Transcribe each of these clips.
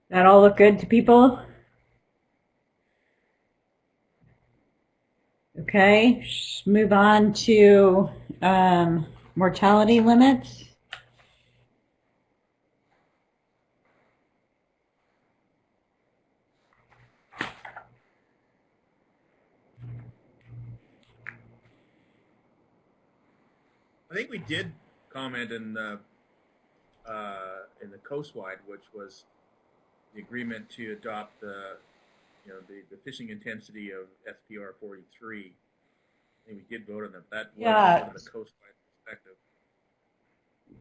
That all look good to people? Okay, move on to mortality limits. I think we did comment in the coastwide, which was the agreement to adopt the fishing intensity of SPR 43. I think we did vote on that. That was sort of the coastwide perspective.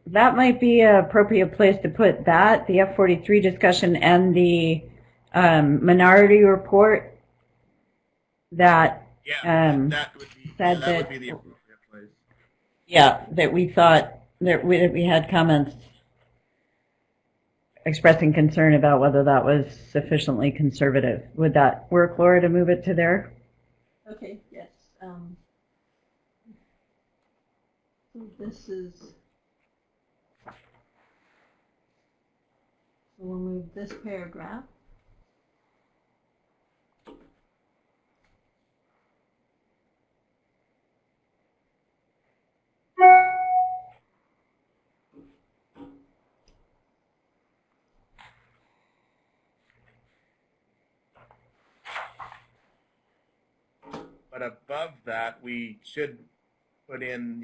That might be an appropriate place to put that, the F43 discussion and the minority report that that would be, said that would be the appropriate place. Yeah, that we thought that we had comments expressing concern about whether that was sufficiently conservative. Would that work, Laura, to move it to there? Okay, yes. So this is, so we'll move this paragraph. But above that, we should put in,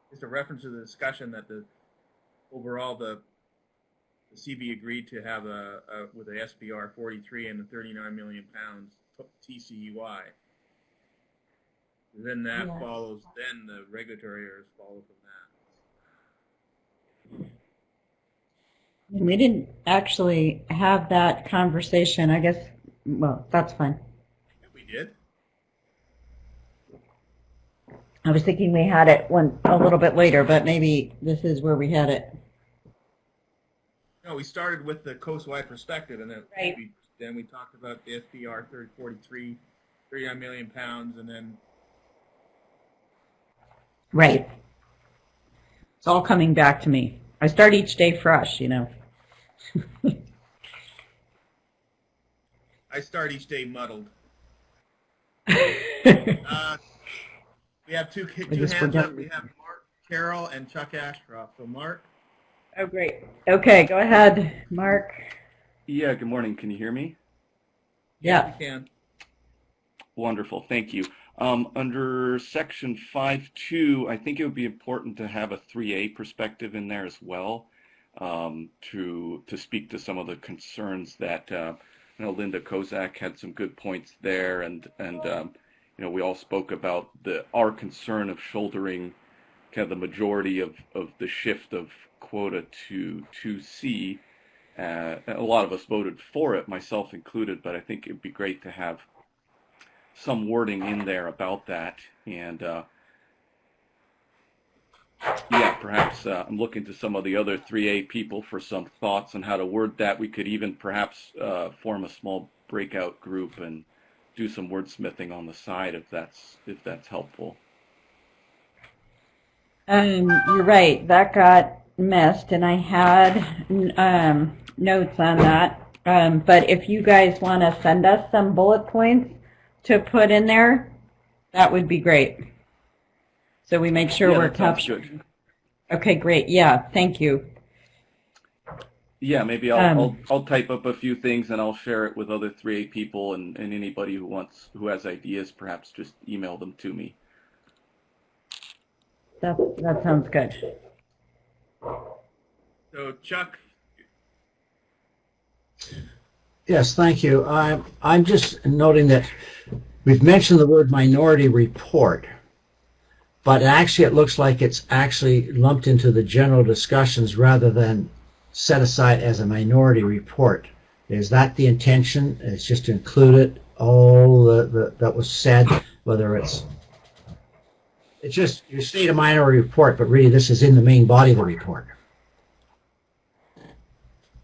just a reference to the discussion that overall the CB agreed to have with a SPR 43 and the 39 million pounds TCUI. Then that follows. Then the regulatory areas follow from that. We didn't actually have that conversation. I guess. Well, that's fine. We did. I was thinking we had it a little bit later, but maybe this is where we had it. No, we started with the coastwide perspective, and then we talked about the SPR 43, 39 million pounds, and then. Right. It's all coming back to me. I start each day fresh, I start each day muddled. We have two hands up. We have Mark Carroll and Chuck Ashcroft. So, Mark. Oh, great. Okay, go ahead, Mark. Yeah, good morning. Can you hear me? Yeah. You can. Wonderful. Thank you. Under Section 5.2, I think it would be important to have a 3A perspective in there as well to speak to some of the concerns that Linda Kozak had some good points there, and we all spoke about our concern of shouldering kind of the majority of the shift of quota to 2C. A lot of us voted for it, myself included, but I think it would be great to have some wording in there about that. And perhaps I'm looking to some of the other 3A people for some thoughts on how to word that. We could even perhaps form a small breakout group and do some wordsmithing on the side if that's helpful. You're right. That got missed, and I had notes on that. But if you guys want to send us some bullet points to put in there, that would be great. So we make sure we're captured. Okay, great. Yeah, thank you. Yeah, maybe I'll type up a few things and I'll share it with other 3A people and anybody who has ideas, perhaps just email them to me. That sounds good. So, Chuck. Yes, thank you. I'm just noting that we've mentioned the word minority report, but actually it looks like it's actually lumped into the general discussions rather than set aside as a minority report. Is that the intention? It's just to include it, all that was said, whether it's just you state a minority report, but really this is in the main body of the report.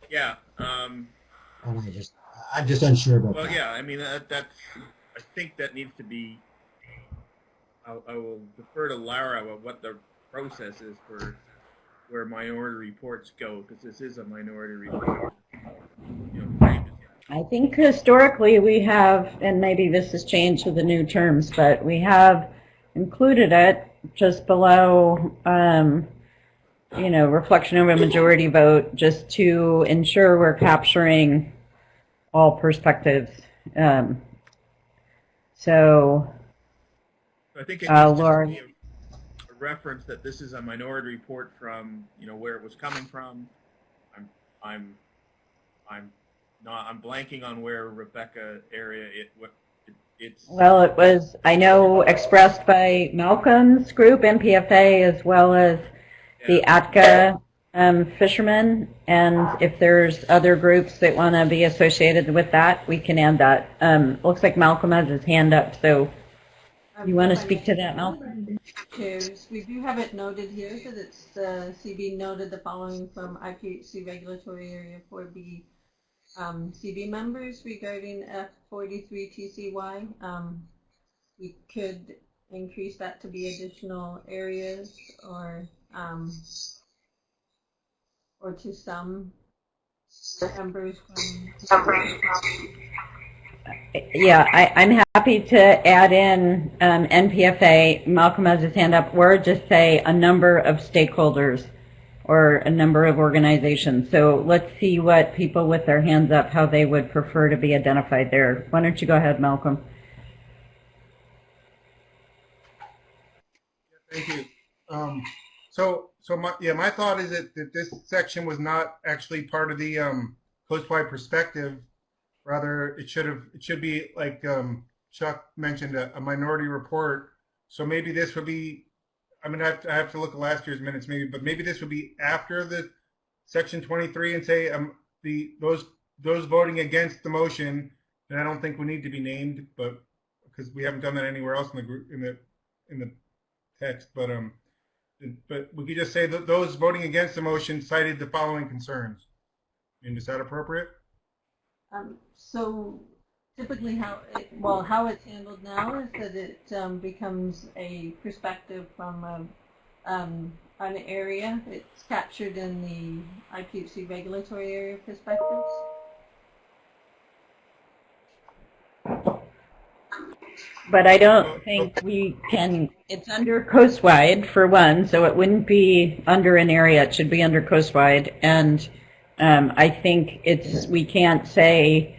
Yeah. I'm just unsure about that. Well, yeah, I mean, I think that needs to be, I will defer to Lara about what the process is for where minority reports go, because this is a minority report. I think historically we have, and maybe this has changed with the new terms, but we have included it just below, reflection of a majority vote, just to ensure we're capturing all perspectives. So I think it needs Laura. to be a reference that this is a minority report from, where it was coming from. I'm blanking on where Rebecca area it's. Well, it was, I know, expressed by Malcolm's group, MPFA, as well as the ATCA fishermen, and if there's other groups that want to be associated with that, we can add that. Looks like Malcolm has his hand up, so you want to speak to that, Malcolm? Chairs, we do have it noted here that it's CB noted the following from IPHC regulatory area 4B CB members regarding F43TCY. We could increase that to be additional areas or to some members from. Yeah, I'm happy to add in NPFA, Malcolm has his hand up, or just say a number of stakeholders or a number of organizations. So let's see what people with their hands up, how they would prefer to be identified there. Why don't you go ahead, Malcolm? Thank you. My thought is that this section was not actually part of the coastwide perspective. Rather, it should be like Chuck mentioned, a minority report. So maybe this would be. I mean, I have to look at last year's minutes, maybe, but maybe this would be after the section 23 and say those voting against the motion. And I don't think we need to be named, but because we haven't done that anywhere else in the group in the text. But we could just say that those voting against the motion cited the following concerns. And is that appropriate? So typically how it's handled now is that it becomes a perspective from an area. It's captured in the IPHC regulatory area perspectives. But I don't think we can, it's under coastwide for one, so it wouldn't be under an area, it should be under coastwide. And I think we can't say,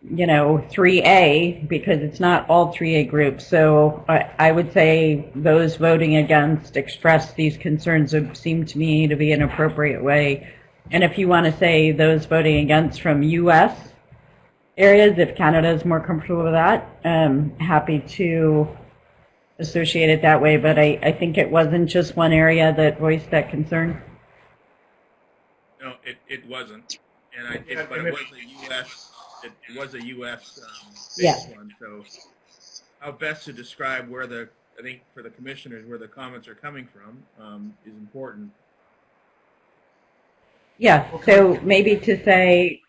3A because it's not all 3A groups. So I would say those voting against express these concerns would seem to me to be an appropriate way. And if you want to say those voting against from U.S. areas, if Canada is more comfortable with that, happy to associate it that way. But I think it wasn't just one area that voiced that concern. No, it wasn't, but it was a U.S. It was a U.S. Based one. So, how best to describe I think for the commissioners where the comments are coming from is important. Yeah. So maybe to say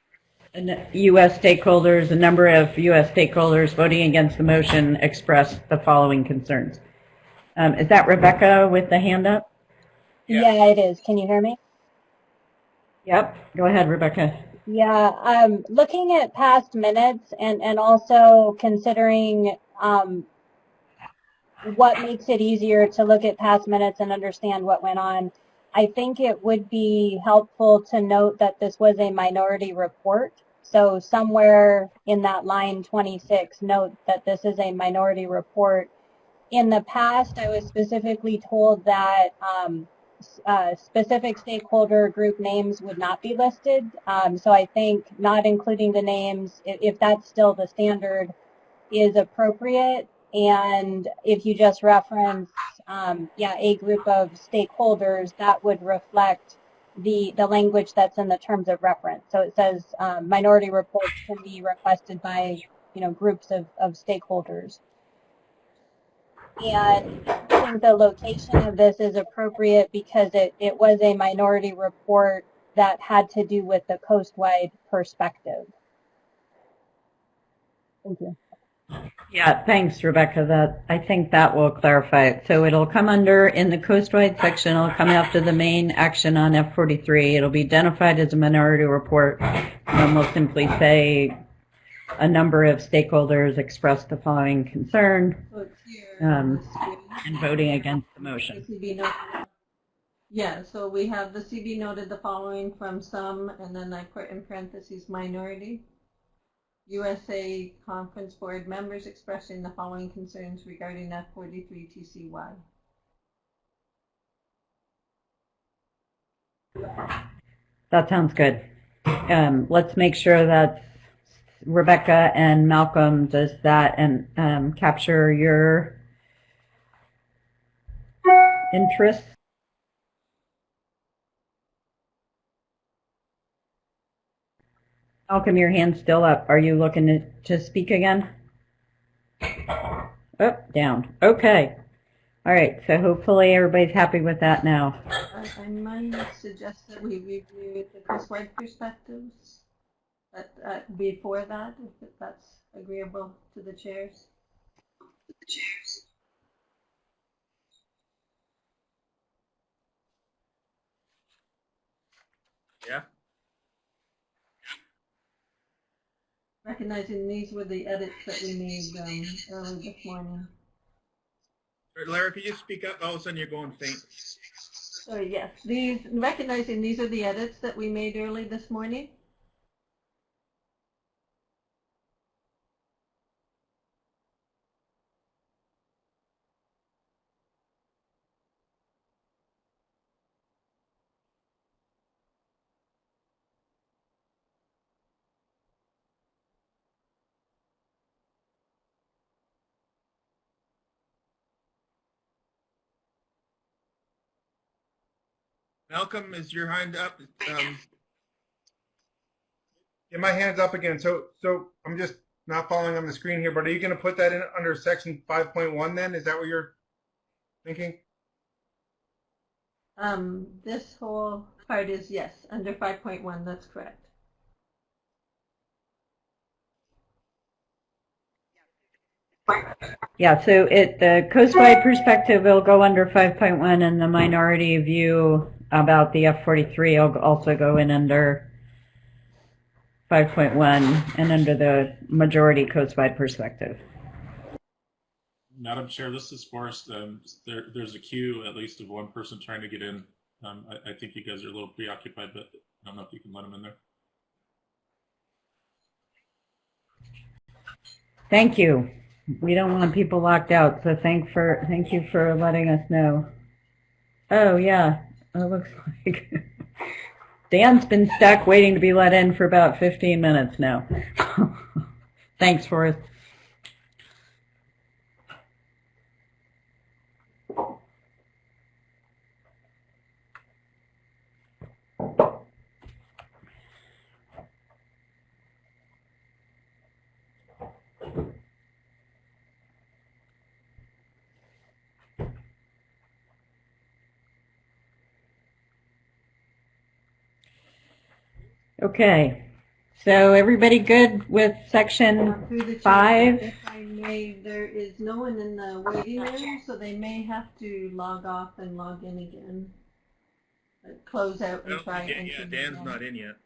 U.S. stakeholders, a number of U.S. stakeholders voting against the motion expressed the following concerns. Is that Rebecca with the hand up? Yeah, it is. Can you hear me? Yep. Go ahead, Rebecca. Yeah, looking at past minutes and also considering what makes it easier to look at past minutes and understand what went on, I think it would be helpful to note that this was a minority report. So somewhere in that line 26, note that this is a minority report. In the past, I was specifically told that specific stakeholder group names would not be listed. So I think not including the names, if that's still the standard, is appropriate. And if you just reference, a group of stakeholders, that would reflect the language that's in the terms of reference. So it says minority reports can be requested by, groups of stakeholders. And I think the location of this is appropriate because it was a minority report that had to do with the coastwide perspective. Thank you. Yeah, thanks, Rebecca. I think that will clarify it. So it'll come in the coastwide section, it'll come after the main action on F43. It'll be identified as a minority report, and we'll simply say a number of stakeholders expressed the following concern So it's here on the screen. and voting against the motion. The CB noted, yeah, so we have the CB noted the following from some, and then I put in parentheses minority. U.S.A. Conference Board members expressing the following concerns regarding F43 TCY. That sounds good. Let's make sure that Rebecca and Malcolm does that and capture your interest. Malcolm, your hand's still up. Are you looking to speak again? Oh, down. Okay. All right. So hopefully everybody's happy with that now. I might suggest that we review the coastwide perspectives before that, if that's agreeable to the chairs. Yeah. Recognizing these were the edits that we made early this morning. Larry, could you speak up? All of a sudden you're going faint. So yes, recognizing these are the edits that we made early this morning. Malcolm, is your hand up? Yeah, my hand's up again. So I'm just not following on the screen here, but are you going to put that in under section 5.1 then? Is that what you're thinking? This whole part is, yes, under 5.1, that's correct. Yeah, so the coastwide perspective will go under 5.1 and the minority view about the F43 will also go in under 5.1 and under the majority coastwide perspective. Madam Chair, this is Forrest. There's a queue, at least, of one person trying to get in. I think you guys are a little preoccupied, but I don't know if you can let them in there. Thank you. We don't want people locked out, so thank you for letting us know. Oh yeah, it looks like Dan's been stuck waiting to be let in for about 15 minutes now. Thanks, Forrest. Okay, so everybody good with section 5? If I may, there is no one in the waiting room, so they may have to log off and log in again. Close out and try. Yeah, Dan's not in yet.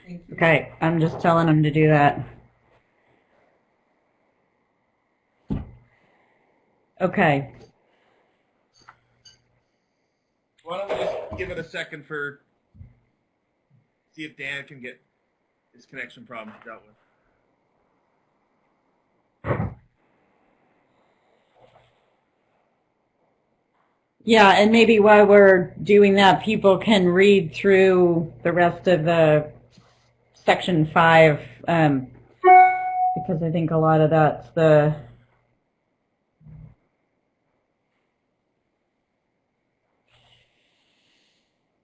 Thank you. Okay, I'm just telling them to do that. Okay. Why don't we just give it a second see if Dan can get his connection problem dealt with. Yeah, and maybe while we're doing that, people can read through the rest of the section 5, because I think a lot of that's the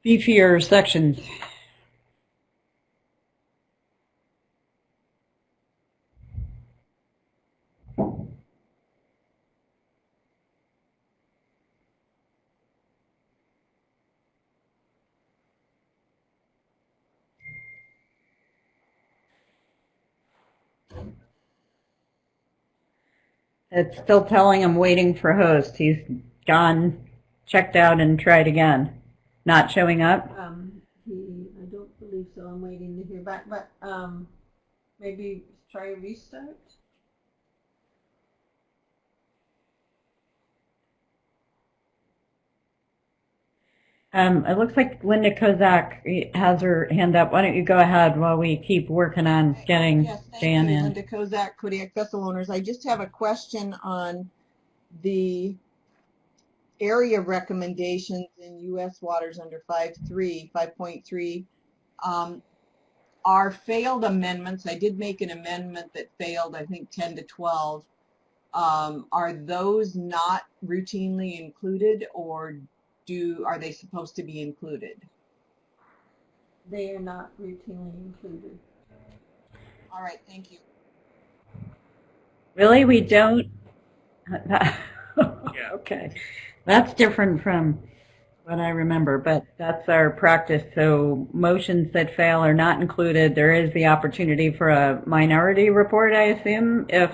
beefier sections. It's still telling him waiting for host. He's gone, checked out, and tried again. Not showing up? He I'm waiting to hear back, but maybe try a restart. It looks like Linda Kozak has her hand up. Why don't you go ahead while we keep working on getting Yes, thank Dan you, in. Linda Kozak, Kodiak Vessel Owners. I just have a question on the area recommendations in U.S. waters under 5.3. Are failed amendments. I did make an amendment that failed, I think, 10 to 12. Are those not routinely included, or are they supposed to be included? They are not routinely included. All right, thank you. Really, we don't? Yeah. Okay. That's different from what I remember, but that's our practice. So motions that fail are not included. There is the opportunity for a minority report, I assume, if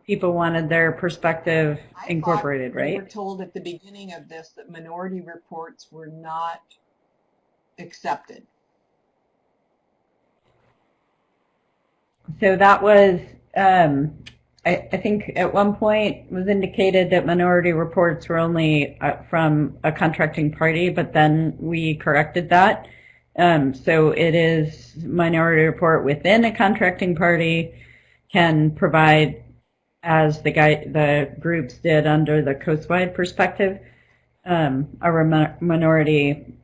people wanted their perspective incorporated, right? We were told at the beginning of this that minority reports were not accepted. So that was, I think at one point was indicated that minority reports were only from a contracting party, but then we corrected that. So it is minority report within a contracting party can provide, as the groups did under the coastwide perspective, a minority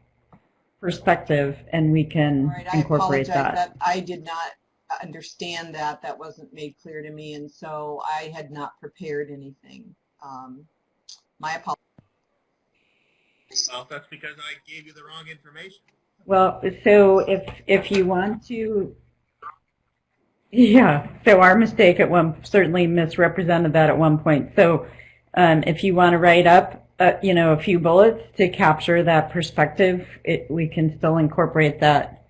perspective, and we can incorporate that. I did not understand that. That wasn't made clear to me, and so I had not prepared anything. My apologies. Well, that's because I gave you the wrong information. Well, so if you want to, yeah, so our mistake certainly misrepresented that at one point. So if you want to write up, a few bullets to capture that perspective, we can still incorporate that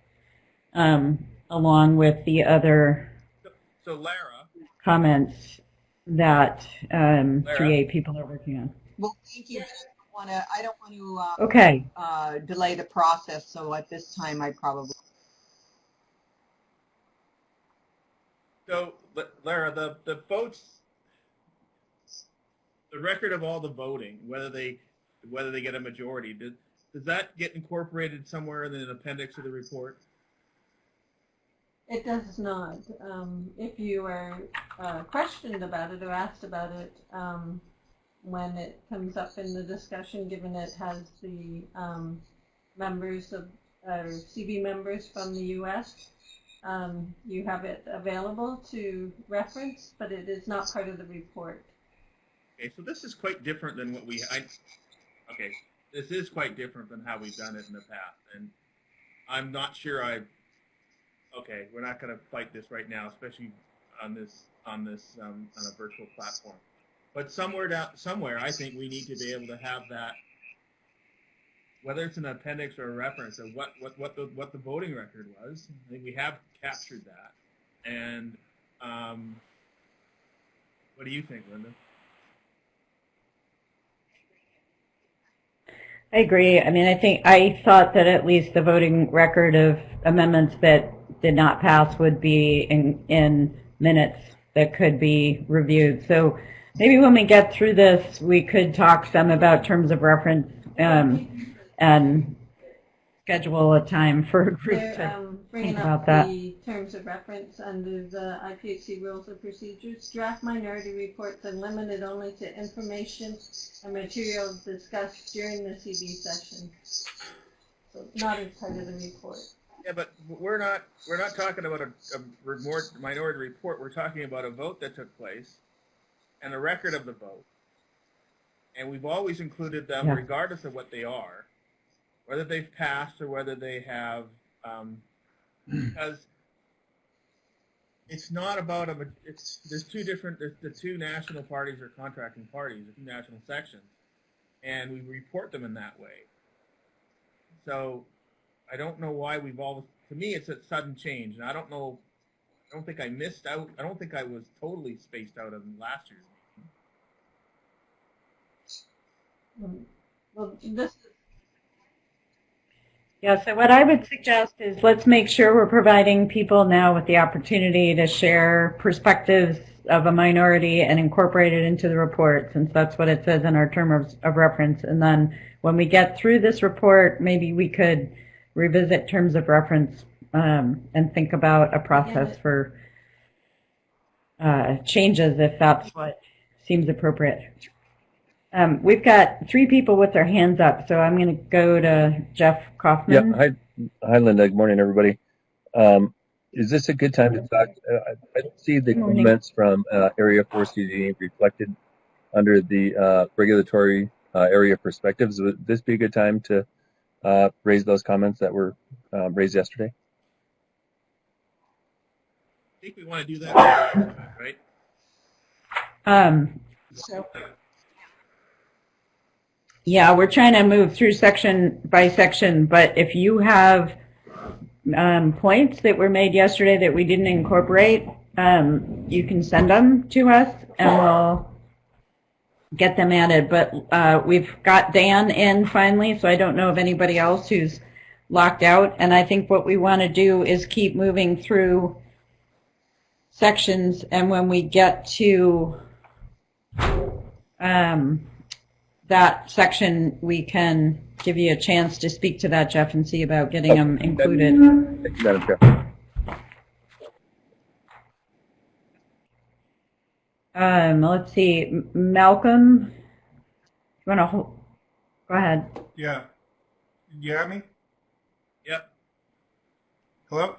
along with the other so Lara, comments that 3A people are working on. Well, thank you. I don't want to okay. Delay the process, so at this time I probably. So, Lara, the votes, the record of all the voting, whether they get a majority, does that get incorporated somewhere in an appendix of the report? It does not. If you are questioned about it or asked about it, when it comes up in the discussion, given it has the members of CB members from the U.S., you have it available to reference, but it is not part of the report. Okay, so this is quite different than what this is quite different than how we've done it in the past, and I'm not sure okay, we're not going to fight this right now, especially on a virtual platform. But somewhere, I think we need to be able to have that, whether it's an appendix or a reference of what the voting record was. I think we have captured that. And what do you think, Linda? I agree. I mean, I thought that at least the voting record of amendments that did not pass would be in minutes that could be reviewed. So maybe when we get through this, we could talk some about terms of reference and schedule a time for a group to think about that. The terms of reference under the IPHC rules of procedures, draft minority reports are limited only to information and materials discussed during the CB session. So not as part of the report. Yeah, but we're not talking about a minority report. We're talking about a vote that took place and a record of the vote. And we've always included them regardless of what they are, whether they've passed or whether they have, because it's not about there's the two national parties or contracting parties, the two national sections, and we report them in that way. So I don't know why to me it's a sudden change, and I don't think I missed out. I don't think I was totally spaced out of last year's meeting. Well, this Yeah, so what I would suggest is let's make sure we're providing people now with the opportunity to share perspectives of a minority and incorporate it into the report, since that's what it says in our term of reference. And then when we get through this report, maybe we could revisit terms of reference and think about a process for changes if that's what seems appropriate. We've got 3 people with their hands up, so I'm going to go to Jeff Kaufman. Yeah, hi, Linda. Good morning, everybody. Is this a good time to talk? I don't see the comments from Area 4CD reflected under the regulatory area perspectives. Would this be a good time to raise those comments that were raised yesterday? I think we want to do that, right? Yeah, we're trying to move through section by section, but if you have points that were made yesterday that we didn't incorporate, you can send them to us and we'll get them added. But we've got Dan in finally, so I don't know of anybody else who's locked out. And I think what we want to do is keep moving through sections, and when we get to that section, we can give you a chance to speak to that, Jeff, and see about getting them included. Thank you, Madam Chair. Let's see, Malcolm, you want to go ahead? Yeah. You got me? Yep. Hello?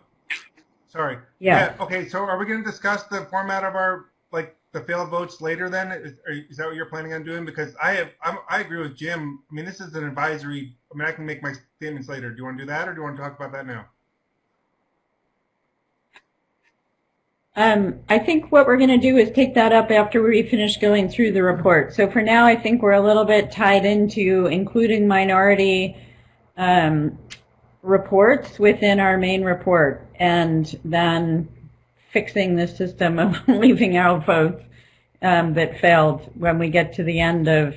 Sorry. Yeah. Okay, so are we going to discuss the format of our, like, the failed votes later then? Is that what you're planning on doing? Because I agree with Jim. I mean, this is an advisory. I mean, I can make my statements later. Do you want to do that, or do you want to talk about that now? I think what we're going to do is take that up after we finish going through the report. So for now, I think we're a little bit tied into including minority reports within our main report, and then fixing the system of leaving out votes that failed when we get to the end of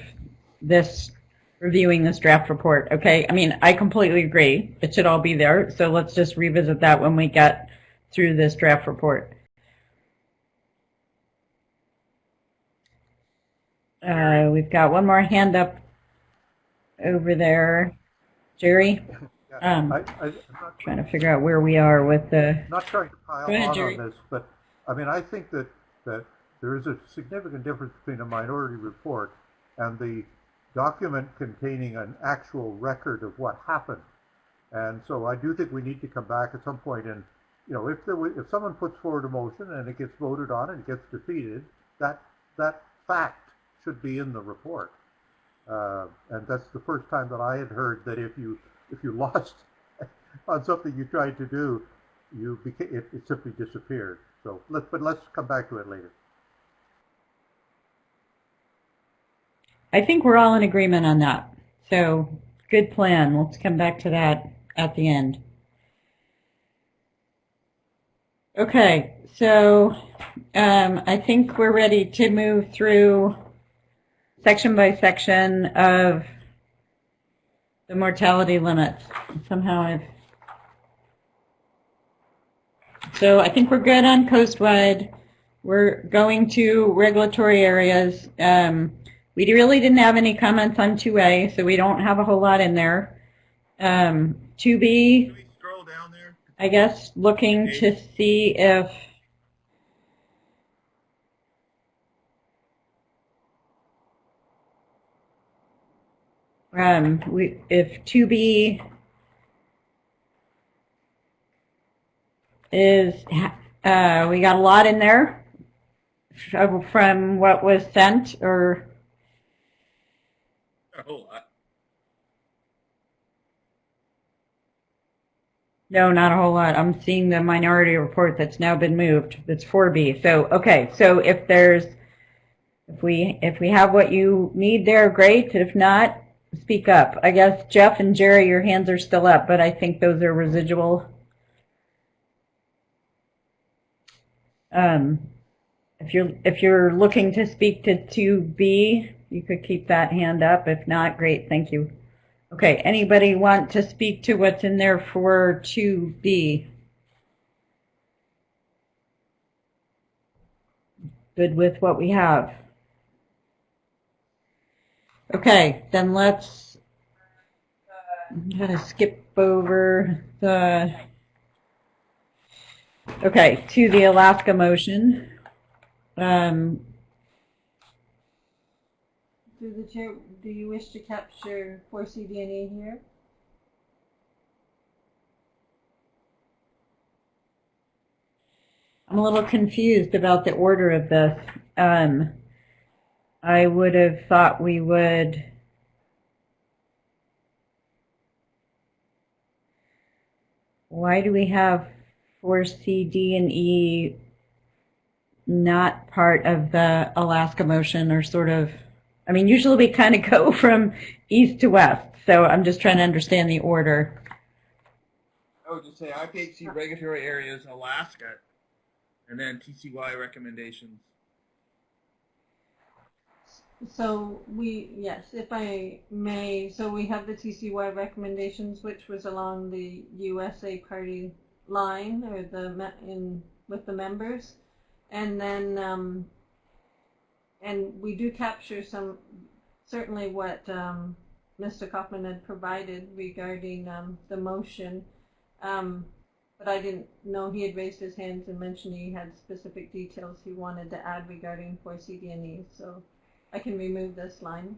this, reviewing this draft report. Okay, I mean, I completely agree. It should all be there. So let's just revisit that when we get through this draft report. We've got one more hand up over there. Jerry? I'm trying to figure out where we are with the... Not trying to pile on this, but I mean, I think that there is a significant difference between a minority report and the document containing an actual record of what happened. And so I do think we need to come back at some point and, you know, if someone puts forward a motion and it gets voted on and it gets defeated, that fact should be in the report. And that's the first time that I had heard that if you lost on something you tried to do, it simply disappeared. So let's come back to it later. I think we're all in agreement on that. So good plan. Let's come back to that at the end. Okay, so I think we're ready to move through section by section of the mortality limits. So I think we're good on coastwide. We're going to regulatory areas. We really didn't have any comments on 2A, so we don't have a whole lot in there. 2B, Can we scroll down there? I guess, looking to see if if 2B is, we got a lot in there from what was sent, or A whole lot. no, not a whole lot. I'm seeing the minority report that's now been moved. That's 4B. So okay, so if we have what you need there, great. If not, speak up. I guess Jeff and Jerry, your hands are still up, but I think those are residual. If you're looking to speak to 2B, you could keep that hand up. If not, great, thank you. Okay, anybody want to speak to what's in there for 2B? Good with what we have. Okay, then let's kind of skip over the, okay, to the Alaska motion. Through the chair, do you wish to capture 4CD&E here? I'm a little confused about the order of this. I would have thought we would why do we have 4CD&E not part of the Alaska motion, or sort of, I mean, usually we kind of go from east to west, so I'm just trying to understand the order. I would just say IPHC regulatory areas, Alaska, and then TCY recommendations. So yes, if I may, so we have the TCY recommendations, which was along the U.S.A. party line, or with the members, and then and we do capture certainly what Mr. Kaufman had provided regarding the motion, but I didn't know he had raised his hands and mentioned he had specific details he wanted to add regarding 4CD&E, so I can remove this line.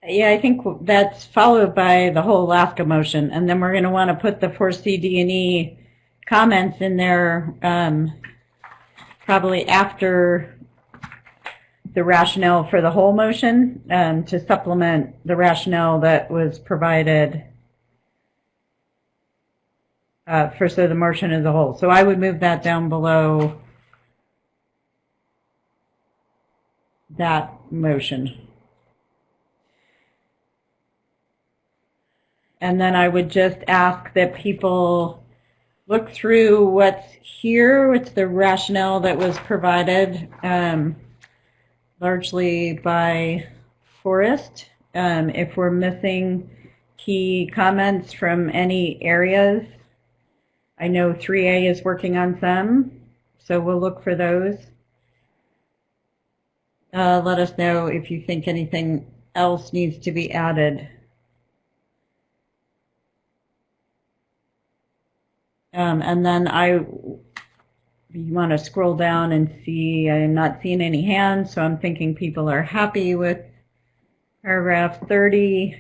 Yeah, I think that's followed by the whole Alaska motion, and then we're going to want to put the 4CD&E comments in there probably after the rationale for the whole motion, to supplement the rationale that was provided for the motion as a whole. So I would move that down below that motion. And then I would just ask that people look through what's here, what's the rationale that was provided largely by Forrest. If we're missing key comments from any areas, I know 3A is working on some, so we'll look for those. Let us know if you think anything else needs to be added. And then you want to scroll down and see, I'm not seeing any hands, so I'm thinking people are happy with paragraph 30.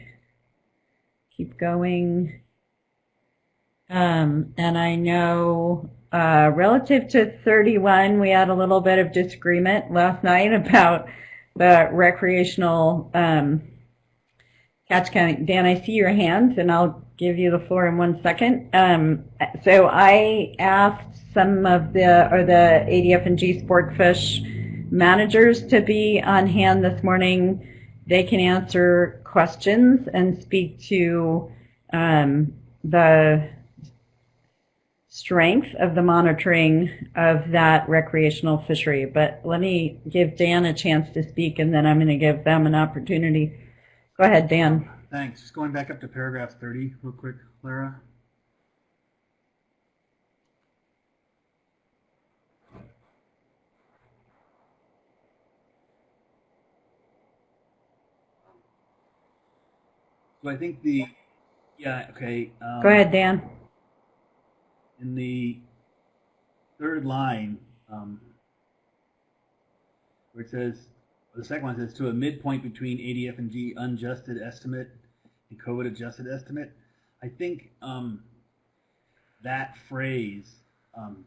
Keep going. And I know relative to 31, we had a little bit of disagreement last night about the recreational catch count. Dan, I see your hands, and I'll give you the floor in 1 second. So I asked some of the ADF&G Sportfish managers to be on hand this morning. They can answer questions and speak to the strength of the monitoring of that recreational fishery. But let me give Dan a chance to speak, and then I'm going to give them an opportunity. Go ahead, Dan. Thanks. Just going back up to paragraph 30 real quick, Lara. So I think okay. Go ahead, Dan. In the third line, where it says, the second one says, to a midpoint between ADF&G unadjusted estimate and COVID adjusted estimate. I think that phrase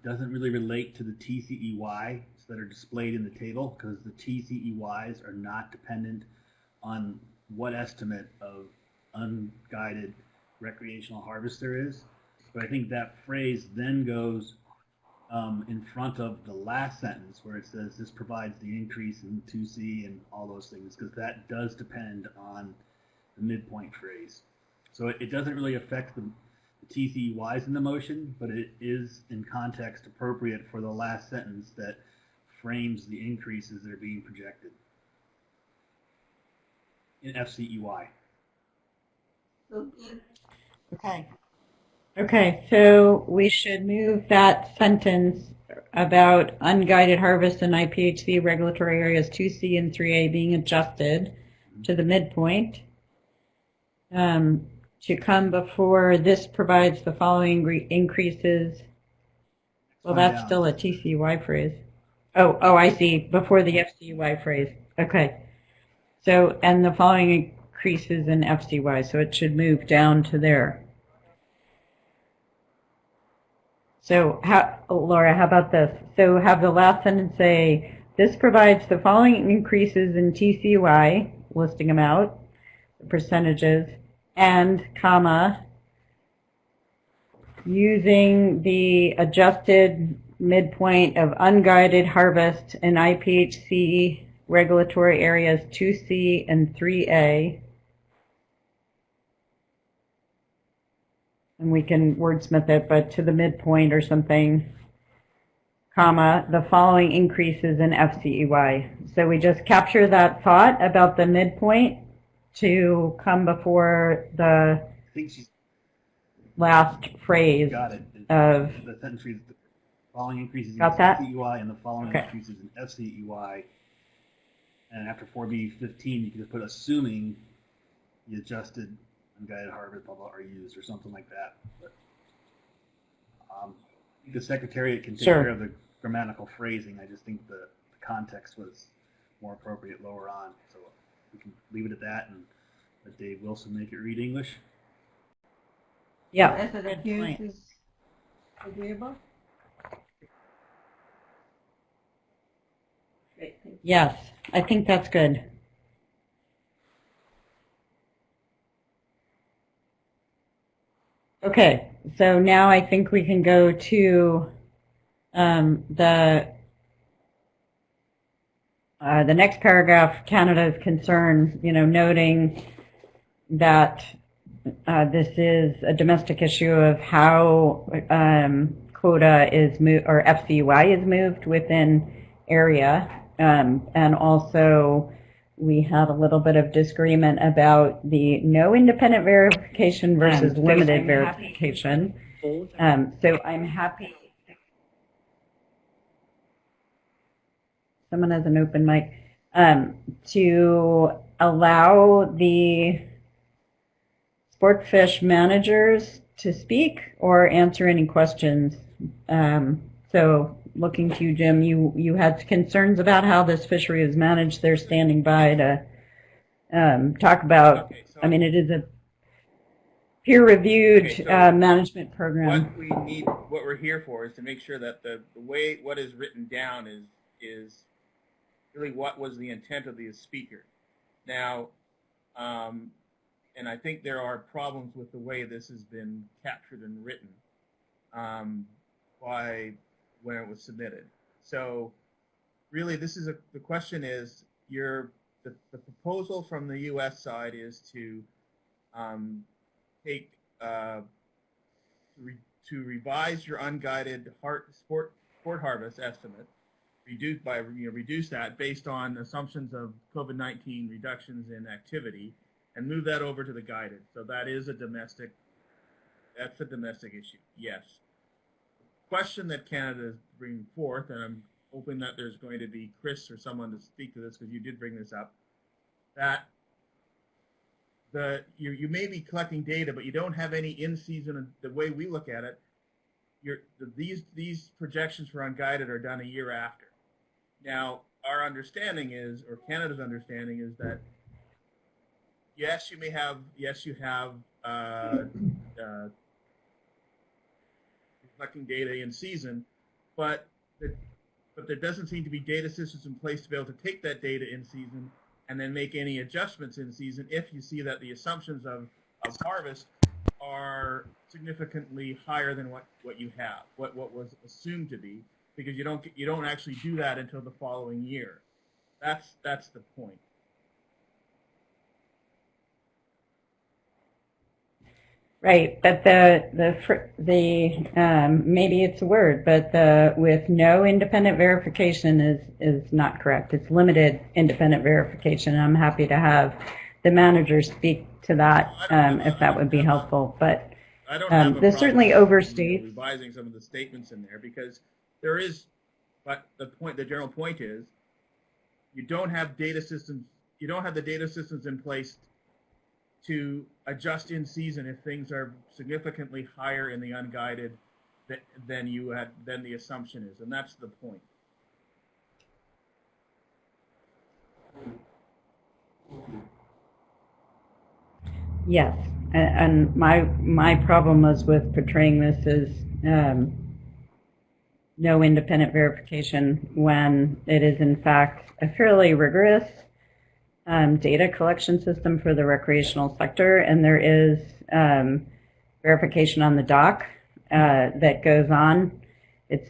doesn't really relate to the TCEYs that are displayed in the table, because the TCEYs are not dependent on what estimate of unguided recreational harvest there is. But I think that phrase then goes in front of the last sentence where it says this provides the increase in 2C and all those things, because that does depend on the midpoint phrase. So it doesn't really affect the TCEYs in the motion, but it is in context appropriate for the last sentence that frames the increases that are being projected. in FCEY. Okay. Okay, so we should move that sentence about unguided harvest in IPHC regulatory areas 2C and 3A being adjusted to the midpoint. To come before this provides the following increases. Well, that's still a TCY phrase. Oh, I see. Before the FCY phrase. Okay. So, and the following increases in FCY, so it should move down to there. So, Laura, how about this? So, have the last sentence say, this provides the following increases in TCY, listing them out, the percentages, and, comma, using the adjusted midpoint of unguided harvest in IPHC regulatory areas 2C and 3A. And we can wordsmith it, but to the midpoint or something, comma, the following increases in FCEY. So we just capture that thought about the midpoint to come before the last phrase Got it. of the sentence reads, the following increases in Got that? FCEY and the following Okay. increases in FCEY. And after 4B15, you can just put assuming the adjusted unguided harvest, blah, blah, are used or something like that. But the Secretariat can take Sure. care of the grammatical phrasing. I just think the context was more appropriate lower on. So we can leave it at that and let Dave Wilson make it read English. Yeah. As it appears is agreeable? Great, thank you. Yes, I think that's good. Okay, so now I think we can go to the next paragraph, Canada's concern, noting that this is a domestic issue of how quota is moved, or FCY is moved within area. And also, we had a little bit of disagreement about the no independent verification versus limited verification. So I'm happy. Someone has an open mic. To allow the sport fish managers to speak or answer any questions. So looking to you, Jim, you had concerns about how this fishery is managed. They're standing by to talk about, Okay, so it is a peer-reviewed Okay, so management program. what we need, what we're here for, is to make sure that the way what is written down is really what was the intent of the speaker. Now, and I think there are problems with the way this has been captured and written by when it was submitted. So really this is the question is the proposal from the U.S. side is to revise your unguided sport harvest estimate, reduce that based on assumptions of COVID-19 reductions in activity, and move that over to the guided. So that is a domestic issue. Yes. The question that Canada is bringing forth, and I'm hoping that there's going to be Chris or someone to speak to this because you did bring this up, that you may be collecting data, but you don't have any in-season. The way we look at it, these projections for unguided are done a year after. Now, our understanding is, or Canada's understanding is that yes, you have collecting data in season, but there doesn't seem to be data systems in place to be able to take that data in season and then make any adjustments in season if you see that the assumptions of harvest are significantly higher than what you have, what was assumed to be, because you don't actually do that until the following year. That's the point. Right, but maybe it's a word, but with no independent verification is not correct. It's limited independent verification. I'm happy to have the manager speak to that if that would be helpful. But I don't have a this certainly problem, overstates. revising some of the statements in there because there is, but the general point is, you don't have data systems. You don't have the data systems in place to adjust in season if things are significantly higher in the unguided than the assumption is, and that's the point. Yes, and my problem was with portraying this as no independent verification when it is in fact a fairly rigorous data collection system for the recreational sector, and there is verification on the dock that goes on. It's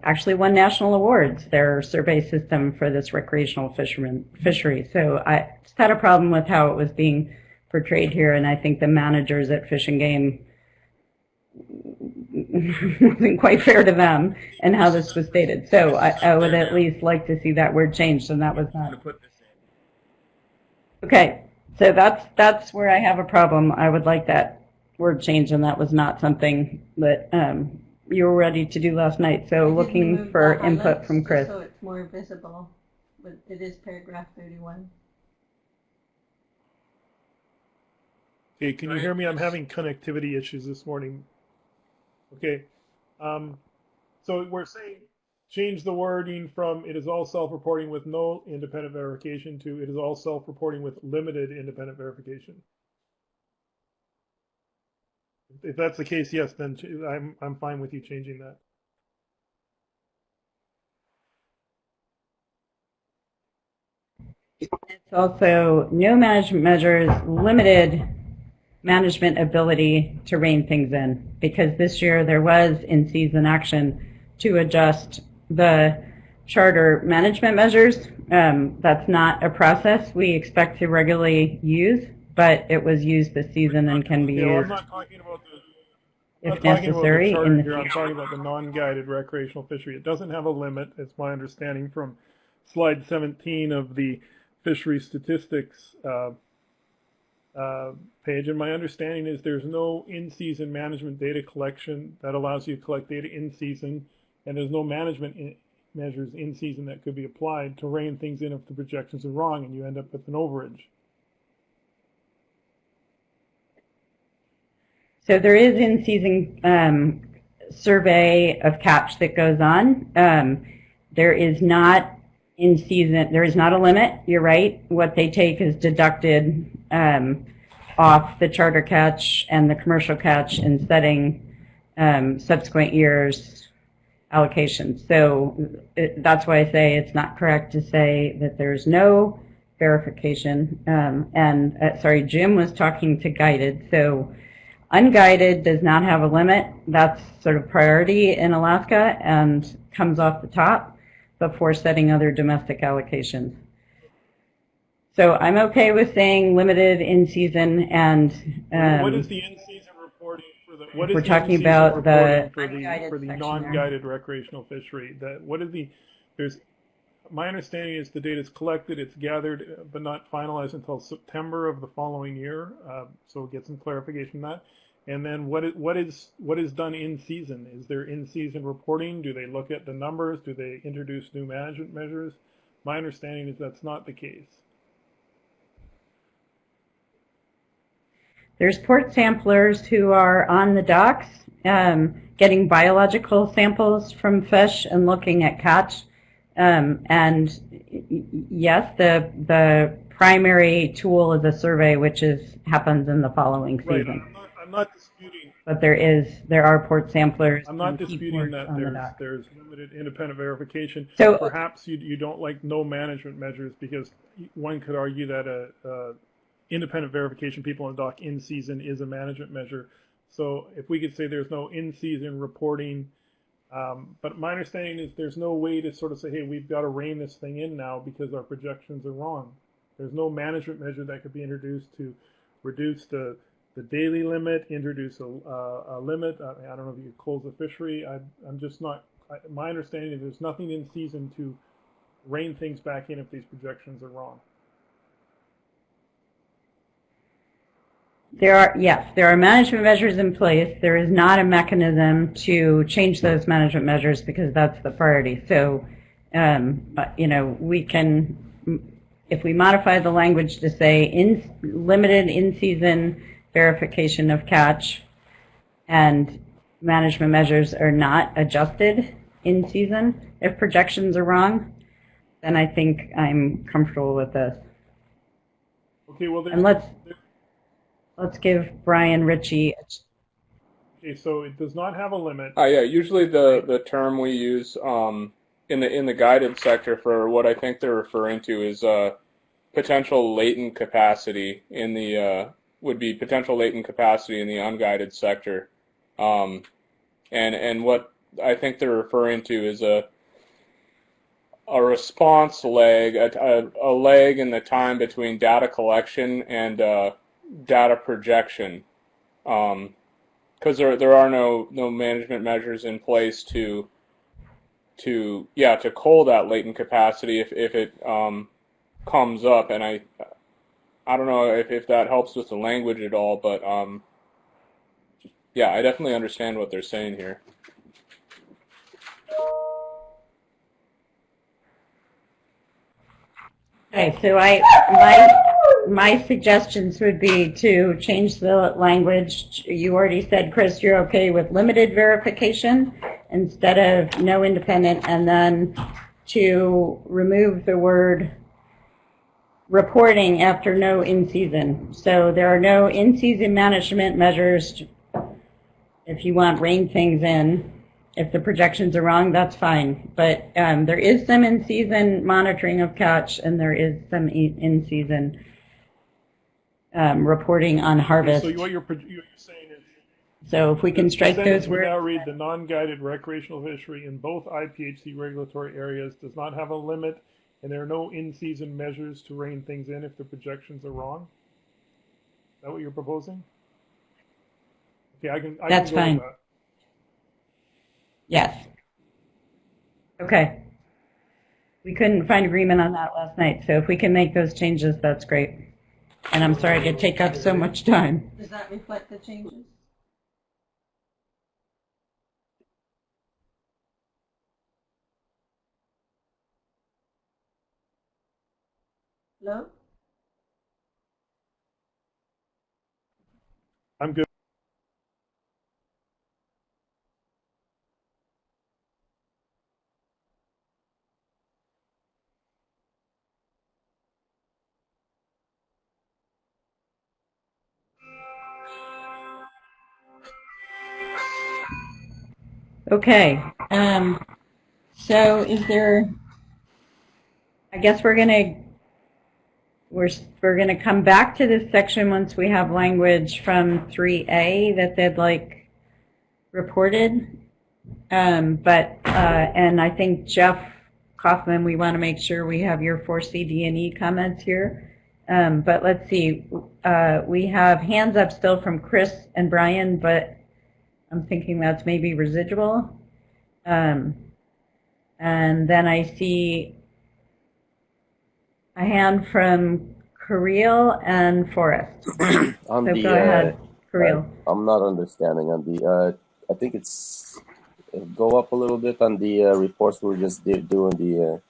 actually won national awards, their survey system for this recreational fishery. So I just had a problem with how it was being portrayed here, and I think the managers at Fish and Game wasn't quite fair to them and how this was stated. So I would at least like to see that word changed, and that was not. Okay, so that's where I have a problem. I would like that word changed, and that was not something that you were ready to do last night. So looking for input from Chris. So it's more visible, but it is paragraph 31. Okay, can you hear me? I'm having connectivity issues this morning. Okay, so we're saying change the wording from it is all self-reporting with no independent verification to it is all self-reporting with limited independent verification. If that's the case, yes, then I'm fine with you changing that. It's also no management measures, limited management ability to rein things in, because this year there was in-season action to adjust the charter management measures. That's not a process we expect to regularly use, but it was used this season and can be used I'm not talking about if necessary. I'm talking about the non-guided recreational fishery. It doesn't have a limit. It's my understanding from slide 17 of the fishery statistics page, and my understanding is there's no in-season management data collection that allows you to collect data in season, and there's no management measures in season that could be applied to rein things in if the projections are wrong and you end up with an overage. So there is in-season survey of catch that goes on. There is not in-season, there is not a limit, you're right. What they take is deducted off the charter catch and the commercial catch in setting subsequent years allocations. So that's why I say it's not correct to say that there's no verification. Sorry, Jim was talking to guided. So unguided does not have a limit. That's sort of priority in Alaska and comes off the top before setting other domestic allocations. So I'm okay with saying limited in season and. What is the in-season reporting for the? What is we're the talking about the for the non-guided recreational fishery? What is the? There's. My understanding is the data is collected, it's gathered, but not finalized until September of the following year. So we'll get some clarification on that. And then what is done in season? Is there in season reporting? Do they look at the numbers? Do they introduce new management measures? My understanding is that's not the case. There's port samplers who are on the docks getting biological samples from fish and looking at catch. And yes, the primary tool is a survey, which happens in the following season. Right. I'm not disputing. But there are port samplers. I'm not disputing that there's limited independent verification. So perhaps you don't like no management measures because one could argue that independent verification people on the dock in season is a management measure. So if we could say there's no in season reporting. But my understanding is there's no way to sort of say, hey, we've got to rein this thing in now because our projections are wrong. There's no management measure that could be introduced to reduce the daily limit, introduce a limit. I don't know if you could close the fishery. I'm just not, my understanding is there's nothing in season to rein things back in if these projections are wrong. Yes, there are management measures in place. There is not a mechanism to change those management measures because that's the priority. So, we can, if we modify the language to say limited in-season verification of catch and management measures are not adjusted in season, if projections are wrong, then I think I'm comfortable with this. Okay, well, and let's give Brian Ritchie. Okay, so it does not have a limit. Yeah, usually the term we use in the guided sector for what I think they're referring to is potential latent capacity in the would be potential latent capacity in the unguided sector, and what I think they're referring to is a response lag, a lag in the time between data collection and data projection, because there are no management measures in place to cull that latent capacity if it comes up, and I don't know if that helps with the language at all, but yeah, I definitely understand what they're saying here. Okay, so my suggestions would be to change the language. You already said, Chris, you're okay with limited verification instead of no independent, and then to remove the word reporting after no in-season. So there are no in-season management measures. If you want rein things in, if the projections are wrong, that's fine. But there is some in-season monitoring of catch, and there is some in-season reporting on harvest. So what you're saying is, so if we can strike those words. Now read the non-guided recreational fishery in both IPHC regulatory areas does not have a limit, and there are no in-season measures to rein things in if the projections are wrong. Is that what you're proposing? Okay, I can That's go fine. with that. Yes. Okay. We couldn't find agreement on that last night, so if we can make those changes, that's great. And I'm sorry to take up so much time. Does that reflect the changes? Hello? I'm good. Okay. So is there? I guess we're gonna come back to this section once we have language from 3A that they'd like reported. And I think Jeff Kaufman, we want to make sure we have your 4C D&E comments here. But let's see. We have hands up still from Chris and Brian, but I'm thinking that's maybe residual. And then I see a hand from Kirill and Forrest. On so the, go ahead, Kirill. I'm not understanding on the, I think it's, go up a little bit on the reports we just did doing the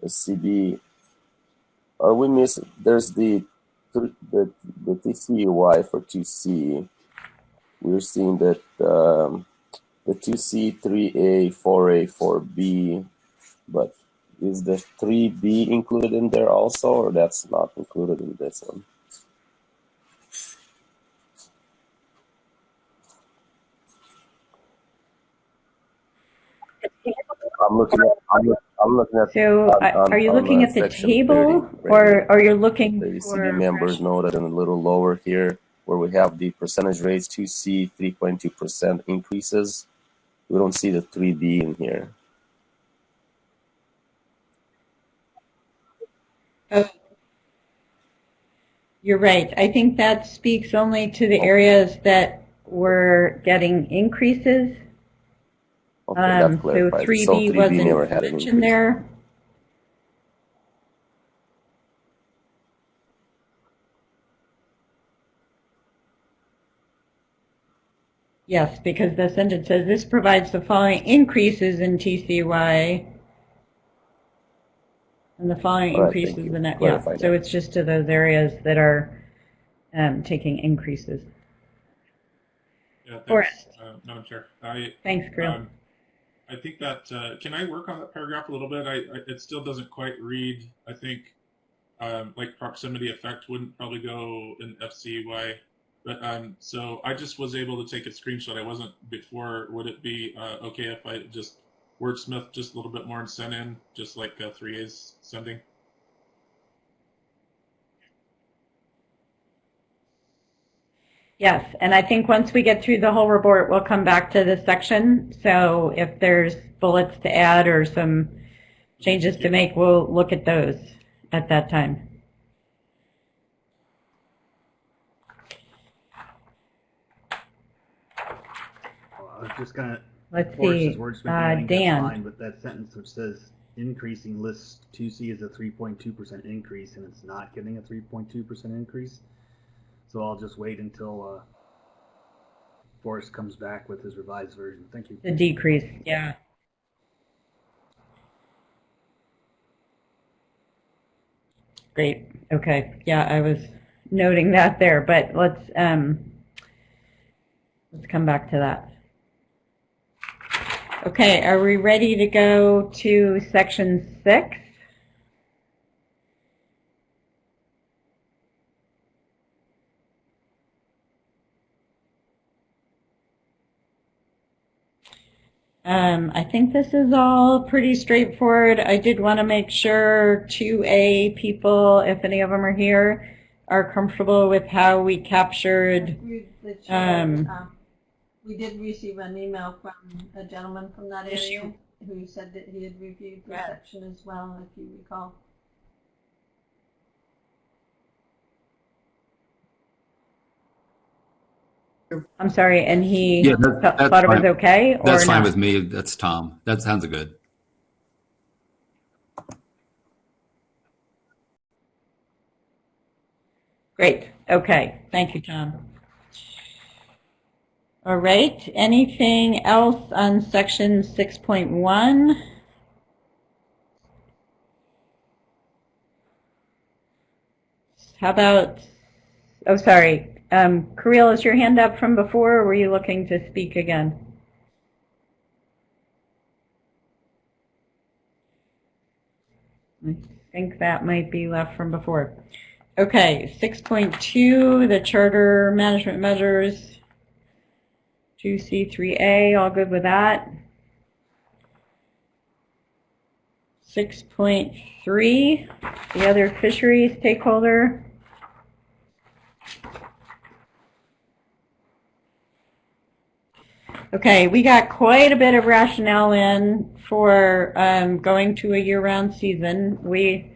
CB. Are we missing, there's the TCUY for 2C. We're seeing that the 2C, 3A, 4A, 4B, but is the 3B included in there also, or that's not included in this one? I'm looking at. So, are you looking at the table, 30, or are you looking the for CB members noted and a little lower here, where we have the percentage rates 2C 3.2% increases? We don't see the 3B in here. You're right. I think that speaks only to the areas that were getting increases. Okay, that's So clarified. 3B, So 3B wasn't never had an mentioned increase. there. Yes, because the sentence says this provides the following increases in TCY. And the following All right, increases thank you. in that, Clarify yeah. So that. it's just to those areas that are taking increases. Yeah, thanks, Forrest. Madam Chair. Thanks, Krill. I think that, can I work on that paragraph a little bit? It still doesn't quite read. I think like proximity effect wouldn't probably go in FCY. But so I just was able to take a screenshot. I wasn't before. Would it be okay if I just wordsmith just a little bit more and send in, just like 3A is sending? Yes, and I think once we get through the whole report, we'll come back to this section. So if there's bullets to add or some changes to make, we'll look at those at that time. I was just gonna. Let's see, Dan. Fine, but that sentence which says increasing list 2C is a 3.2% increase, and it's not getting a 3.2% increase. So I'll just wait until Forrest comes back with his revised version. Thank you. The decrease, yeah. Great. Okay. Yeah, I was noting that there, but let's come back to that. Okay, are we ready to go to section 6? I think this is all pretty straightforward. I did want to make sure 2A people, if any of them are here, are comfortable with how we captured. We did receive an email from a gentleman from that area who said that he had reviewed the section as well, if you recall. I'm sorry, and he that's thought it was fine. okay, or That's fine not? with me. That's Tom. That sounds good. Great. Okay. Thank you, Tom. All right. Anything else on section 6.1? How about, oh, sorry. Kirill, is your hand up from before, or were you looking to speak again? I think that might be left from before. Okay, 6.2, the charter management measures. 2C3A, all good with that. 6.3, the other fisheries stakeholder. Okay, we got quite a bit of rationale in for going to a year-round season. We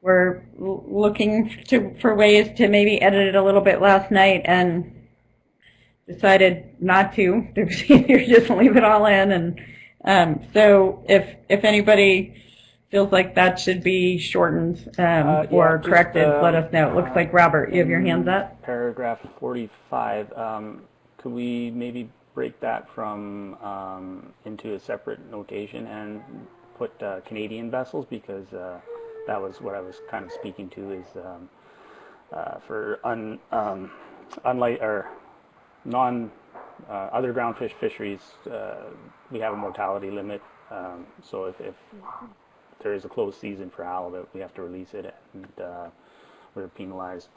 were looking for ways to maybe edit it a little bit last night and decided not to. You're just leave it all in. And so if anybody feels like that should be shortened or corrected, let us know. It looks like, Robert, you have your hands up. Paragraph 45, could we maybe break that from into a separate notation and put Canadian vessels, because that was what I was kind of speaking to, is for unlike or non other groundfish fisheries, we have a mortality limit. So if there is a closed season for halibut, we have to release it, and we're penalized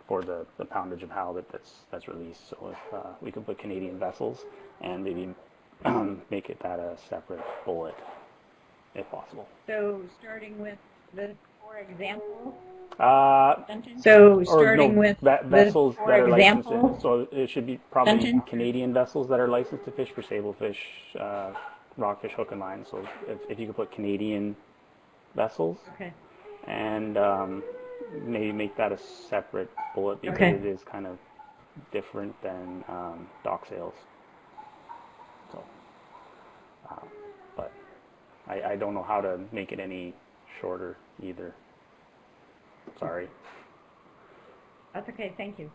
for the poundage of halibut that's released. So if we could put Canadian vessels and maybe make it that a separate bullet, if possible. So starting with the, for example. So starting with vessels the, that are example, licensed. So it should be probably Canadian vessels that are licensed to fish for sablefish, rockfish, hook and line. So if you could put Canadian vessels, okay, and maybe make that a separate bullet, because okay, it is kind of different than dock sales. So, but I don't know how to make it any shorter either. Sorry. That's okay. Thank you.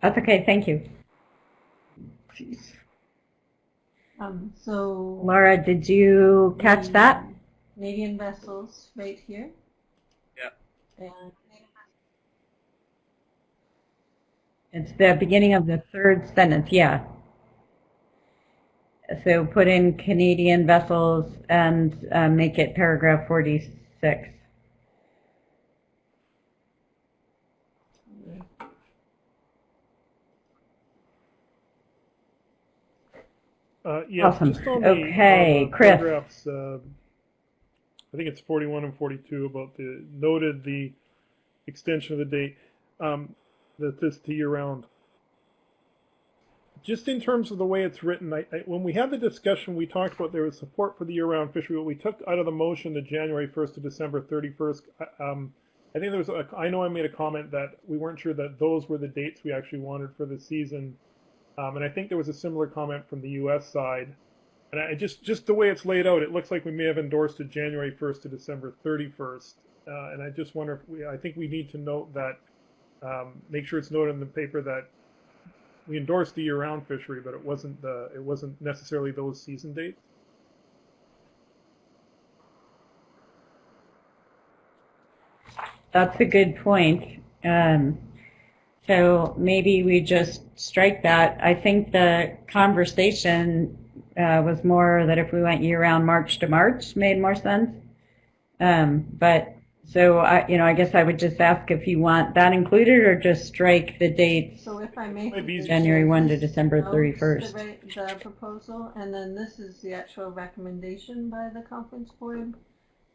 That's okay. Thank you. So Laura, did you catch that? Canadian vessels right here. Yeah. And It's the beginning of the third sentence, yeah. So put in Canadian vessels and make it paragraph 46. Yeah, Awesome. just on Okay, the Chris. paragraphs, I think it's 41 and 42 about the noted the extension of the date that this to year round. Just in terms of the way it's written, when we had the discussion, we talked about there was support for the year-round fishery. What we took out of the motion, the January 1st to December 31st, I think there was. I know I made a comment that we weren't sure that those were the dates we actually wanted for the season, and I think there was a similar comment from the U.S. side. And I just the way it's laid out, it looks like we may have endorsed it January 1st to December 31st. And I just wonder if I think we need to note that, make sure it's noted in the paper that we endorsed the year-round fishery, but it wasn't necessarily those season dates. That's a good point. So maybe we just strike that. I think the conversation was more that if we went year-round March to March made more sense. But so I guess I would just ask if you want that included or just strike the dates. so if I may, January 1 to December 31st. The proposal, and then this is the actual recommendation by the conference board,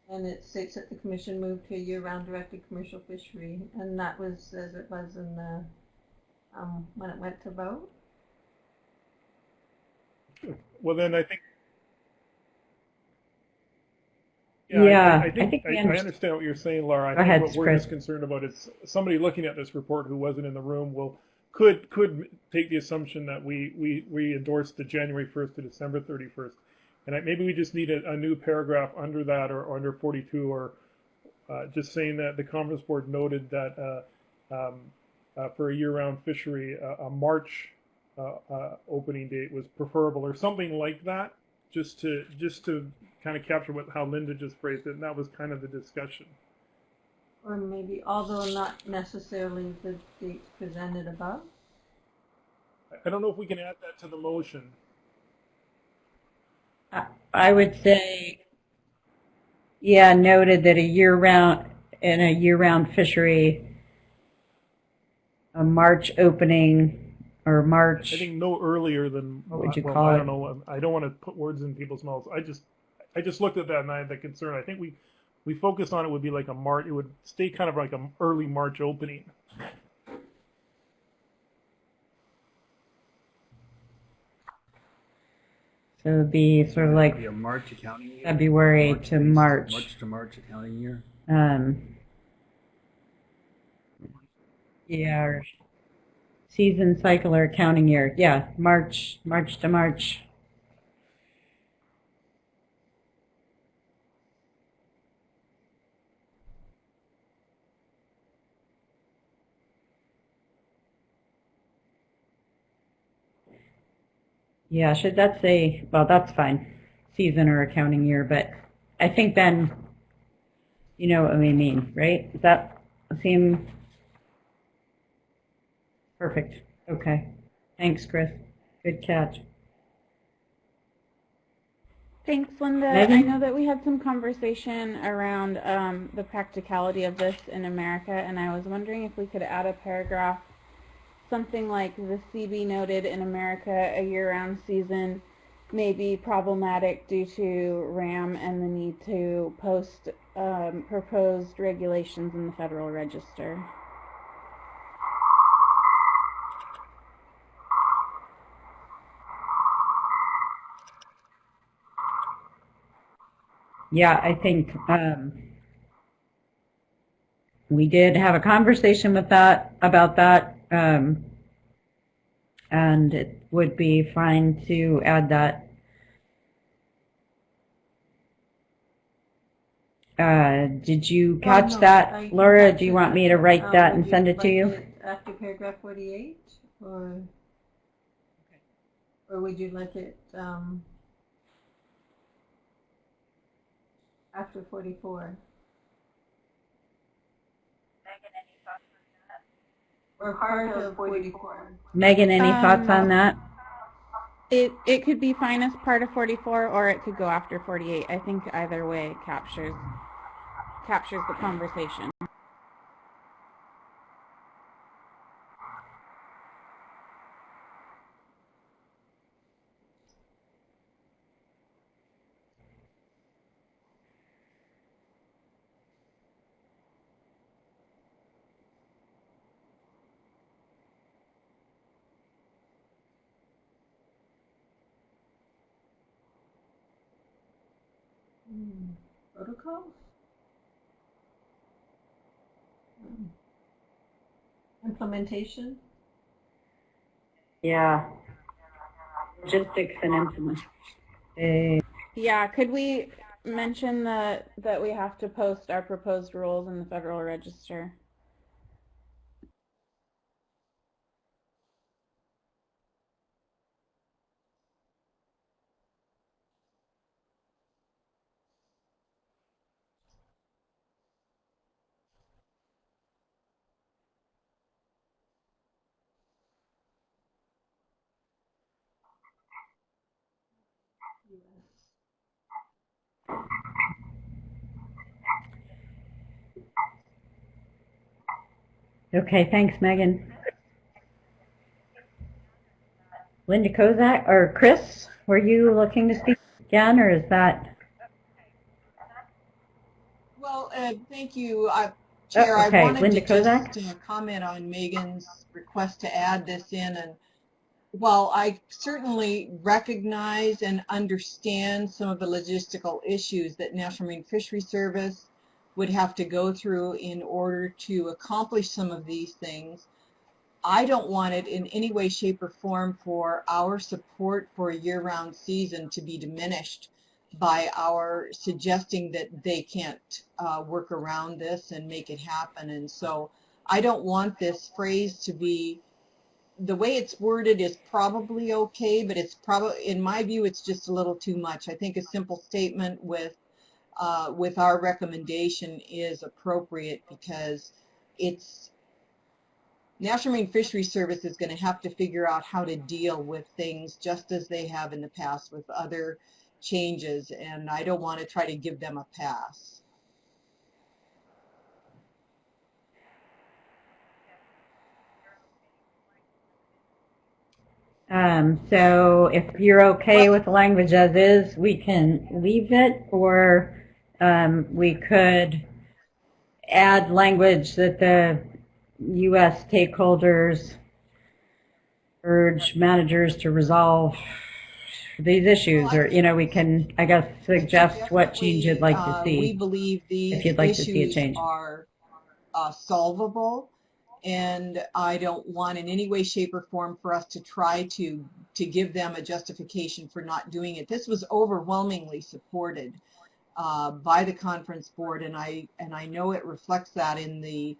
and it states that the commission moved to a year-round directed commercial fishery, and that was as it was in the when it went to vote. Well, then I think. Yeah, I think I understand what you're saying, Laura. Go ahead, what we're Chris. just concerned about is somebody looking at this report who wasn't in the room could take the assumption that we endorsed the January 1st to December 31st, and maybe we just need a new paragraph under that or under 42, or just saying that the conference board noted that for a year-round fishery, a March opening date was preferable, or something like that, just to kind of capture how Linda just phrased it, and that was kind of the discussion. Or maybe, although not necessarily the dates presented above. I don't know if we can add that to the motion. I would say, yeah, noted that in a year-round fishery, a March opening or March. I think no earlier than. What would you well, call I it? don't know. I don't want to put words in people's mouths. I just looked at that and I had the concern. I think we focused on it would be like a March. It would stay kind of like an early March opening. So it would be sort of like a March accounting year. February to March. March to March accounting year. Yeah, or season cycle or accounting year. Yeah, March to March. Yeah, should that say, well, that's fine, season or accounting year, but I think then you know what we mean, right? Does that seem perfect? Okay. Thanks, Chris. Good catch. Thanks, Linda. Megan? I know that we had some conversation around the practicality of this in America, and I was wondering if we could add a paragraph, something like the CB noted in America a year-round season may be problematic due to RAM and the need to post proposed regulations in the Federal Register. Yeah, I think we did have a conversation about that, and it would be fine to add that. Did you catch no, that, I Laura? catch Do you it. want me to write that Would and send it to like you? it after paragraph 48, or would you like it after 44? Or part of 44? Megan, any thoughts on that? It could be fine as part of 44, or it could go after 48. I think either way captures the conversation. Protocol? Implementation? Yeah. Logistics and implementation. Yeah, could we mention that we have to post our proposed rules in the Federal Register? Okay, thanks, Megan. Linda Kozak, or Chris, were you looking to speak again, or is that? Well, thank you, Chair. Okay, I wanted Linda to Kozak? just comment on Megan's request to add this in. And while I certainly recognize and understand some of the logistical issues that National Marine Fisheries Service would have to go through in order to accomplish some of these things, I don't want it in any way, shape, or form for our support for a year-round season to be diminished by our suggesting that they can't work around this and make it happen. And so I don't want this phrase to be, the way it's worded is probably okay, but it's probably, in my view, it's just a little too much. I think a simple statement with our recommendation is appropriate, because it's, National Marine Fisheries Service is going to have to figure out how to deal with things just as they have in the past with other changes, and I don't want to try to give them a pass. So if you're okay with the language as is, we can leave it, or we could add language that the U.S. stakeholders urge managers to resolve these issues, or, you know, we can, I guess, suggest what change you'd like to see. We believe these if you'd like to see a issues change. are solvable, and I don't want in any way, shape, or form for us to try to give them a justification for not doing it. This was overwhelmingly supported by the conference board, and I know it reflects that in the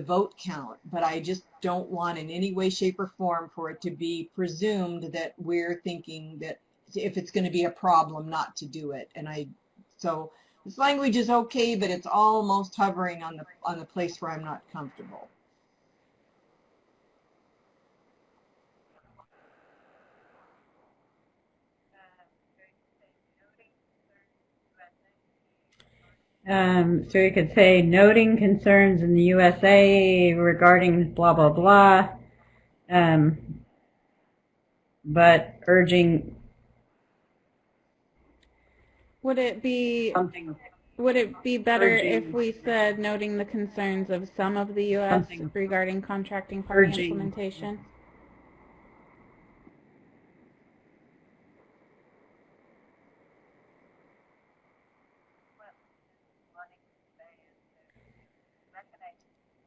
vote count, but I just don't want in any way, shape, or form for it to be presumed that we're thinking that if it's going to be a problem not to do it. And so this language is okay, but it's almost hovering on the place where I'm not comfortable. So you could say, noting concerns in the U.S.A. regarding blah, blah, blah, but urging. Would it be better if we said noting the concerns of some of the U.S. regarding contracting party implementation?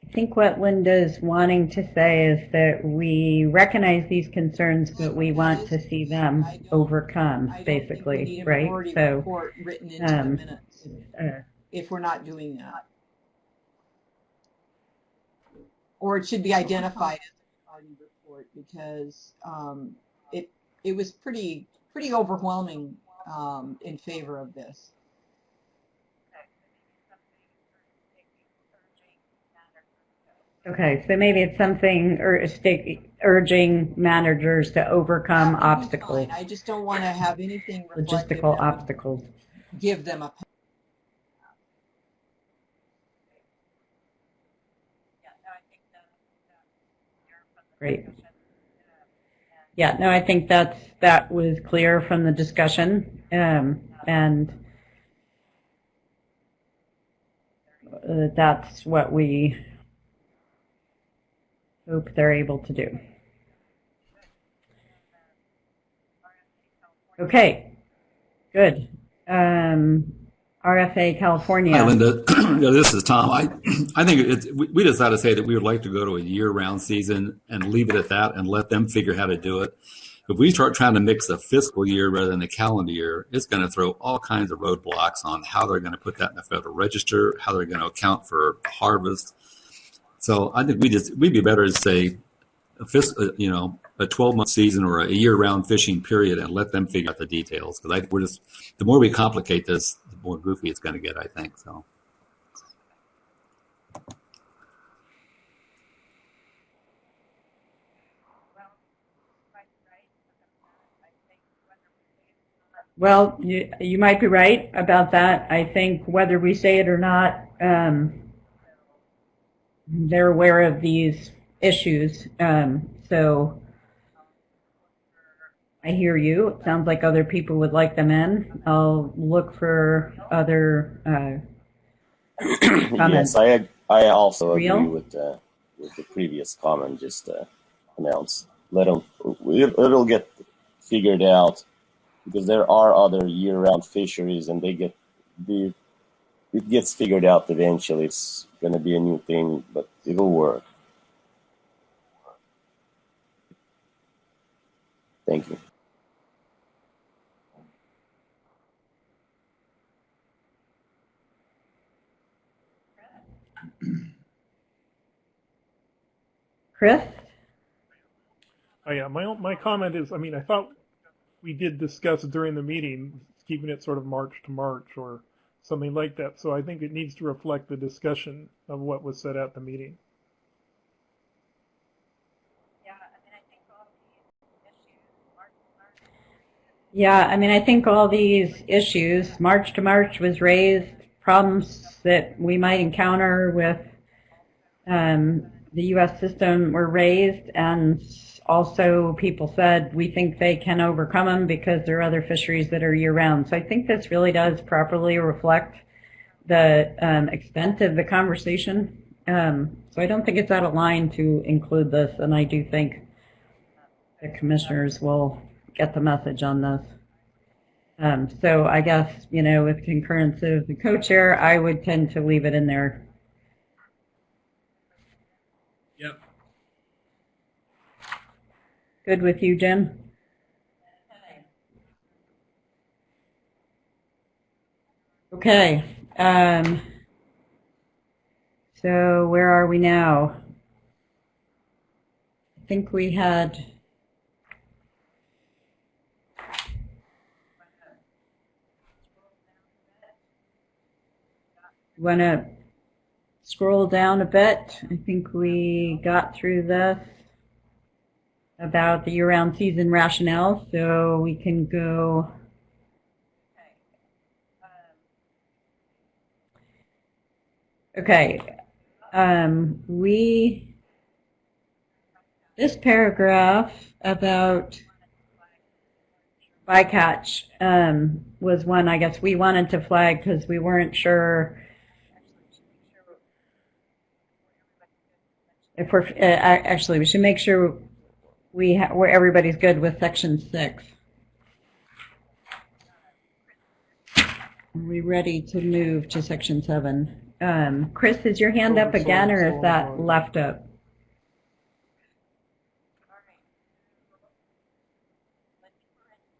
I think what Linda's wanting to say is that we recognize these concerns, but we want to see them overcome, basically, right? So, report written into the minutes if we're not doing that. or it should be identified as a party report, because it was pretty overwhelming in favor of this. Okay, so maybe it's something urging managers to overcome obstacles. I just don't want to have anything logistical obstacles. Give them a. Great. Yeah, no, I think that was clear from the discussion, and that's what we hope they're able to do. Okay, good. RFA California. Hi, Linda. Yeah, this is Tom. I think we decided to say that we would like to go to a year-round season and leave it at that and let them figure how to do it. If we start trying to mix a fiscal year rather than a calendar year, it's going to throw all kinds of roadblocks on how they're going to put that in the Federal Register, how they're going to account for harvest. So I think we'd be better to say a 12-month season or a year-round fishing period and let them figure out the details. Because the more we complicate this, the more goofy it's going to get, I think. So. Well, you might be right about that. I think whether we say it or not, they're aware of these issues. So I hear you. It sounds like other people would like them in. I'll look for other comments. Yes, I also agree with the previous comment just announced. It'll get figured out, because there are other year-round fisheries, and it gets figured out eventually. It's going to be a new thing, but it'll work. Thank you. Chris? Oh yeah, my comment is, I mean, I thought we did discuss during the meeting keeping it sort of March to March or something like that. So I think it needs to reflect the discussion of what was said at the meeting. Yeah, I mean, I think all these issues, March to March was raised, problems that we might encounter with the U.S. system were raised, and also people said we think they can overcome them because there are other fisheries that are year-round. So I think this really does properly reflect the extent of the conversation. So I don't think it's out of line to include this, and I do think the commissioners will get the message on this. So I guess, with concurrence of the co-chair, I would tend to leave it in there. Yep. Good with you, Jim? Okay. So where are we now? I think we had... You want to scroll down a bit? I think we got through this about the year-round season rationale, so we can go. Okay. This paragraph about bycatch was one I guess we wanted to flag because we weren't sure if we're actually we should make sure where everybody's good with section 6. Are we ready to move to section 7? Chris, is your hand up again, or is that left up?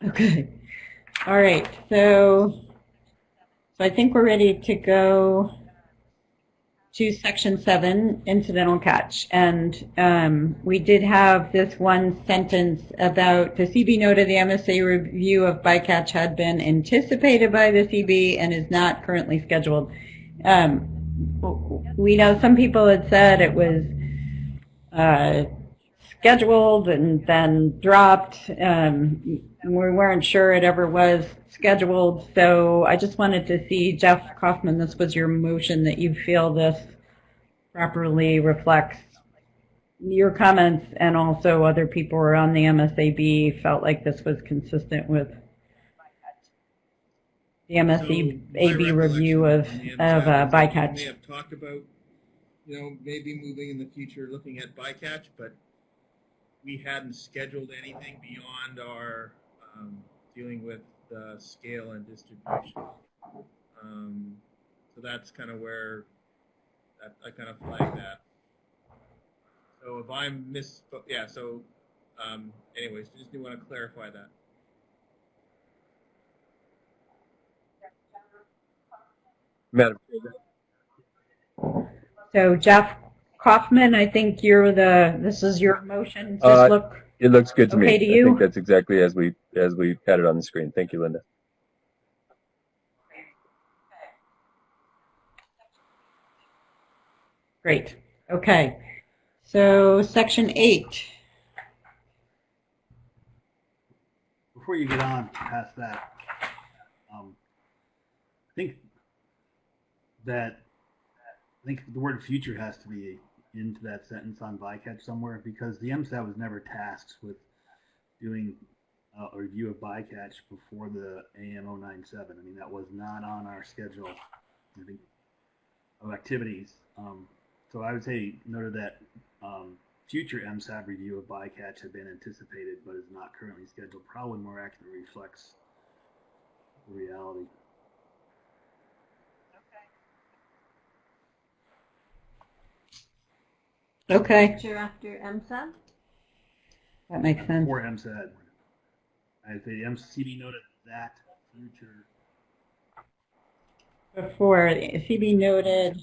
Okay. All right. So I think we're ready to go to Section 7, incidental catch. And we did have this one sentence about the CB noted the MSA review of bycatch had been anticipated by the CB and is not currently scheduled. We know some people had said it was scheduled and then dropped. We weren't sure it ever was scheduled, so I just wanted to see, Jeff Kaufman, this was your motion, that you feel this properly reflects your comments, and also other people around the MSAB felt like this was consistent with the MSAB review of bycatch. We may have talked about, maybe moving in the future, looking at bycatch, but we hadn't scheduled anything beyond our dealing with scale and distribution. So that's kind of where I kind of flagged that. So if I'm anyways, just do want to clarify that. Madam Chair. So Jeff Kaufman, I think this is your motion. Does this look it looks good to me. okay to you? I think that's exactly as we had it on the screen. Thank you, Linda. Great. Okay. So Section 8. Before you get on past that, I think the word future has to be into that sentence on bycatch somewhere, because the MSAB was never tasked with doing a review of bycatch before the AM097. I mean, that was not on our schedule, I think, of activities. So I would say noted that future MSAB review of bycatch had been anticipated but is not currently scheduled. Probably more accurately reflects the reality. Okay. Future after MSAB? That makes sense. Before MSAB. I'd say CB noted that future. Before CB noted.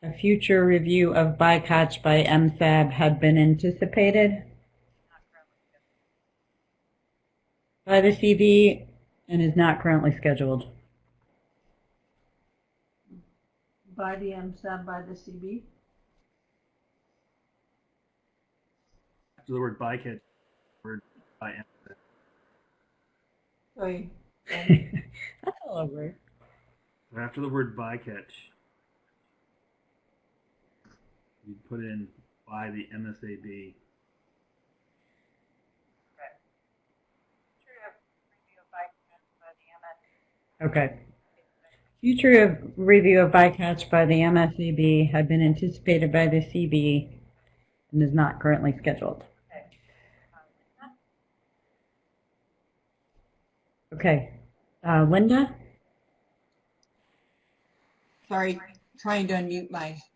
A future review of bycatch by MSAB had been anticipated by the CB and is not currently scheduled. By the MSAB, by the CB? After the word bycatch, word by MSAB. Sorry. That's all over. After the word bycatch, you put in by the MSAB. Okay. Future review of bycatch by the MSAB had been anticipated by the CB and is not currently scheduled. Okay. Linda? Sorry, trying to unmute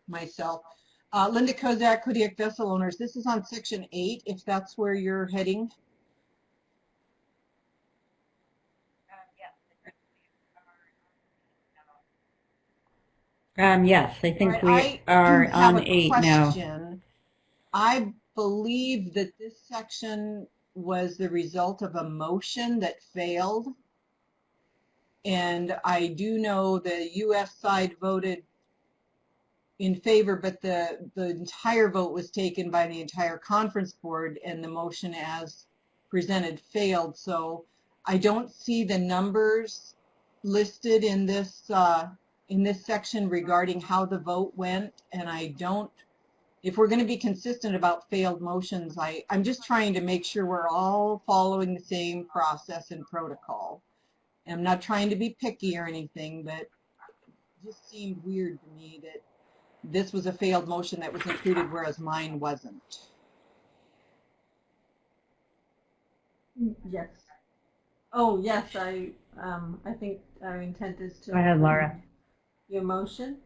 myself. Linda Kozak, Kodiak Vessel Owners. This is on Section 8, if that's where you're heading. Yes, I think we are on 8 now. I believe that this section was the result of a motion that failed. And I do know the U.S. side voted in favor, but the entire vote was taken by the entire conference board, and the motion as presented failed. So I don't see the numbers listed in this section regarding how the vote went, and I don't. If we're going to be consistent about failed motions, I'm just trying to make sure we're all following the same process and protocol. I'm not trying to be picky or anything, but it just seemed weird to me that this was a failed motion that was included, whereas mine wasn't. Yes. Oh, yes. I think our intent is to. Go ahead, Laura. Your motion.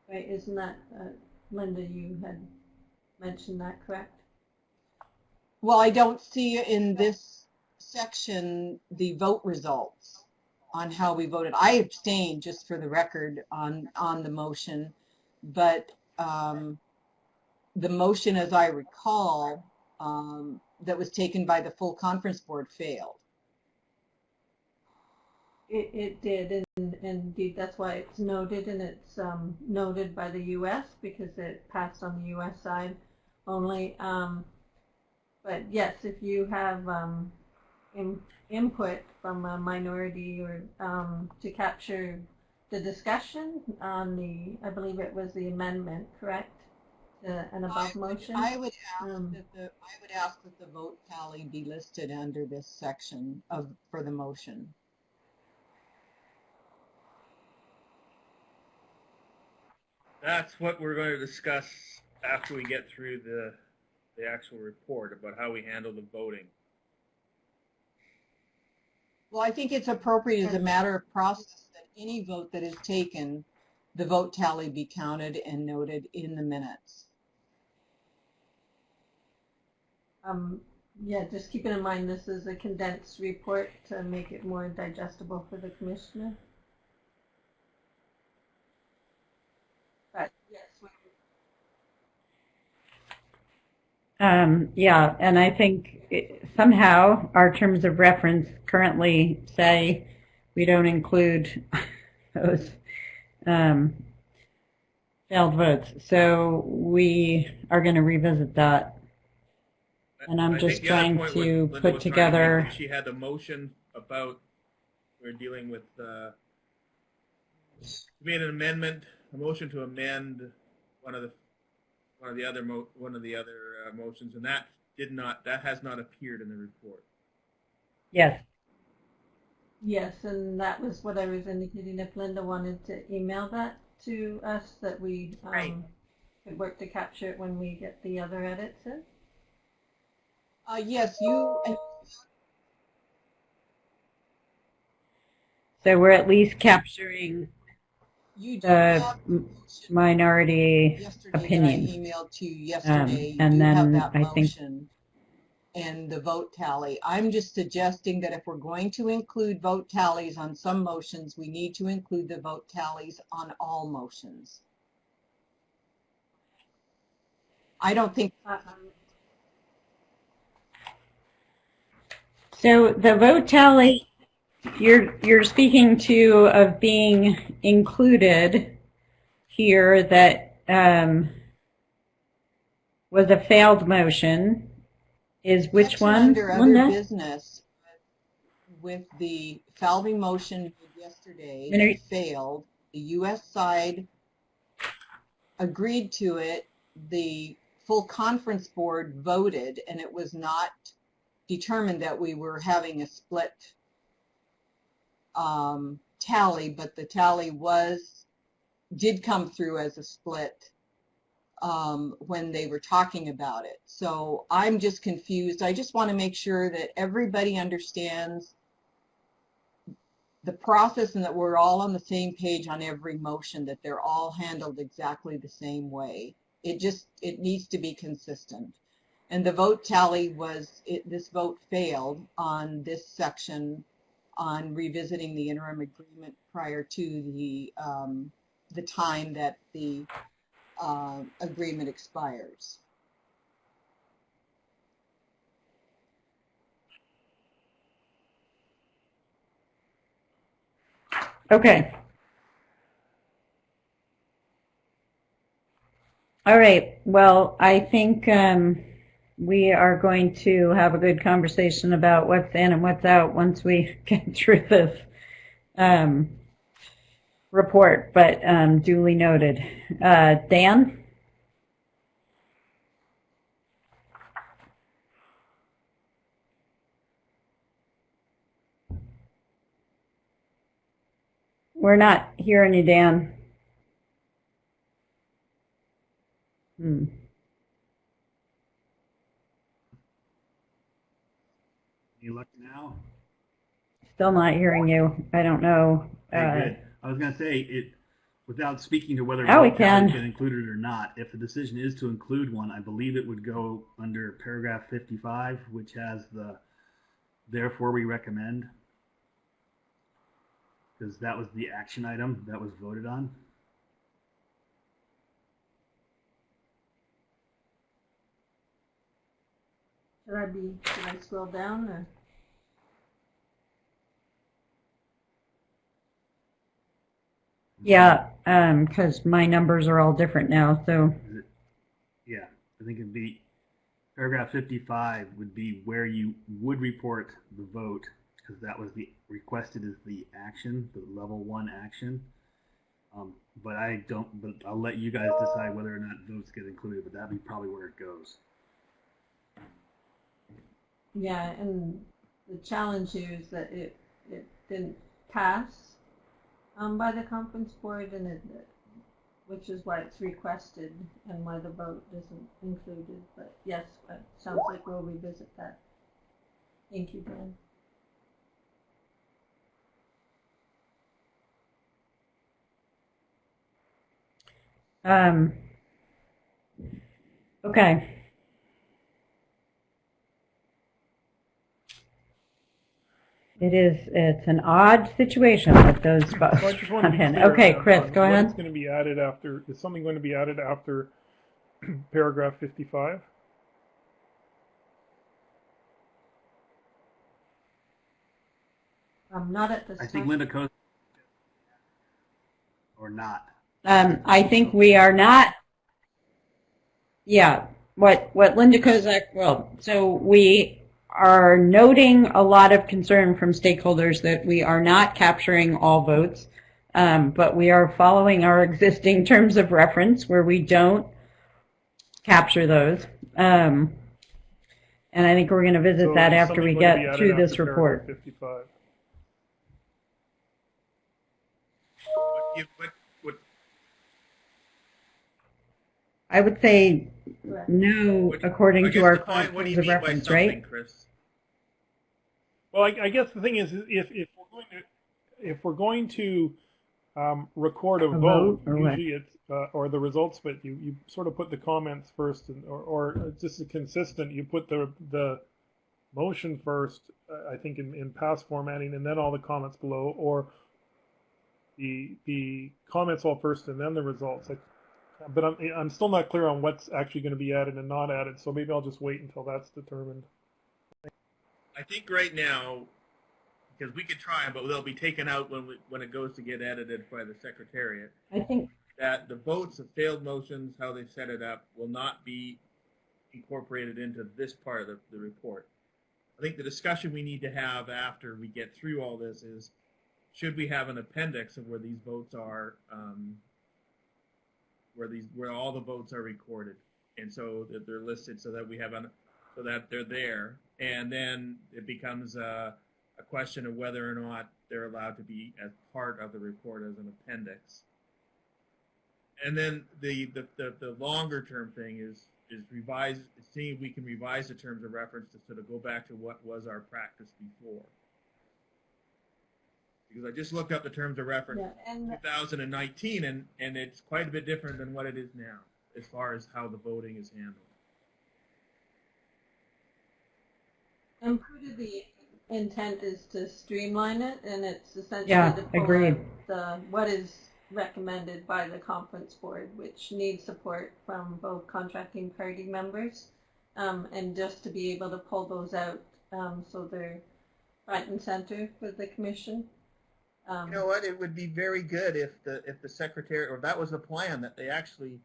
Right? Isn't that Linda? You had mentioned that, correct? Well, I don't see in this section the vote results on how we voted. I abstained, just for the record, on the motion, but the motion, as I recall, that was taken by the full conference board failed. It did, and indeed that's why it's noted, and it's noted by the U.S. because it passed on the U.S. side only. But yes, if you have input from a minority or to capture the discussion on the, I believe it was the amendment, correct? An above motion. I would ask that the vote tally be listed under this section for the motion. That's what we're going to discuss after we get through the actual report about how we handle the voting. Well, I think it's appropriate as a matter of process that any vote that is taken, the vote tally be counted and noted in the minutes. Yeah, just keeping in mind this is a condensed report to make it more digestible for the commissioner. But yes. Yeah, and I think somehow our terms of reference currently say we don't include those failed votes. So we are going to revisit that. And I'm just trying to put together. She had a motion about we're dealing with made an amendment, a motion to amend one of the other motions, and that has not appeared in the report. Yes. Yes, and that was what I was indicating. If Linda wanted to email that to us, that we could work to capture it when we get the other edits in. Yes, So we're at least capturing the minority opinion. That I emailed to you yesterday. And then I think and the vote tally. I'm just suggesting that if we're going to include vote tallies on some motions, we need to include the vote tallies on all motions. I don't think. So the vote tally you're speaking to of being included here that was a failed motion is which one? Under other business, with the Falvey motion yesterday failed. The U.S. side agreed to it. The full conference board voted, and it was not determined that we were having a split tally, but the tally did come through as a split when they were talking about it. So I'm just confused. I just want to make sure that everybody understands the process and that we're all on the same page on every motion, that they're all handled exactly the same way. It needs to be consistent. And the vote tally this vote failed on this section on revisiting the interim agreement prior to the time that the agreement expires. Okay. All right. Well, I think we are going to have a good conversation about what's in and what's out once we get through this report, but duly noted. Dan? We're not hearing you, Dan. You look now? Still not hearing you. I don't know. Okay, good. I was going to say, without speaking to whether Now we vote tally has can. been included or not, if the decision is to include one, I believe it would go under paragraph 55, which has the therefore we recommend, because that was the action item that was voted on. Should I scroll down or? Yeah, because my numbers are all different now, so. Yeah, I think it'd be paragraph 55 would be where you would report the vote, because that was the requested as the action, the level 1 action. But I'll let you guys decide whether or not votes get included, but that'd be probably where it goes. Yeah, and the challenge here is that it didn't pass by the conference board, and which is why it's requested and why the vote isn't included. But yes, it sounds like we'll revisit that. Thank you, Dan. Okay. It's an odd situation with those votes. So I just want to be clear Okay, on Chris, go ahead. What's going to be added after, is something going to be added after paragraph 55? Not at this I time. think Linda Coase or not. I think we are not. Yeah, what Linda Kozak, well, so we are noting a lot of concern from stakeholders that we are not capturing all votes, but we are following our existing terms of reference where we don't capture those. And I think we're going to visit So that is after we something going to be get added through this after report. paragraph 55? I would say no, according to our Define current what do terms you of mean by reference, something, right? Chris? Well, I guess the thing is, if we're going to record a vote, or what? usually it's or the results, but you sort of put the comments first, or just a consistent. You put the motion first, I think in past formatting, and then all the comments below, or the comments all first and then the results. But I'm still not clear on what's actually going to be added and not added, so maybe I'll just wait until that's determined. I think right now, because we could try them, but they'll be taken out when it goes to get edited by the Secretariat. I think that the votes of failed motions, how they set it up, will not be incorporated into this part of the report. I think the discussion we need to have after we get through all this is, should we have an appendix of where these votes are, where all the votes are recorded, and so that they're listed, so that we have so that they're there, and then it becomes a question of whether or not they're allowed to be as part of the report as an appendix. And then the longer term thing is seeing if we can revise the terms of reference to sort of go back to what was our practice before. Because I just looked up the terms of reference in 2019, and it's quite a bit different than what it is now as far as how the voting is handled. And part of the intent is to streamline it, and it's essentially to pull agreed. out what is recommended by the conference board, which needs support from both contracting party members, and just to be able to pull those out so they're front and center for the commission. You know what? It would be very good if the secretary, or that was the plan, that they actually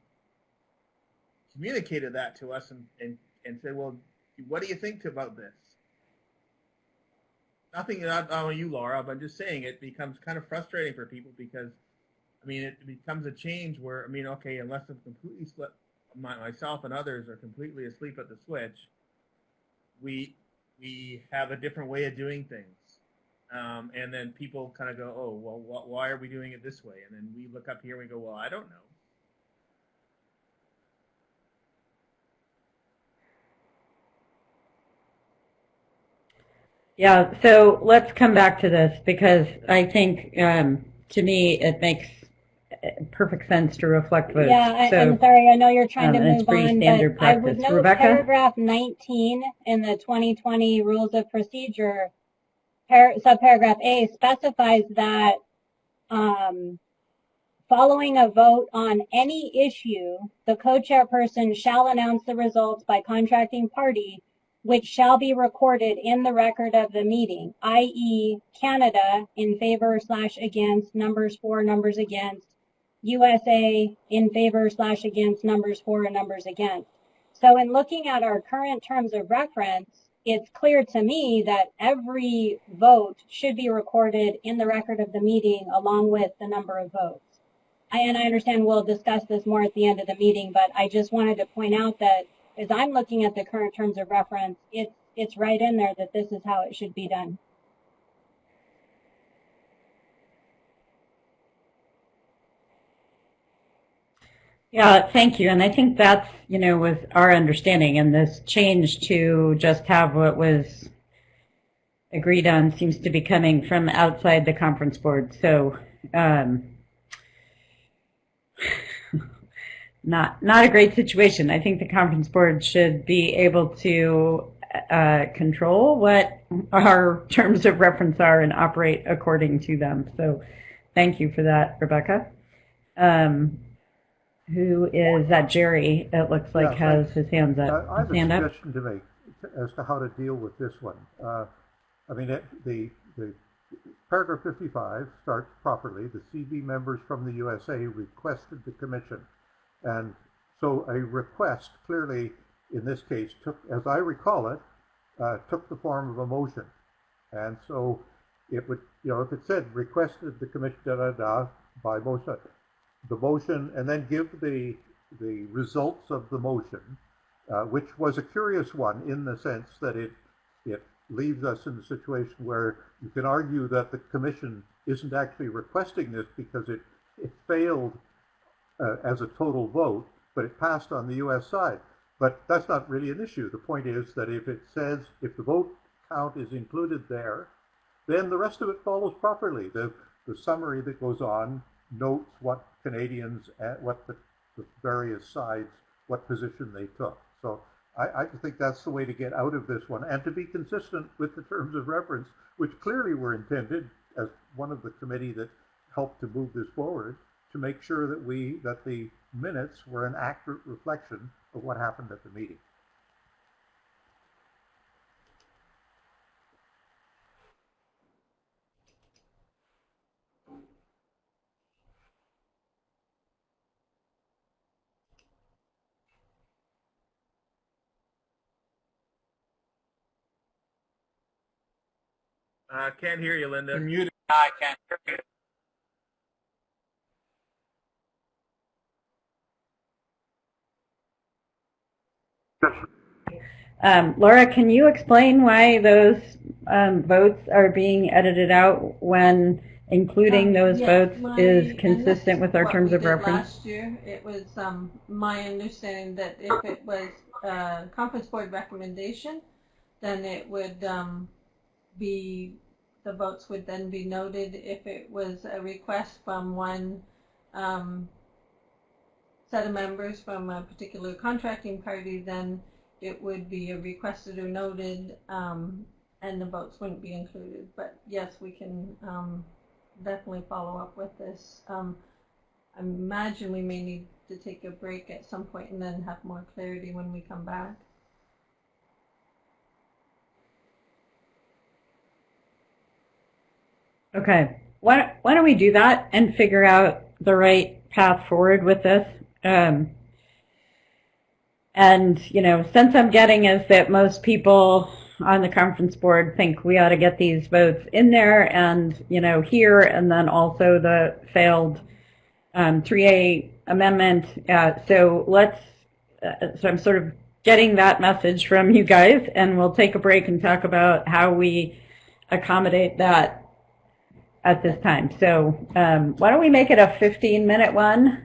communicated that to us and said, well, what do you think about this? Nothing on you, Laura, but I'm just saying it becomes kind of frustrating for people because, I mean, it becomes a change where, I mean, okay, unless I'm completely split, myself and others are completely asleep at the switch, we have a different way of doing things. And then people kind of go, oh, well, why are we doing it this way? And then we look up here and we go, well, I don't know. Yeah, so let's come back to this because I think, to me, it makes perfect sense to reflect votes. Yeah, So, I'm sorry. I know you're trying to it's move pretty on, standard but I would practice. note Rebecca? paragraph 19 in the 2020 Rules of Procedure, subparagraph A specifies that following a vote on any issue, the co-chairperson shall announce the results by contracting party, which shall be recorded in the record of the meeting, i.e. Canada in favor / against, numbers for, numbers against, U.S.A. in favor / against, numbers for and numbers against. So in looking at our current terms of reference, it's clear to me that every vote should be recorded in the record of the meeting along with the number of votes. And I understand we'll discuss this more at the end of the meeting, but I just wanted to point out that as I'm looking at the current terms of reference, it's right in there that this is how it should be done. Yeah, thank you. And I think that's, was our understanding. And this change to just have what was agreed on seems to be coming from outside the conference board. So, not a great situation. I think the conference board should be able to control what our terms of reference are and operate according to them. So thank you for that, Rebecca. Who is that? Jerry, it looks like, has his hands up. I have a suggestion to make as to how to deal with this one. I mean, the paragraph 55 starts properly. The CB members from the U.S.A. requested the commission. And so a request clearly, in this case, took, as I recall it, took the form of a motion. And so it would, if it said requested the commission, by motion, the motion, and then give the results of the motion, which was a curious one in the sense that it leaves us in a situation where you can argue that the commission isn't actually requesting this because it failed as a total vote, but it passed on the U.S. side. But that's not really an issue. The point is that if it says, if the vote count is included there, then the rest of it follows properly. The summary that goes on notes what Canadians, what the various sides, what position they took. So I think that's the way to get out of this one, and to be consistent with the terms of reference, which clearly were intended as one of the committee that helped to move this forward, to make sure that the minutes were an accurate reflection of what happened at the meeting. Can't hear you, Linda. You're muted. I can't hear you. Laura, can you explain why those votes are being edited out when including those votes is consistent with our terms of reference? Last year, it was my understanding that if it was a conference board recommendation, then it would be, the votes would then be noted. If it was a request from one set of members from a particular contracting party, then it would be requested or noted, and the votes wouldn't be included. But yes, we can definitely follow up with this. I imagine we may need to take a break at some point and then have more clarity when we come back. Okay, why don't we do that and figure out the right path forward with this? And, since I'm getting is that most people on the conference board think we ought to get these votes in there and, here, and then also the failed 3A amendment. So I'm sort of getting that message from you guys, and we'll take a break and talk about how we accommodate that at this time. So why don't we make it a 15-minute one?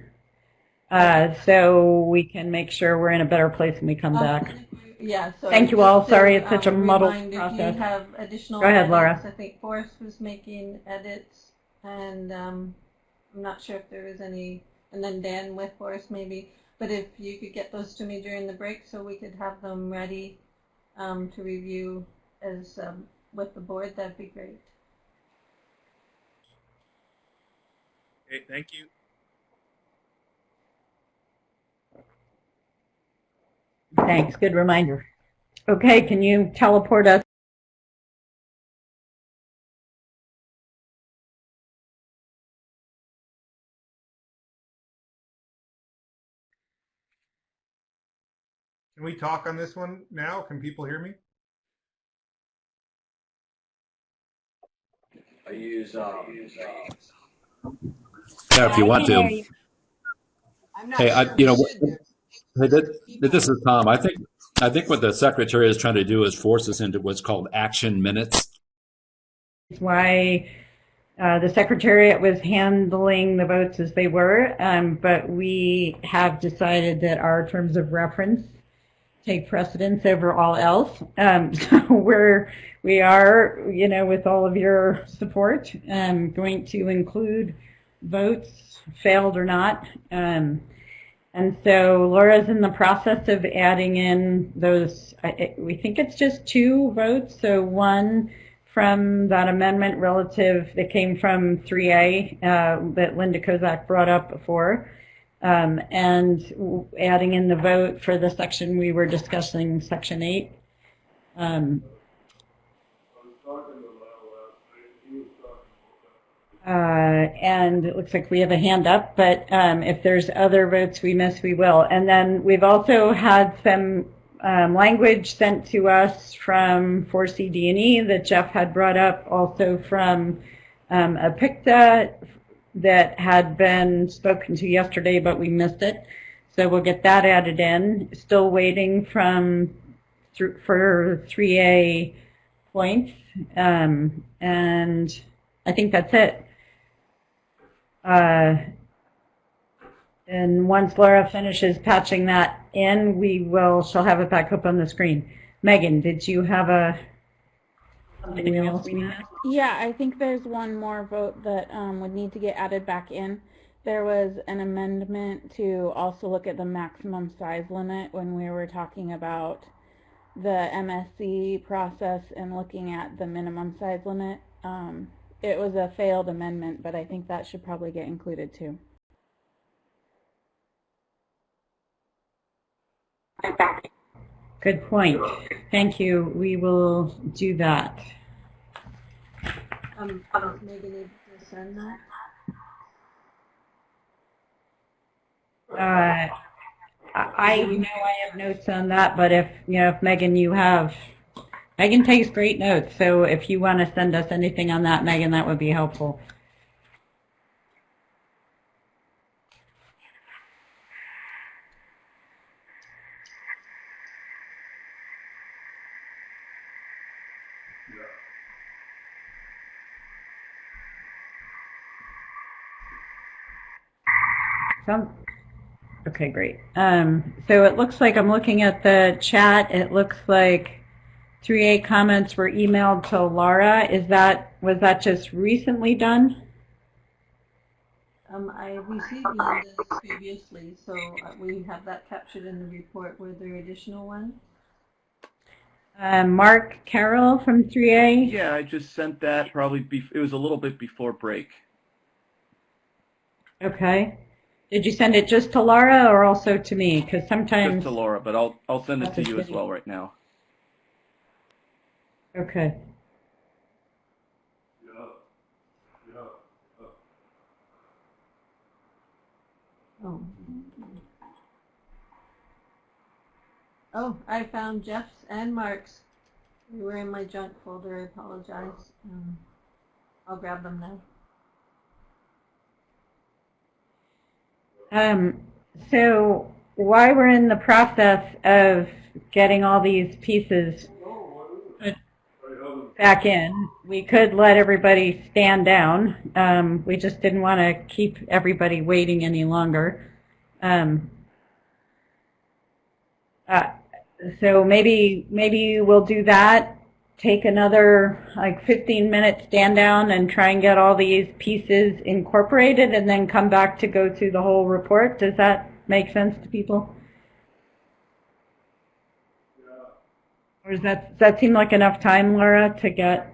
So we can make sure we're in a better place when we come back. Yeah. So thank you all. Sorry, it's such a muddled process. If you have additional Go ahead, edits, Laura. I think Forrest was making edits, and I'm not sure if there is any, and then Dan with Horace maybe, but if you could get those to me during the break so we could have them ready to review as with the board, that'd be great. Okay, thank you. Thanks, good reminder. Okay, can you teleport us? Can we talk on this one now? Can people hear me? I use Yeah, if you want to. I'm not Hey, sure you we know, should do. hey, this is Tom. I think what the secretary is trying to do is force us into what's called action minutes. Why the Secretariat was handling the votes as they were, but we have decided that our terms of reference take precedence over all else. So we are, you know, with all of your support, going to include votes, failed or not. And so Laura's in the process of adding in those, we think it's just 2 votes, so one from that amendment relative that came from 3A that Linda Kozak brought up before, and adding in the vote for the section we were discussing, Section 8. And it looks like we have a hand up, but if there's other votes we miss, we will. And then we've also had some language sent to us from 4CD&E that Jeff had brought up, also from IPHC that had been spoken to yesterday, but we missed it. So we'll get that added in. Still waiting for 3A points. And I think that's it. And once Laura finishes patching that in, she'll have it back up on the screen. Megan, did you have something else we missed? Yeah, I think there's one more vote that would need to get added back in. There was an amendment to also look at the maximum size limit when we were talking about the MSC process and looking at the minimum size limit. It was a failed amendment, but I think that should probably get included too. Good point. Thank you. We will do that. Does Megan need to send that? I know I have notes on that, but if Megan, Megan takes great notes. So if you want to send us anything on that, Megan, that would be helpful. Okay, great. So it looks like I'm looking at the chat. It looks like 3A comments were emailed to Laura. Was that just recently done? I received Linda's previously, so we have that captured in the report. Were there additional ones? Mark Carroll from 3A? Yeah, I just sent that it was a little bit before break. Okay. Did you send it just to Laura or also to me? Because sometimes... Just to Laura, but I'll send it to you as well right now. Okay. Oh, I found Jeff's and Mark's. They were in my junk folder. I apologize. I'll grab them now. So while we're in the process of getting all these pieces put back in, we could let everybody stand down. We just didn't want to keep everybody waiting any longer. So maybe we'll do that take another like 15-minute stand down and try and get all these pieces incorporated and then come back to go through the whole report? Does that make sense to people? Or does that seem like enough time, Laura, to get?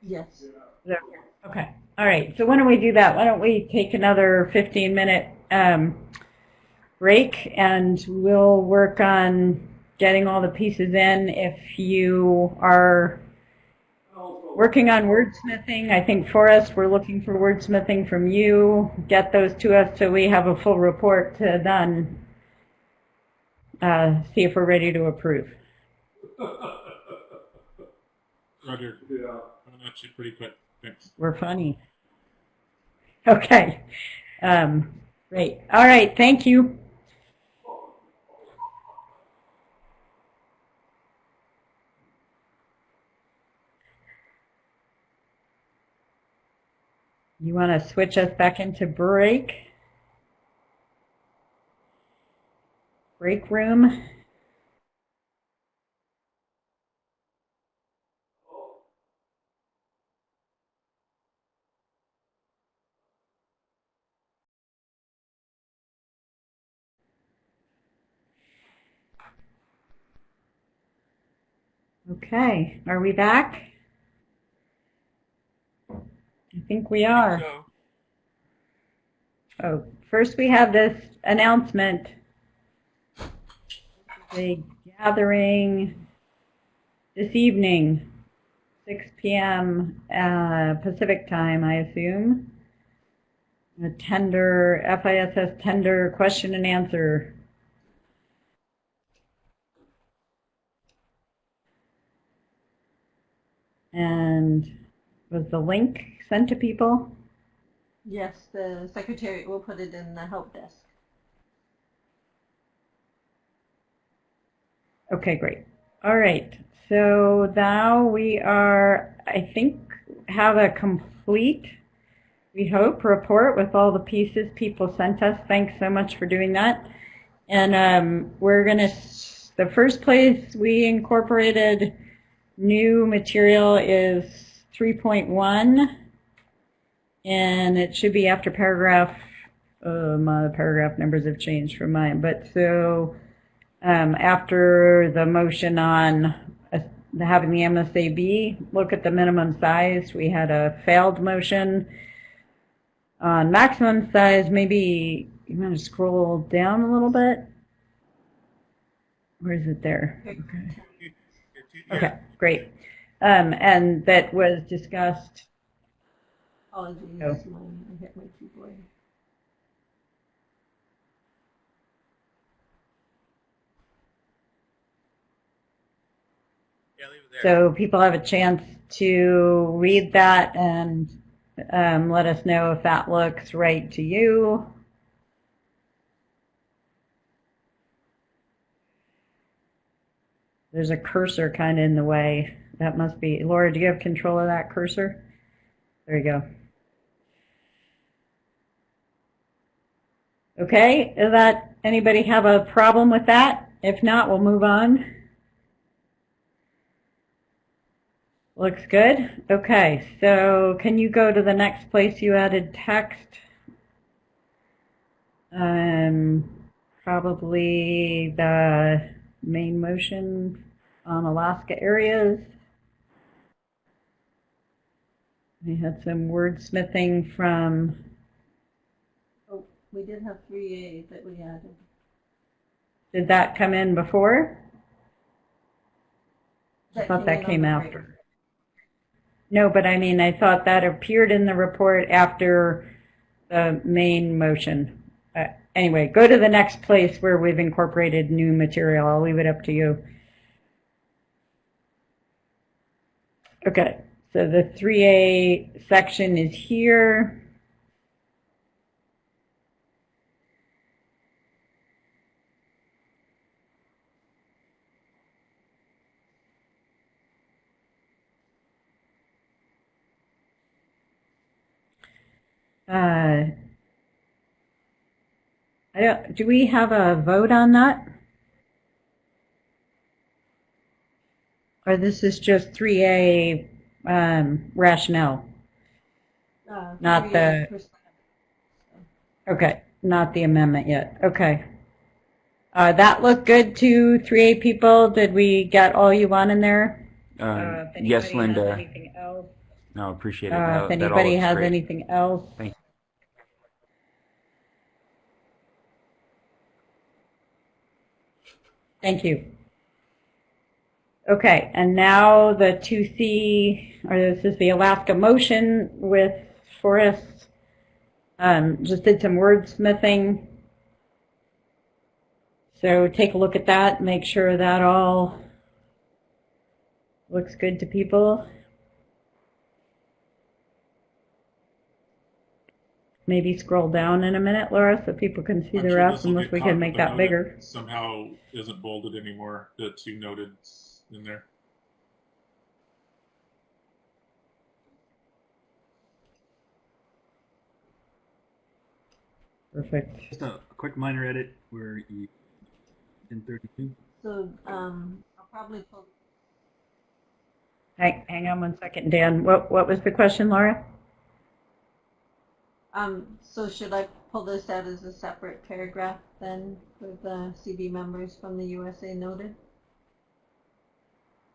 Yes. There? Okay. All right. So why don't we do that? Why don't we take another 15-minute break, and we'll work on getting all the pieces in. If you are working on wordsmithing, I think for us, we're looking for wordsmithing from you. Get those to us so we have a full report to then see if we're ready to approve. Roger. Yeah. I'm actually pretty quick. Thanks. We're funny. Okay. Great. All right. Thank you. You want to switch us back into break? Break room. Okay, are we back? I think we are. Oh, first we have this announcement. A gathering this evening, 6 p.m. Pacific time, I assume. A tender, FISS tender question and answer. And was the link sent to people? Yes, the secretary will put it in the help desk. Okay, great. All right. So now we are, I think, have a complete, we hope, report with all the pieces people sent us. Thanks so much for doing that. And we're going to, the first place we incorporated new material is 3.1, and it should be after paragraph, my paragraph numbers have changed from mine, but so after the motion on having the MSAB look at the minimum size, we had a failed motion on maximum size. Maybe you want to scroll down a little bit? Where is it there? Okay. Okay, great. And that was discussed. Apologies, Oh. I hit my keyboard. So people have a chance to read that and let us know if that looks right to you. There's a cursor kind of in the way. That must be, Laura, do you have control of that cursor? There you go. Okay, is that, anybody have a problem with that? If not, we'll move on. Looks good. Okay, so can you go to the next place you added text? Probably the main motion on Alaska areas. We had some wordsmithing from. Oh, we did have 3A that we added. Did that come in before? I thought that came after. No, but I mean, I thought that appeared in the report after the main motion. Anyway, go to the next place where we've incorporated new material. I'll leave it up to you. Okay, so the 3A section is here. Do we have a vote on that? Or this is just 3A rationale, not the, okay, not the amendment yet. Okay. That looked good to 3A people. Did we get all you want in there? Yes, Linda. Anything else? No, appreciate it. If anybody has anything else. Thank you. Thank you. Okay, and now the 2C, or this is the Alaska motion with Forrest. Just did some wordsmithing. So take a look at that, make sure that all looks good to people. Maybe scroll down in a minute, Laura, so people can see the rest, unless we can make that bigger. Somehow isn't bolded anymore, the two noted in there. Perfect. Just a quick minor edit where you in 32. So I'll probably pull. Hang on one second, Dan. What was the question, Laura? So should I pull this out as a separate paragraph then for the CB members from the U.S.A. noted?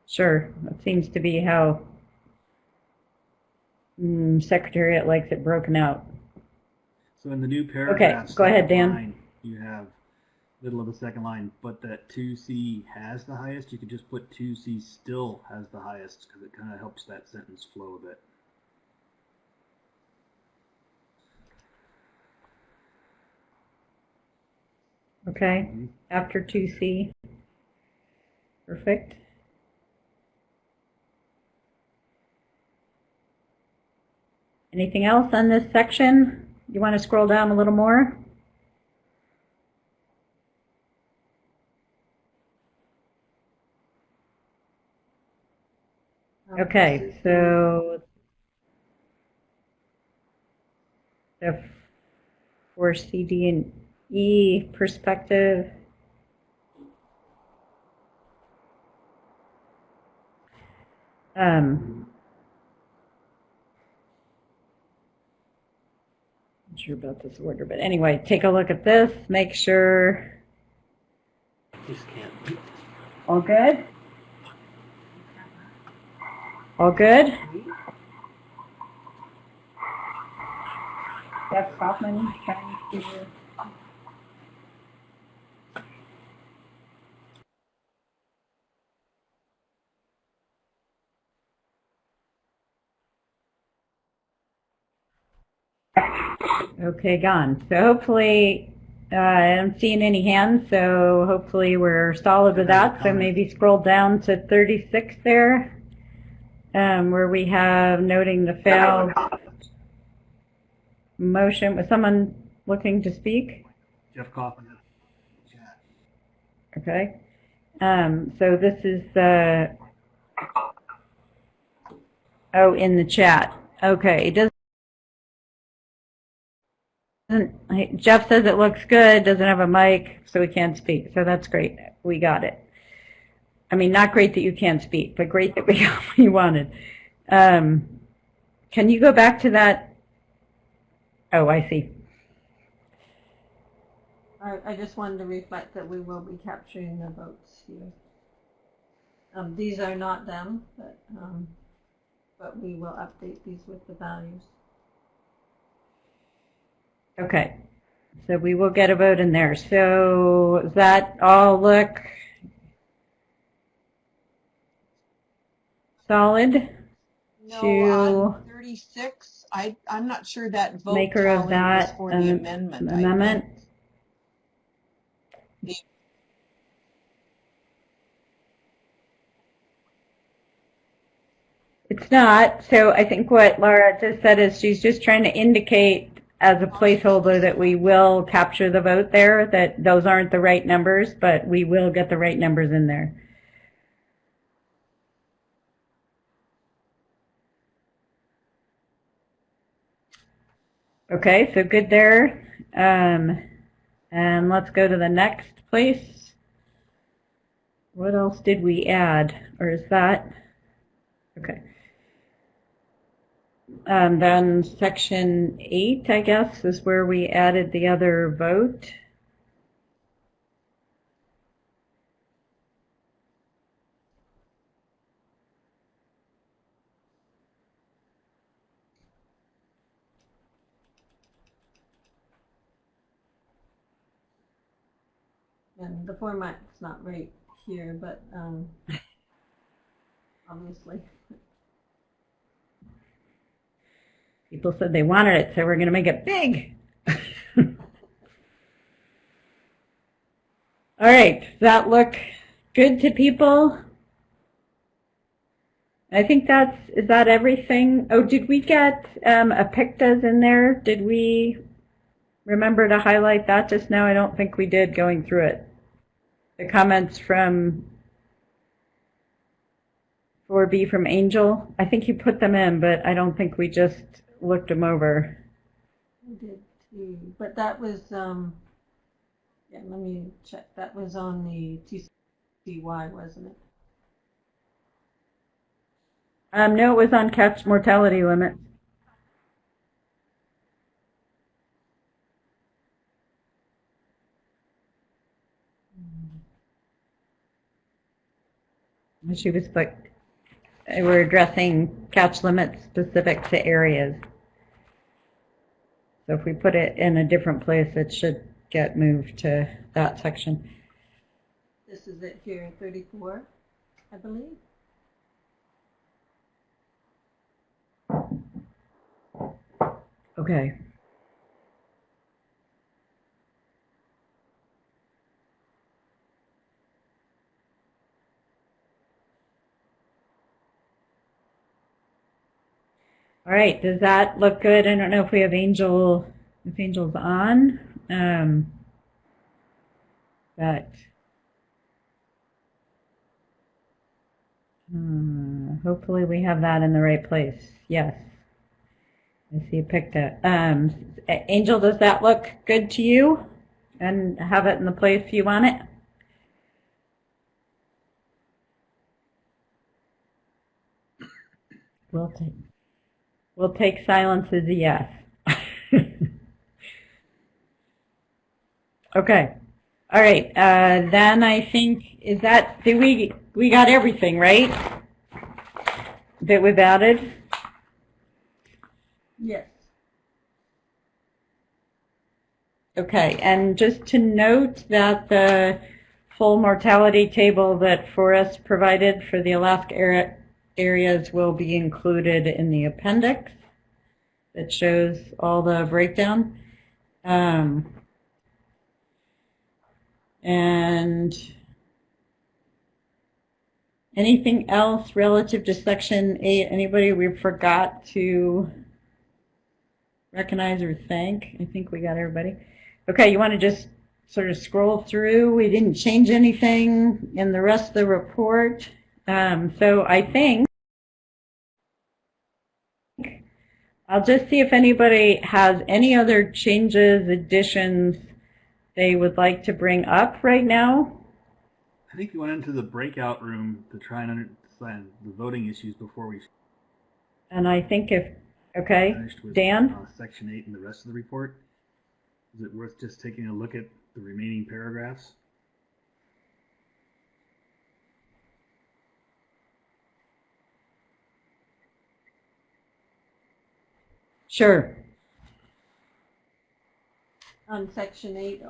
Sure. That seems to be how Secretariat likes it broken out. So in the new paragraph, okay, go ahead, Dan. Line, you have middle of the second line, but that 2C has the highest. You could just put 2C still has the highest because it kind of helps that sentence flow a bit. Okay, after 2C. Perfect. Anything else on this section? You want to scroll down a little more? Okay, so the for CD and E perspective. Not sure about this order, but anyway, take a look at this. Make sure. All good? All good? Jeff Kaufman trying to. Okay, gone. So hopefully, I don't see any hands, so hopefully we're solid with that. So maybe scroll down to 36 there, where we have noting the failed motion. Was someone looking to speak? Jeff Kaufman. Okay. So this is in the chat. Okay. Jeff says it looks good, doesn't have a mic, so he can't speak. So that's great. We got it. I mean, not great that you can't speak, but great that we got what you wanted. Can you go back to that? Oh, I see. I just wanted to reflect that we will be capturing the votes here. These are not them, but we will update these with the values. Okay, so we will get a vote in there. So does that all look solid? No, to on 36, I'm not sure that vote maker of tally that was for the amendment. amendment. It's not. So I think what Laura just said is she's just trying to indicate as a placeholder that we will capture the vote there, that those aren't the right numbers, but we will get the right numbers in there. Okay, so good there. And let's go to the next place What else did we add? Or is that? Okay. Then section 8, I guess, is where we added the other vote. And the format's not right here, but obviously. People said they wanted it, so we're going to make it big. All right, does that look good to people? I think is that everything? Oh, did we get IPHCs in there? Did we remember to highlight that just now? I don't think we did going through it. The comments from 4B from Angel, I think you put them in, but I don't think we just looked them over. I did too, but that was, yeah, let me check. That was on the TCY, wasn't it? No, it was on catch mortality limit. She was like, we're addressing catch limits specific to areas. So if we put it in a different place, it should get moved to that section. This is it here, 34, I believe. Okay. All right, does that look good? I don't know if we have Angel's on, but hopefully we have that in the right place. Yes, I see you picked it. Angel, does that look good to you? And have it in the place you want it? We'll take silence as a yes. Okay. All right. Then I think, we got everything, right? That we've added? Yes. Okay. And just to note that the full mortality table that Forrest provided for the Alaska areas will be included in the appendix that shows all the breakdown. And anything else relative to section 8? Anybody we forgot to recognize or thank? I think we got everybody. Okay, you want to just sort of scroll through? We didn't change anything in the rest of the report. So I think I'll just see if anybody has any other changes, additions they would like to bring up right now. I think we went into the breakout room to try and understand the voting issues before we. And I think okay, with, Dan? Section 8 and the rest of the report. Is it worth just taking a look at the remaining paragraphs? Sure. On section 8.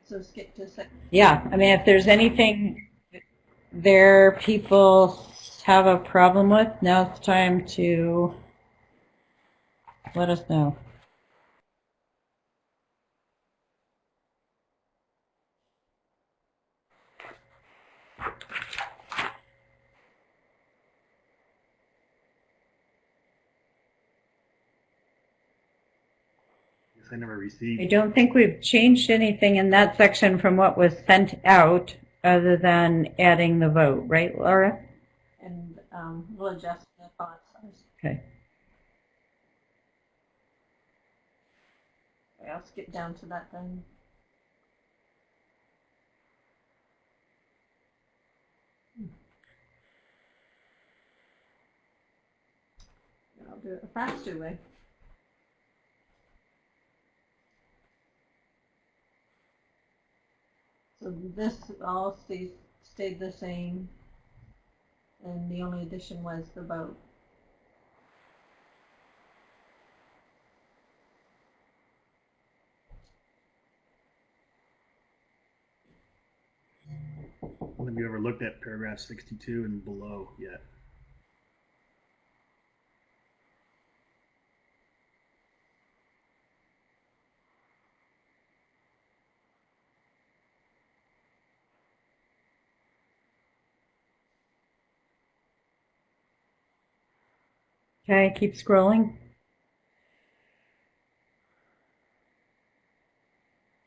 So skip to section. Yeah, I mean, if there's anything there people have a problem with, now's the time to let us know. I never received. I don't think we've changed anything in that section from what was sent out other than adding the vote, right, Laura? And we'll adjust the font size. Okay. Okay, I'll skip down to that then. I'll do it a faster way. So this all stayed the same, and the only addition was the vote. Have you ever looked at paragraph 62 and below yet? Okay, keep scrolling.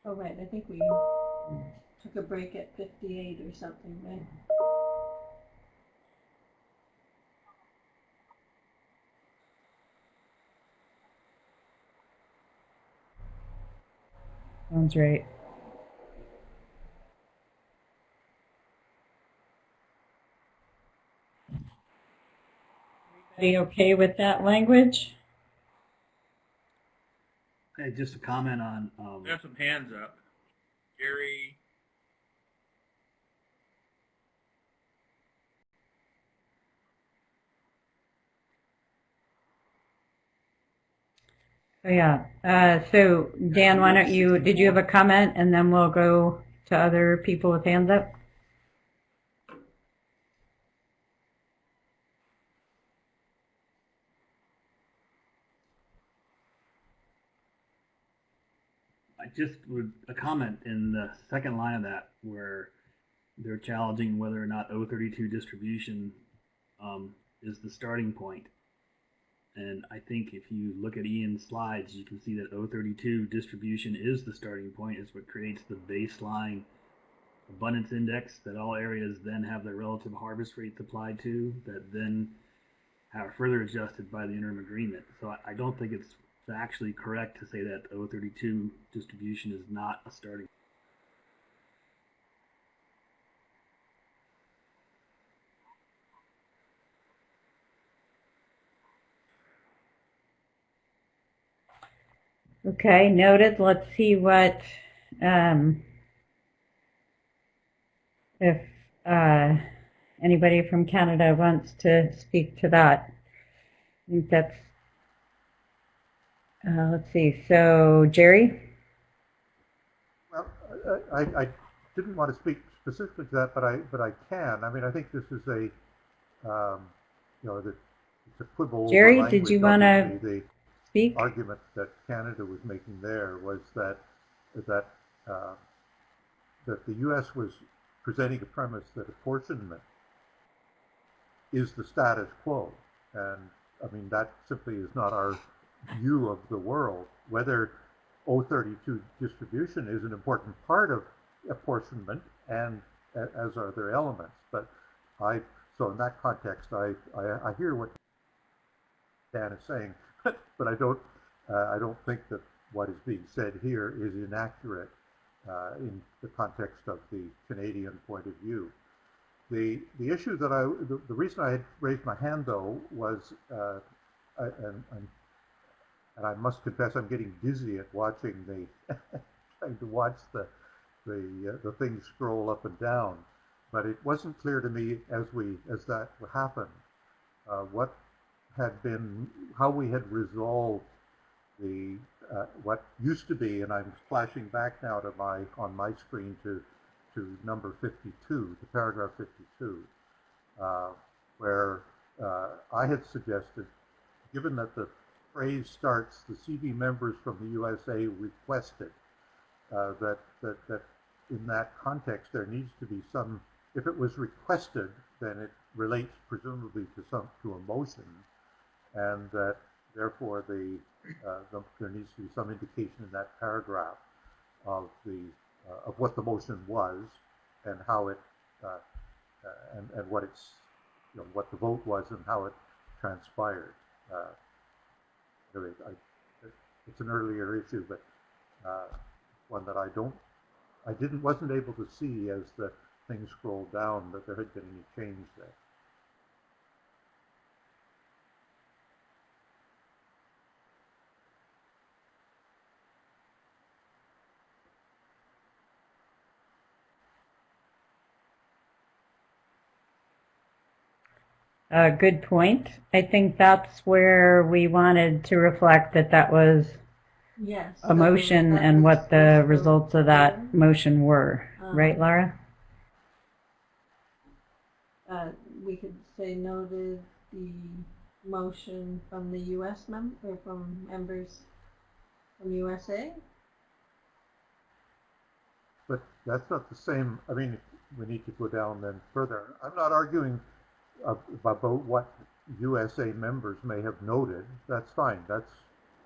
Oh, right, I think we took a break at 58 or something, right? Sounds right. Everybody okay with that language? Hey, just a comment on. We have some hands up. Jerry. Oh, yeah. So, Dan, why don't you, did you have a comment, and then we'll go to other people with hands up? I just would a comment in the second line of that where they're challenging whether or not O32 distribution is the starting point. And I think if you look at Ian's slides, you can see that O32 distribution is the starting point. It's what creates the baseline abundance index that all areas then have their relative harvest rates applied to, that then are further adjusted by the interim agreement. So I don't think it's actually correct to say that O32 distribution is not a starting point. Okay, noted. Let's see what, if anybody from Canada wants to speak to that. I think that's, let's see, so Jerry? Well, I didn't want to speak specifically to that, but I can. I mean, I think this is a, it's a quibble. Jerry, did you want to speak? The argument that Canada was making there was that the U.S. was presenting a premise that apportionment is the status quo, and I mean that simply is not our view of the world. Whether O32 distribution is an important part of apportionment, and as are their elements, but so in that context, I hear what Dan is saying, but I don't think that what is being said here is inaccurate in the context of the Canadian point of view. The issue that the reason I had raised my hand though was, and I must confess I'm getting dizzy at watching trying to watch the things scroll up and down, but it wasn't clear to me as that happened what had been, how we had resolved the what used to be, and I'm flashing back now to on my screen to number 52, to paragraph 52, where I had suggested, given that the phrase starts, the CB members from the U.S.A. requested, that in that context there needs to be some, if it was requested, then it relates presumably to a motion, and that therefore there needs to be some indication in that paragraph of what the motion was and how it and what it's what the vote was and how it transpired. It's an earlier issue, but one that wasn't able to see as the thing scrolled down that there had been any change there. Good point. I think that's where we wanted to reflect that was Yes. a motion and what the results of that motion were. Right, Laura? We could say noted the motion from the U.S. or from members from U.S.A. But that's not the same. I mean, we need to go down then further. I'm not arguing about what U.S.A. members may have noted. That's fine. That's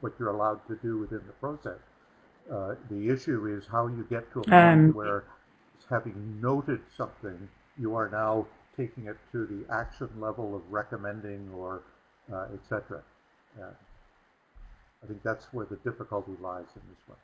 what you're allowed to do within the process. The issue is how you get to a point where, having noted something, you are now taking it to the action level of recommending or etc. I think that's where the difficulty lies in this one.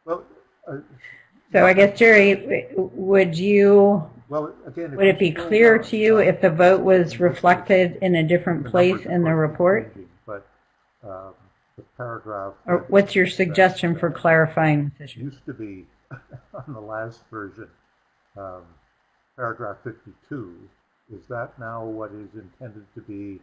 Well, so I guess, Jerry, would it be clear to you if the vote was reflected in a different place in the report? But the paragraph. Or what's your suggestion for clarifying this issue? Used to be on the last version, paragraph 52. Is that now what is intended to be?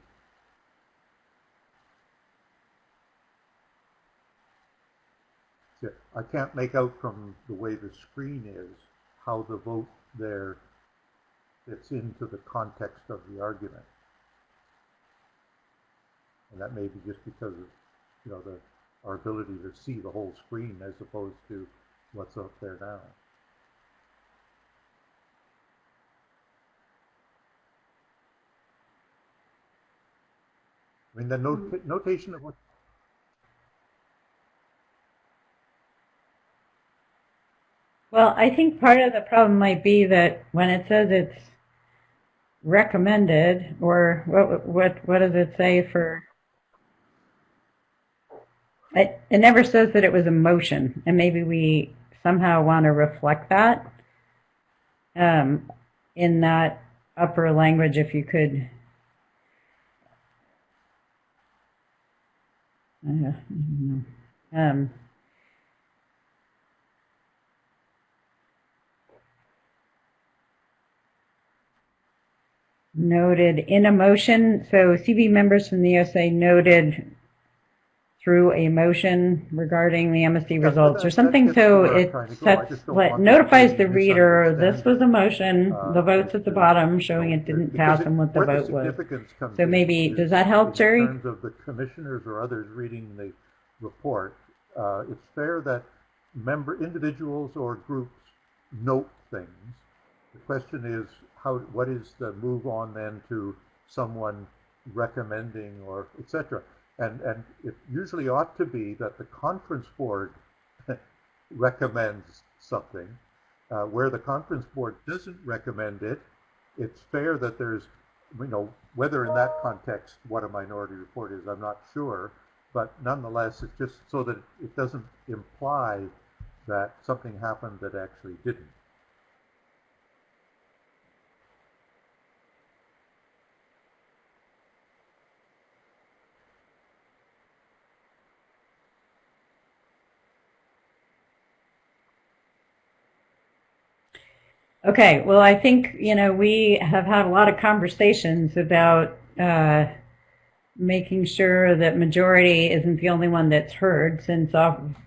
I can't make out from the way the screen is how the vote there fits into the context of the argument. And that may be just because of, our ability to see the whole screen as opposed to what's up there now. I mean, the notation of what. Well, I think part of the problem might be that when it says it's recommended, or what does it say for? It never says that it was a motion, and maybe we somehow want to reflect that in that upper language, if you could. Noted in a motion, so CB members from the U.S.A. noted through a motion regarding the MSC results or something, so it notifies the reader this was a motion, the vote's at the bottom showing it didn't pass and what the vote was. So maybe, does that help, Jerry? In terms of the commissioners or others reading the report, it's fair that individuals or groups note things. The question is, what is the move on then to someone recommending or etc. And it usually ought to be that the conference board recommends something. Where the conference board doesn't recommend it, it's fair that there's, whether in that context what a minority report is, I'm not sure, but nonetheless, it's just so that it doesn't imply that something happened that actually didn't. Okay, well, I think, we have had a lot of conversations about making sure that majority isn't the only one that's heard, since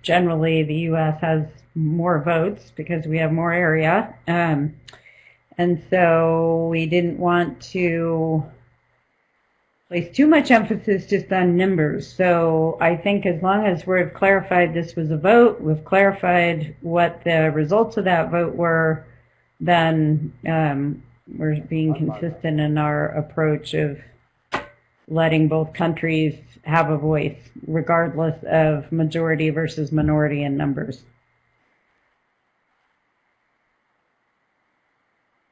generally the U.S. has more votes because we have more area. And so we didn't want to place too much emphasis just on numbers. So I think as long as we've clarified this was a vote, we've clarified what the results of that vote were, then we're being consistent in our approach of letting both countries have a voice, regardless of majority versus minority in numbers.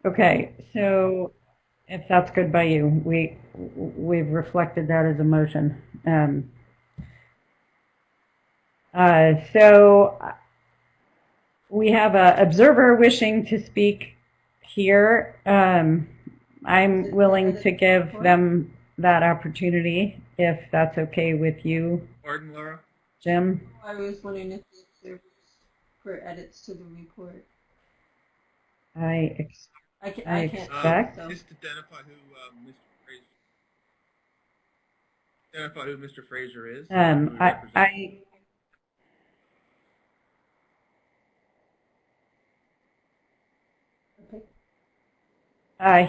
Okay, so if that's good by you, we've reflected that as a motion. So we have an observer wishing to speak here. I'm willing to give them that opportunity if that's okay with you. Pardon, Laura? Jim? I was wondering if the observers for edits to the report. I can't expect. so. Just identify who Mr. Fraser is.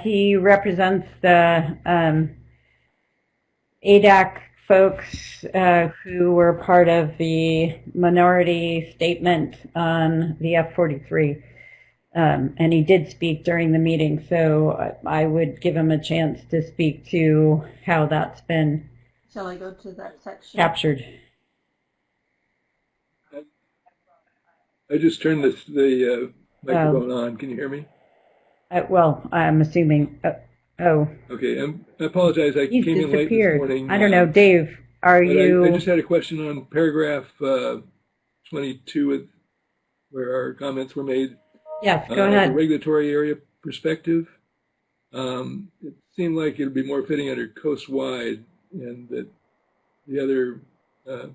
He represents the ADAC folks who were part of the minority statement on the F-43. And he did speak during the meeting, so I would give him a chance to speak to how that's been Shall I go to that section? captured. I just turned the microphone on. Can you hear me? Well, I'm assuming. Oh. Okay, I apologize. I came in late this morning. I don't know, Dave. Are you? I just had a question on paragraph 22, where our comments were made. Yes, go ahead. The regulatory area perspective. It seemed like it would be more fitting under coast-wide, and that the other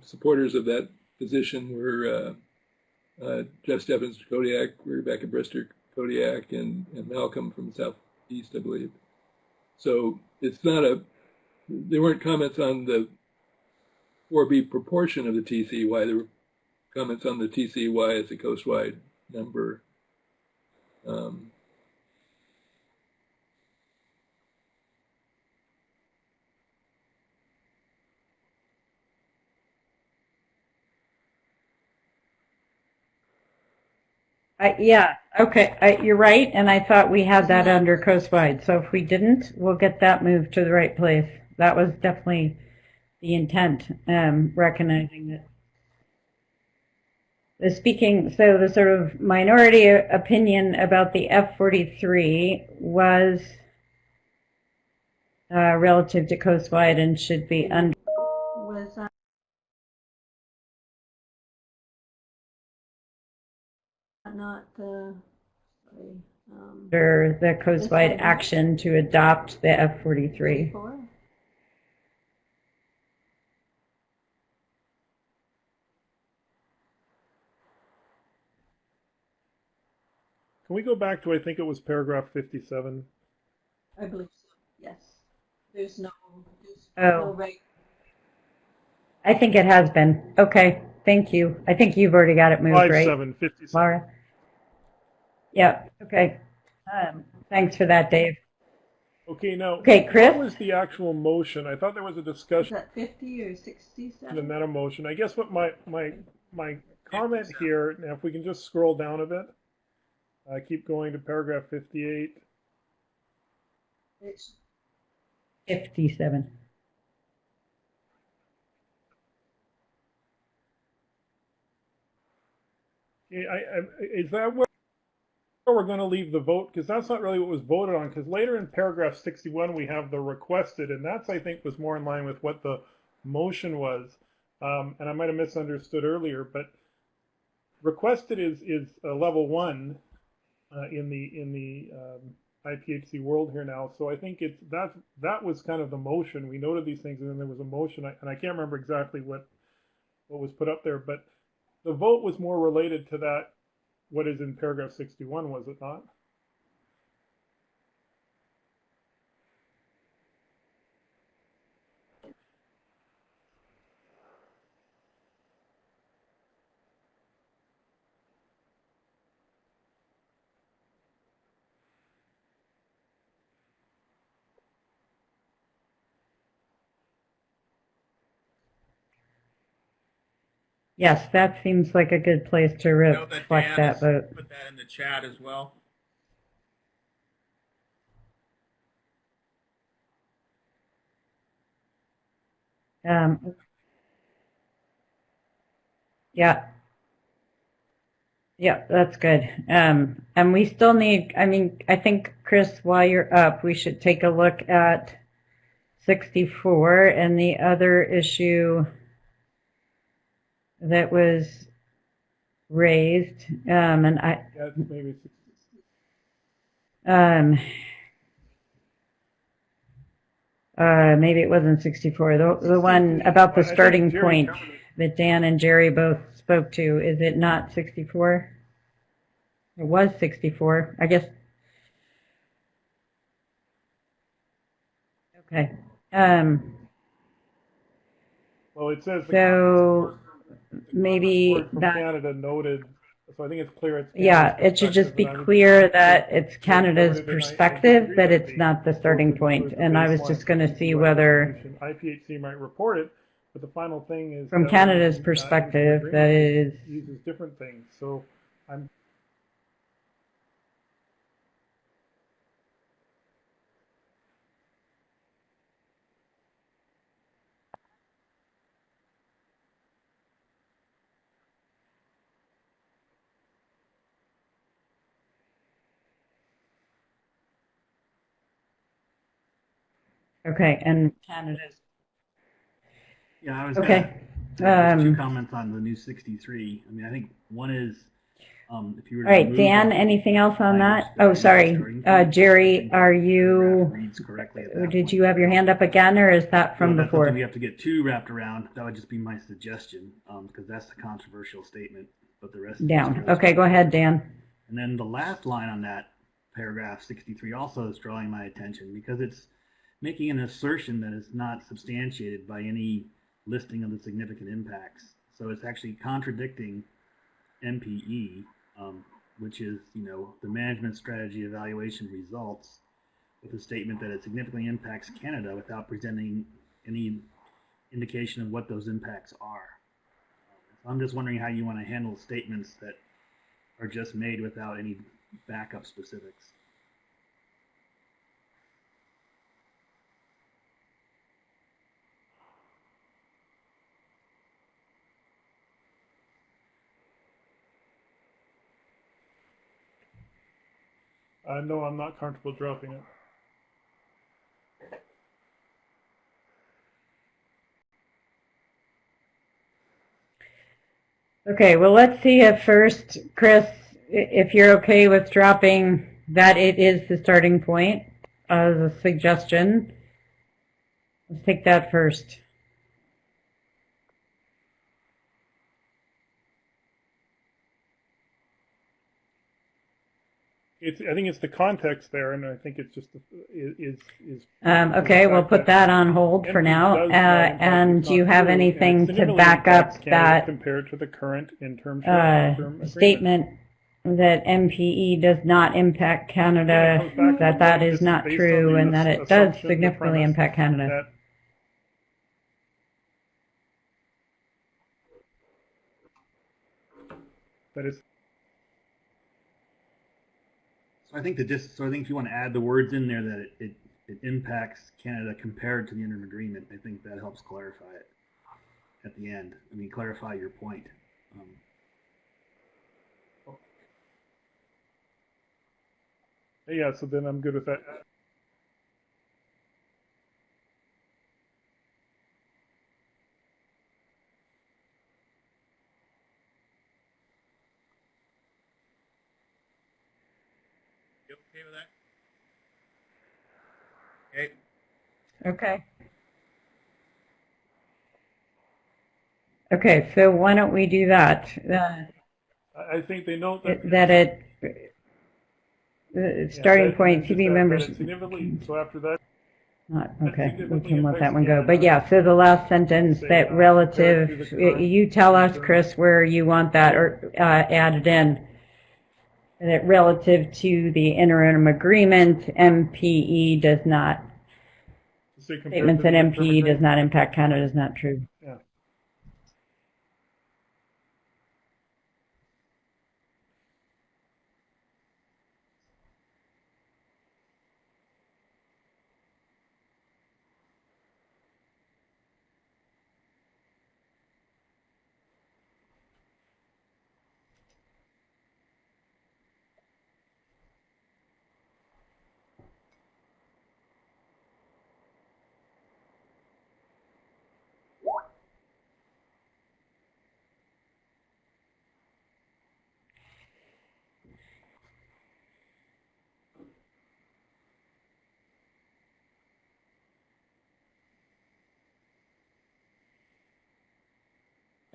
supporters of that position were Jeff Stephens, Kodiak, Rebecca Brister, Kodiak, and Malcolm from the Southeast, I believe. So it's not there weren't comments on the 4B proportion of the TCY. There were comments on the TCY as a coast-wide number. Yeah, okay, you're right, and I thought we had that under coastwide. So if we didn't, we'll get that moved to the right place. That was definitely the intent, recognizing that. The sort of minority opinion about the F-43 was relative to coastwide and should be under. Was not the under the coastwide action to adopt the F-43. Can we go back to, I think it was paragraph 57? I believe so, yes. There's no right. I think it has been. Okay, thank you. I think you've already got it moved, right? 57. Laura? Yeah, okay. Thanks for that, Dave. Okay, now, okay, Chris? what was the actual motion? I thought there was a discussion. Is that 50 or 67? The meta motion. I guess what my comment here, now if we can just scroll down a bit, keep going to paragraph 58. It's 57. Okay, is that where we're going to leave the vote? Because that's not really what was voted on. Because later in paragraph 61 we have the requested, and that's, I think, was more in line with what the motion was. And I might have misunderstood earlier, but requested is level 1 in the IPHC world here now. So I think that was kind of the motion. We noted these things, and then there was a motion, and I can't remember exactly what was put up there, but the vote was more related to that, what is in paragraph 61, was it not? Yes, that seems like a good place to reflect that vote. Put that in the chat as well. Yeah. Yeah, that's good. And we still need, I mean, I think, Chris, while you're up, we should take a look at 64 and the other issue that was raised. And I, Yeah, maybe maybe it wasn't 64. The one about the starting point that Dan and Jerry both spoke to, is it not 64? It was 64, I guess. Okay. Well, it says so maybe that Canada noted. So I think it's clear. It's yeah, it should just be clear that it's Canada's perspective, that it's not the starting point. And I was just going to see whether IPHC might report it, but the final thing is from Canada's perspective that it is uses different things. So I'm. Okay, and Canada's. Yeah, I was okay. Two comments on the new 63. I mean, I think one is if you were to all right, Dan, anything else on that? Oh, sorry. Jerry, are you, did you have your hand up again, or is that from that's before? We have to get too wrapped around. That would just be my suggestion, because that's the controversial statement, but the rest down. Okay, go ahead, Dan. And then the last line on that paragraph 63 also is drawing my attention, because it's making an assertion that is not substantiated by any listing of the significant impacts. So it's actually contradicting MPE, which is, the management strategy evaluation results, with a statement that it significantly impacts Canada without presenting any indication of what those impacts are. So I'm just wondering how you want to handle statements that are just made without any backup specifics. No, I'm not comfortable dropping it. Okay, well, let's see at first, Chris, if you're okay with dropping that it is the starting point as a suggestion. Let's take that first. I think it's the context there, and I think it's just okay, we'll put that on hold for now. And do you have anything to back up that compared to the current interim statement that MPE does not impact Canada, that is not true, and that it does significantly impact Canada? That is. So I think if you want to add the words in there that it impacts Canada compared to the interim agreement, I think that helps clarify it at the end. I mean, clarify your point. Yeah, so then I'm good with that. You okay with that? Okay. Okay. Okay, so why don't we do that? I think they note that starting point, CB members. So after that. Okay, we can let that one go. But yeah, so the last sentence that relative, you tell us, Chris, where you want that or added in. That relative to the interim agreement, MPE does not. Statements that MPE does not impact Canada is not true. Yeah.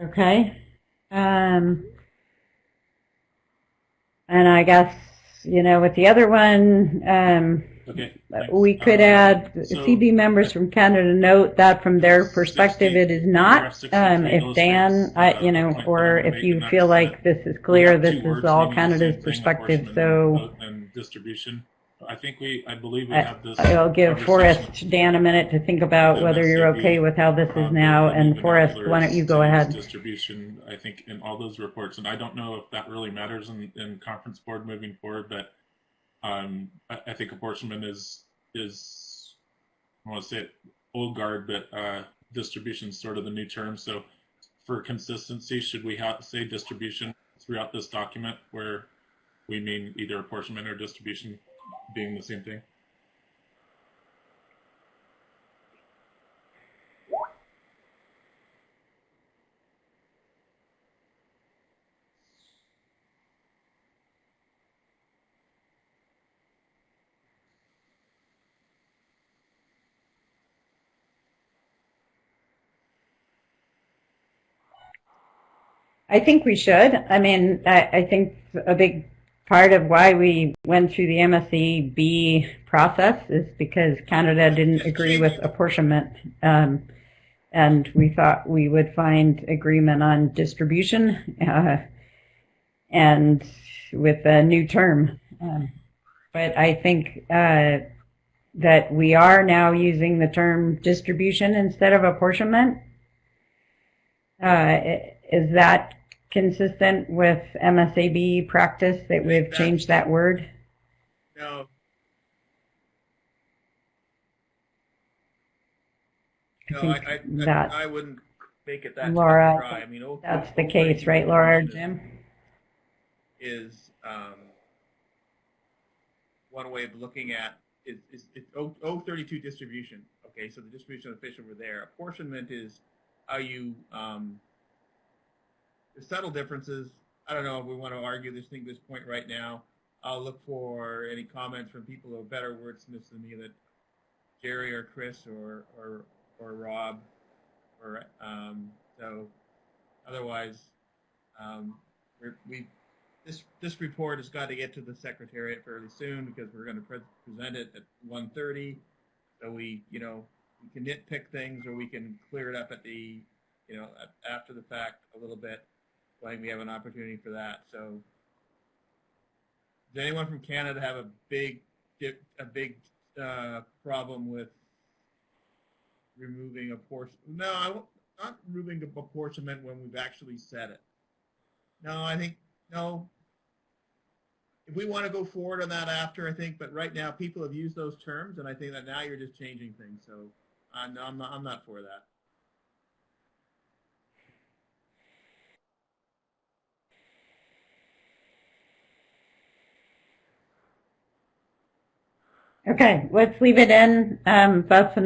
Okay. And I guess, with the other one, Okay. we could add CB members from Canada note that from their perspective it is not. If Dan, or if you feel like this is clear, this is all Canada's perspective. So and distribution. I believe we have this. I'll give Forrest, Dan, a minute to think about whether you're okay with how this is now. And Forrest, why don't you go ahead? Distribution, I think, in all those reports, and I don't know if that really matters in conference board moving forward, but I think apportionment is I want to say it old guard, but distribution is sort of the new term. So for consistency, should we say distribution throughout this document, where we mean either apportionment or distribution being the same thing? I think we should. I mean, I think a big part of why we went through the MSEB process is because Canada didn't agree with apportionment. And we thought we would find agreement on distribution and with a new term. But I think that we are now using the term distribution instead of apportionment. Is that consistent with MSAB practice that we've changed that word? No. No, I wouldn't make it that Laura, dry. I mean, that's the case, right, Laura or Jim? Is one way of looking at is 032 distribution. Okay, so the distribution of the fish over there. Apportionment is how you there's subtle differences. I don't know if we want to argue this point right now. I'll look for any comments from people who are better wordsmiths than me, that Jerry or Chris or Rob, or so. Otherwise, this report has got to get to the Secretariat fairly soon, because we're going to present it at 1:30. So we can nitpick things, or we can clear it up at the after the fact a little bit. So I think we have an opportunity for that. So does anyone from Canada have a big problem with removing apportionment? No, not removing apportionment when we've actually said it. No, I think no. If we want to go forward on that after, I think, but right now people have used those terms, and I think that now you're just changing things. So I'm not for that. Okay, let's leave it in. That's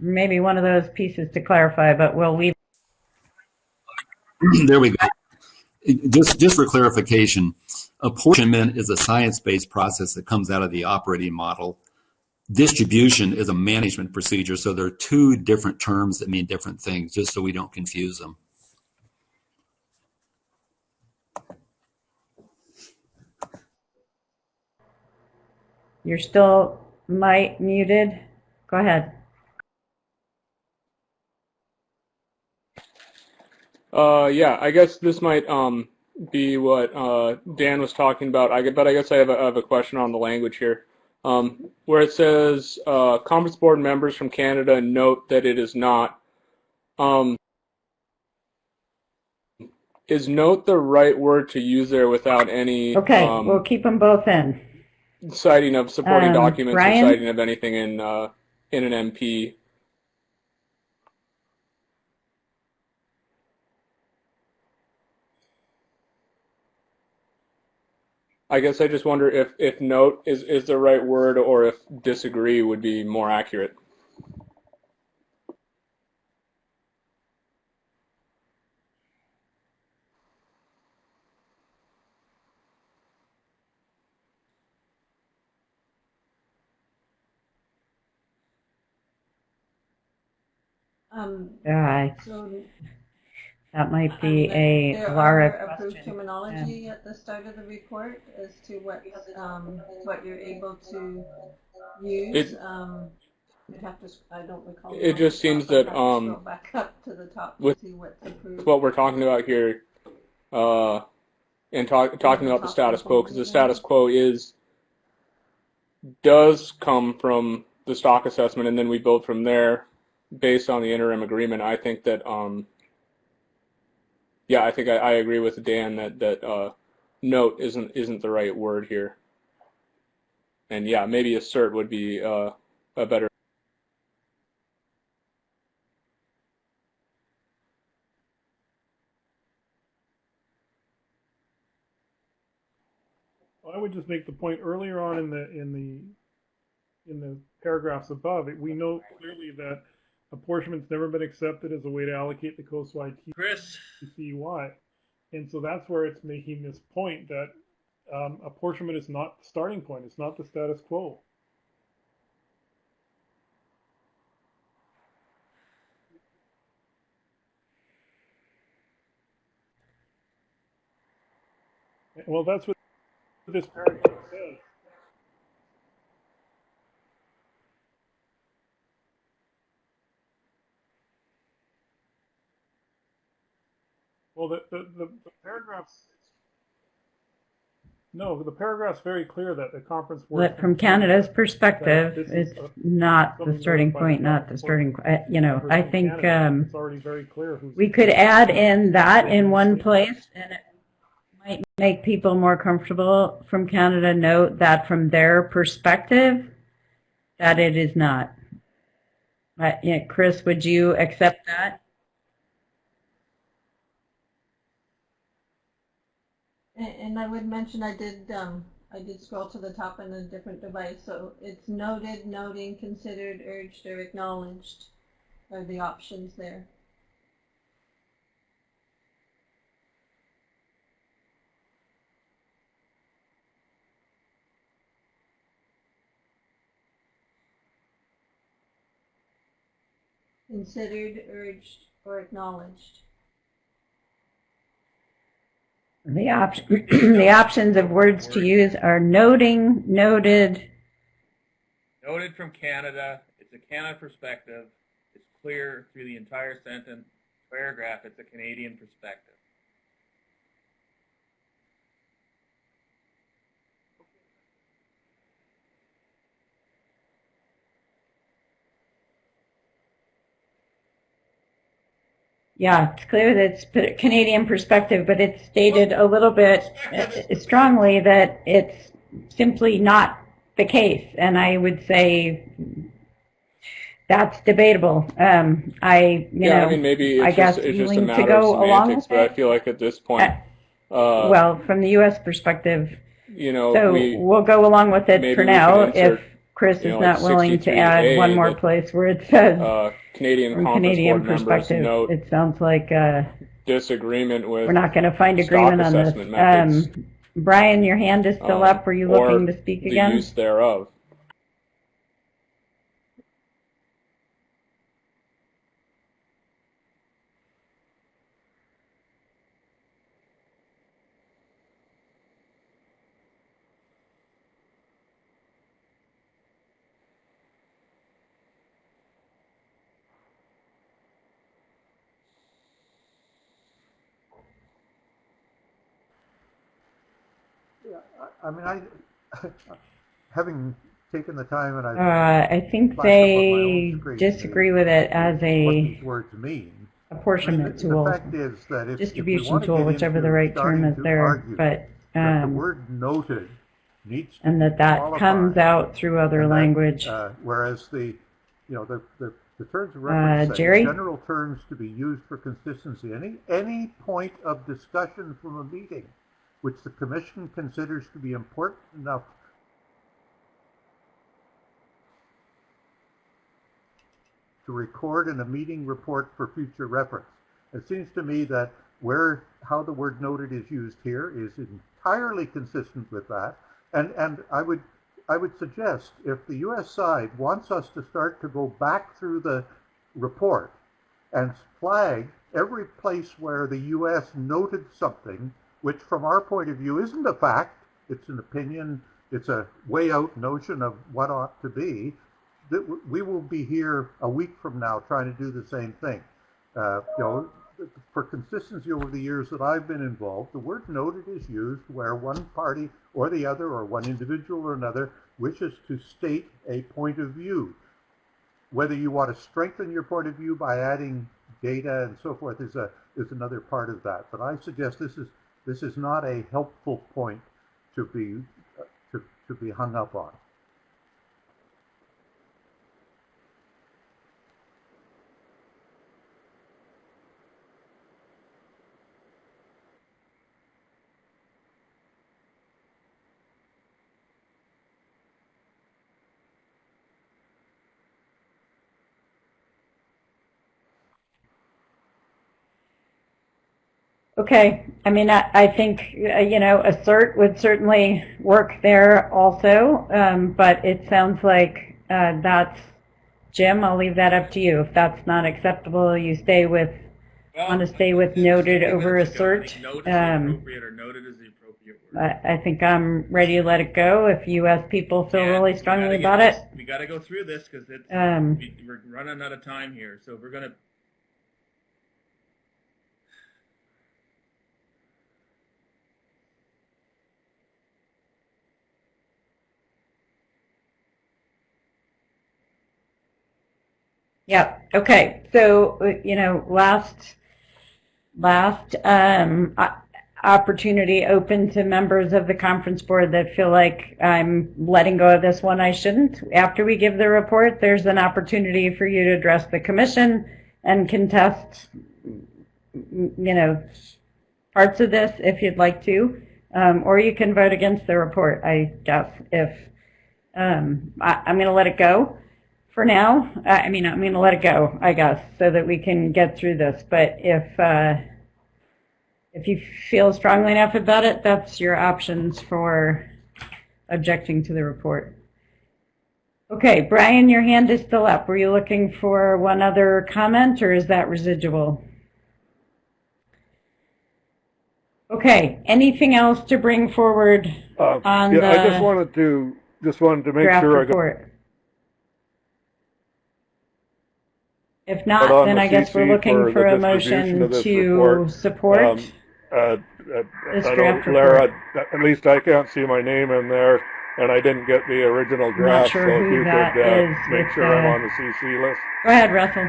maybe one of those pieces to clarify, but we'll leave. There we go. Just for clarification, apportionment is a science-based process that comes out of the operating model. Distribution is a management procedure, so there are two different terms that mean different things, just so we don't confuse them. You're still muted. Go ahead. Yeah, I guess this might be what Dan was talking about. But I guess I have a question on the language here, where it says conference board members from Canada note that it is not. Is note the right word to use there without any? Okay, we'll keep them both in. Citing of supporting documents, Brian? or citing of anything in an MP. I guess I just wonder if note is the right word, or if disagree would be more accurate. So That might be There a are Laura approved question. terminology at the start of the report as to what you're able to use. You'd have to, I don't recall. It just seems that scroll back up to the top to see what's approved. what we're talking about here, and talking about the status quo, because the status quo does come from the stock assessment, and then we build from there based on the interim agreement. I think that, yeah, I think I agree with Dan that note isn't the right word here, and yeah, maybe assert would be a better. I would just make the point earlier on in the paragraphs above it. We know clearly that apportionment's never been accepted as a way to allocate the coastwide TCY, and so that's where it's making this point that apportionment is not the starting point. It's not the status quo. Well, that's what this paragraph says. Well, the paragraph's no, the paragraph's very clear that the conference works. But from Canada's perspective, it's not the starting point, not the starting. You know, I think it's already very clear we could add in that in one place, and it might make people more comfortable. From Canada, note that from their perspective, that it is not. Yeah, Chris, would you accept that? And I would mention I did scroll to the top on a different device, so it's noted, noting, considered, urged, or acknowledged are the options there. Considered, urged, or acknowledged. The the options of words to use are noting, noted. Noted from Canada. It's a Canada perspective. It's clear through the entire sentence, paragraph. It's a Canadian perspective. Yeah, it's clear that it's Canadian perspective, but it's stated a little bit strongly that it's simply not the case. And I would say that's debatable. I mean, maybe it's just a matter of semantics, but I feel like at this point, well, from the U.S. perspective, so we'll go along with it for now. If Chris is not willing to add one more place where it says Canadian from Canadian perspective, it sounds like disagreement with. We're not going to find agreement on this. Brian, your hand is still up. Were you looking to speak again? The use thereof. I mean, having taken the time and I think they disagree with it as a words mean. Apportionment tool, the fact is that if distribution tool, whichever the right term is there, but the word noted needs to and that comes out through other language. Whereas the terms of reference say general terms to be used for consistency. Any point of discussion from a meeting which the Commission considers to be important enough to record in a meeting report for future reference. It seems to me that how the word noted is used here is entirely consistent with that, and I would suggest if the U.S. side wants us to start to go back through the report and flag every place where the U.S. noted something, which from our point of view isn't a fact, it's an opinion, it's a way out notion of what ought to be, that we will be here a week from now trying to do the same thing. For consistency over the years that I've been involved, the word noted is used where one party or the other, or one individual or another, wishes to state a point of view. Whether you want to strengthen your point of view by adding data and so forth is another part of that. But I suggest this is not a helpful point to be hung up on. Okay, I mean, I think, assert would certainly work there also, but it sounds like that's, Jim, I'll leave that up to you. If that's not acceptable, you want to stay with noted over assert. I think I'm ready to let it go if U.S. people feel really strongly about it. We got to go through this because we're running out of time here, so we're going to. Yeah. Okay. So, last opportunity open to members of the conference board that feel like I'm letting go of this one I shouldn't. After we give the report, there's an opportunity for you to address the commission and contest, parts of this if you'd like to, or you can vote against the report, I guess. If I'm going to let it go. For now, I'm going to let it go, I guess, so that we can get through this. But if you feel strongly enough about it, that's your options for objecting to the report. Okay, Brian, your hand is still up. Were you looking for one other comment, or is that residual? Okay, anything else to bring forward on the I just wanted to make sure report? If not, then I guess we're looking for a motion to support this draft report. Lara, at least I can't see my name in there, and I didn't get the original draft, so if you could make sure I'm on the CC list. Go ahead, Russell.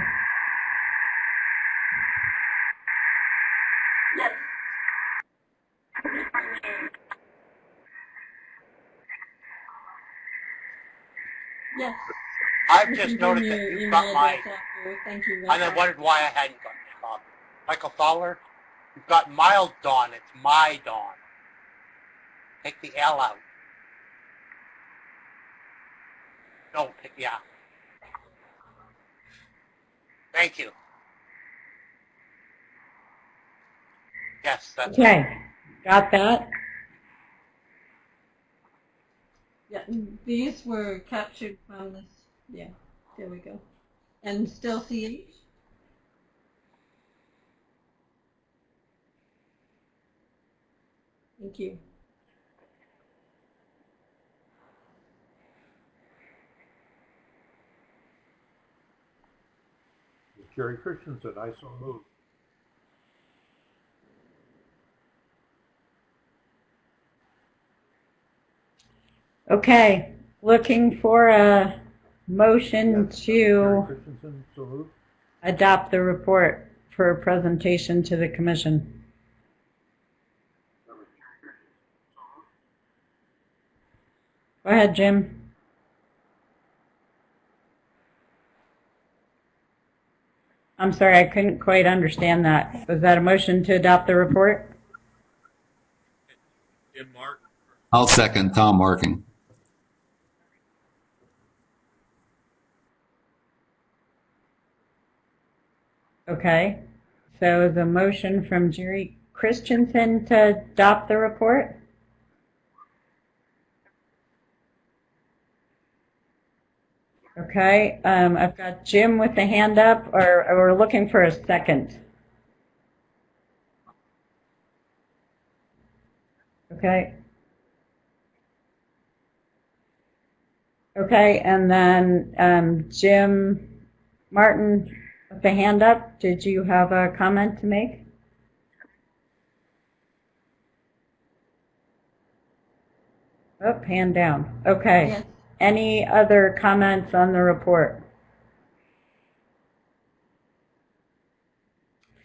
Yes. I've just noticed that you've got my. Thank you. And I wondered why I hadn't gotten your copy. Michael Fowler, you've got mild dawn. It's my dawn. Take the L out. No, yeah. Thank you. Yes, that's okay. Right. Got that? Yeah, these were captured from this. Yeah, there we go. And still CH? Thank you. Jerry Christensen, I so move. Okay, looking for a motion to adopt the report for presentation to the commission. Go ahead, Jim. I'm sorry, I couldn't quite understand that. Was that a motion to adopt the report? Jim Mark. I'll second Tom Marking. Okay, so the motion from Jerry Christensen to adopt the report? Okay, I've got Jim with the hand up, or we're looking for a second. Okay. Okay, and then Jim Martin with the hand up. Did you have a comment to make? Oh, hand down. Okay. Yes. Any other comments on the report?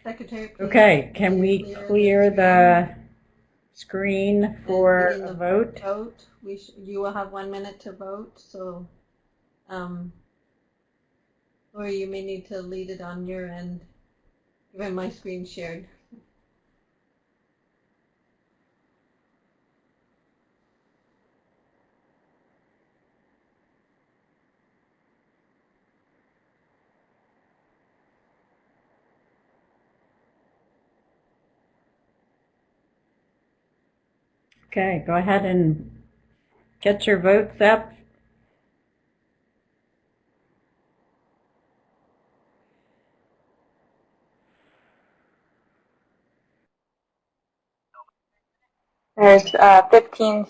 Secretary, please. Okay, can we clear the screen for begin a the vote? You will have 1 minute to vote, so, or you may need to lead it on your end, given my screen shared. Okay, go ahead and get your votes up. There's 15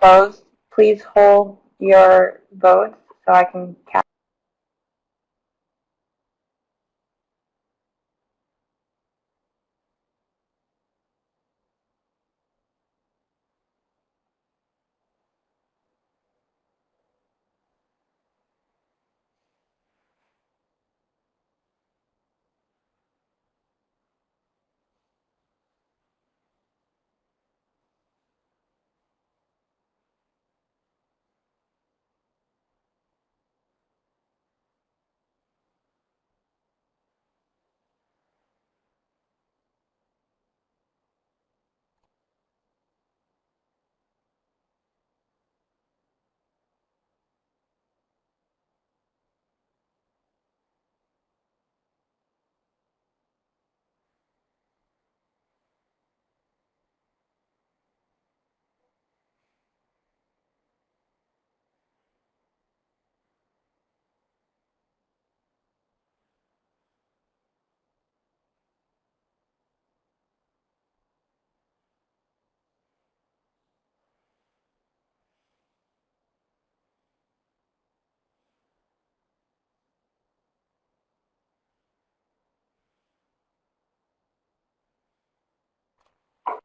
closed. Please hold your votes so I can count.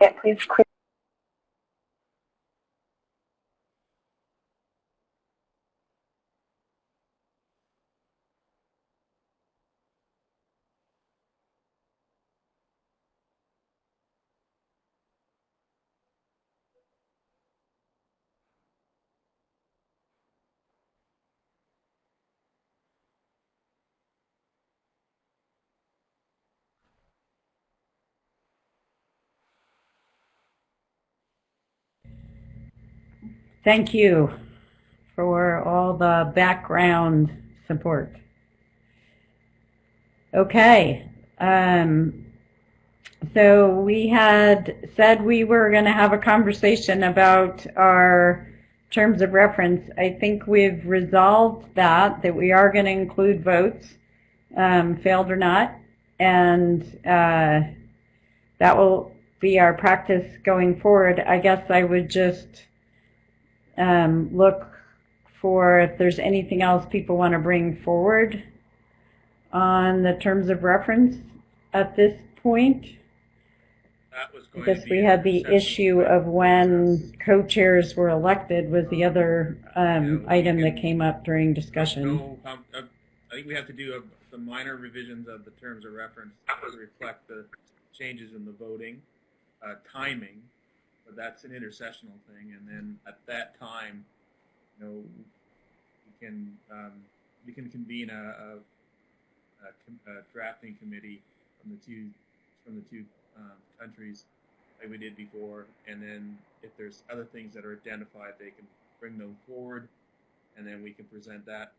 Yeah, please clear. Thank you for all the background support. Okay. So we had said we were going to have a conversation about our terms of reference. I think we've resolved that we are going to include votes, failed or not, and that will be our practice going forward. I guess I would just look for if there's anything else people want to bring forward on the terms of reference at this point. Because we had the issue of when co-chairs were elected was the other item that came up during discussion. I think we have to do some minor revisions of the terms of reference to reflect the changes in the voting timing, but that's an intersessional thing. And then at that time, we can convene a drafting committee from the two countries like we did before, and then if there's other things that are identified, they can bring them forward, and then we can present that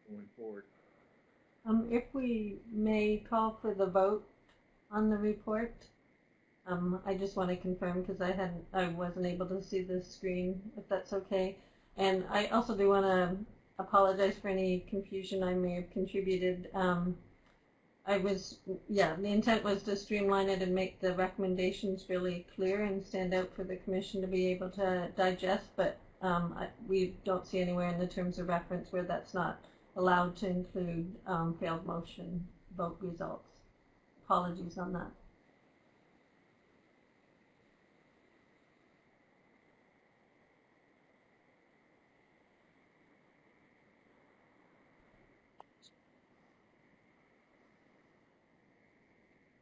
going forward. If we may call for the vote on the report. I just want to confirm because I wasn't able to see the screen, if that's okay. And I also do want to apologize for any confusion I may have contributed. The intent was to streamline it and make the recommendations really clear and stand out for the commission to be able to digest, but we don't see anywhere in the terms of reference where that's not allowed to include failed motion vote results. Apologies on that.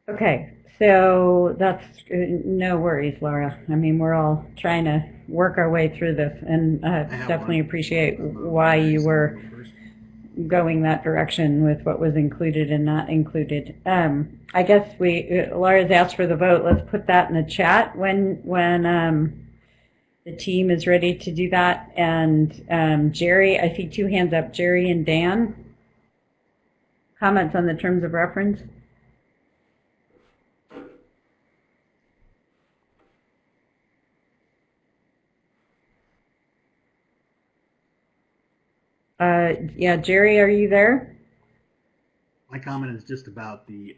Okay, so that's no worries, Laura. I mean, we're all trying to work our way through this, and definitely appreciate why you were going that direction with what was included and not included. I guess Laura's asked for the vote. Let's put that in the chat when the team is ready to do that. And Jerry, I see two hands up, Jerry and Dan. Comments on the terms of reference? Yeah, Jerry, are you there? My comment is just about the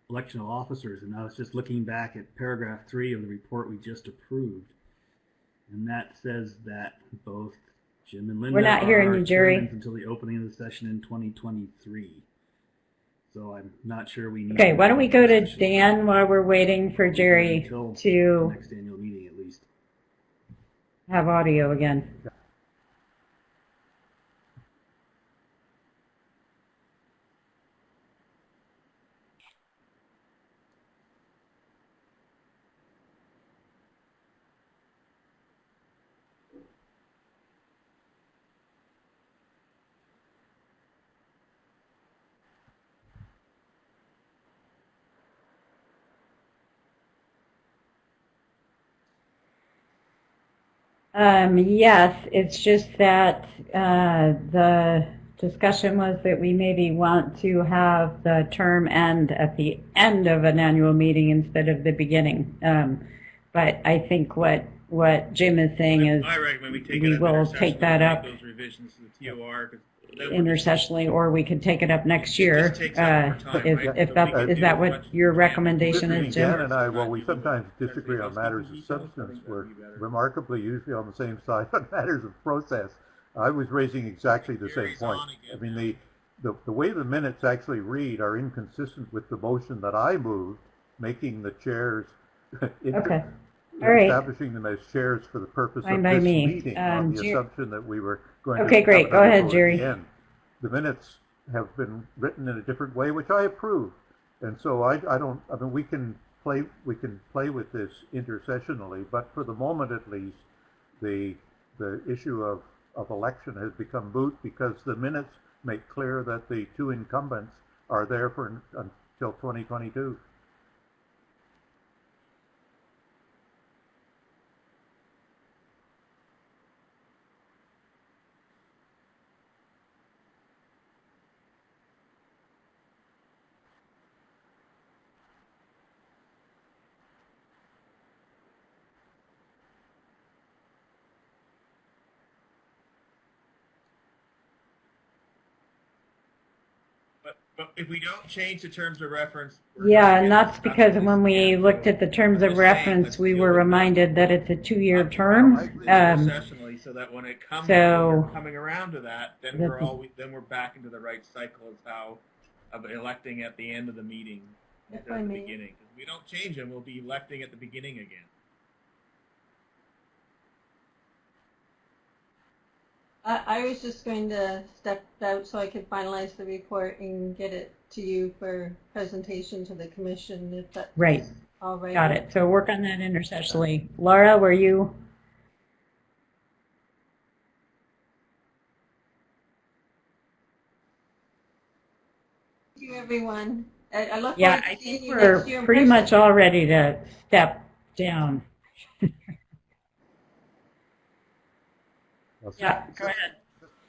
election of officers, and I was just looking back at paragraph 3 of the report we just approved, and that says that both Jim and Linda We're not hearing you, Jerry. Until the opening of the session in 2023. So I'm not sure we need. Okay, why don't we go to Dan while we're waiting for Jerry to the next annual meeting at least have audio again. Yes, it's just that the discussion was that we maybe want to have the term end at the end of an annual meeting instead of the beginning. But I think what Jim is saying is I recommend we will take that up those revisions to the TOR. intersessionally, or we could take it up next year. Is that what your recommendation is, Jim? Dan and I, while we sometimes disagree on matters of substance, we're remarkably usually on the same side on matters of process. I was raising exactly the same point. I mean, the way the minutes actually read are inconsistent with the motion that I moved, making the chairs okay. All right. Establishing them as chairs for the purpose Fine of by this me. meeting on the assumption that we were going okay, to great. Go ahead, Jerry. The minutes have been written in a different way, which I approve. And so I mean, we can play with this intersessionally, but for the moment at least, the issue of election has become moot because the minutes make clear that the two incumbents are there for until 2022. But if we don't change the terms of reference... Yeah, and that's because when we looked at the terms of reference, we were reminded that it's a 2-year term. So that when it comes coming around to that, then we're back into the right cycle of electing at the end of the meeting instead of the beginning. If we don't change them, we'll be electing at the beginning again. I was just going to step out so I could finalize the report and get it to you for presentation to the commission, if that's right. All right. Got it. So work on that intersessionally. Laura, were you? Thank you, everyone. I look yeah, I think we're pretty much all ready to step down. Yeah, go ahead.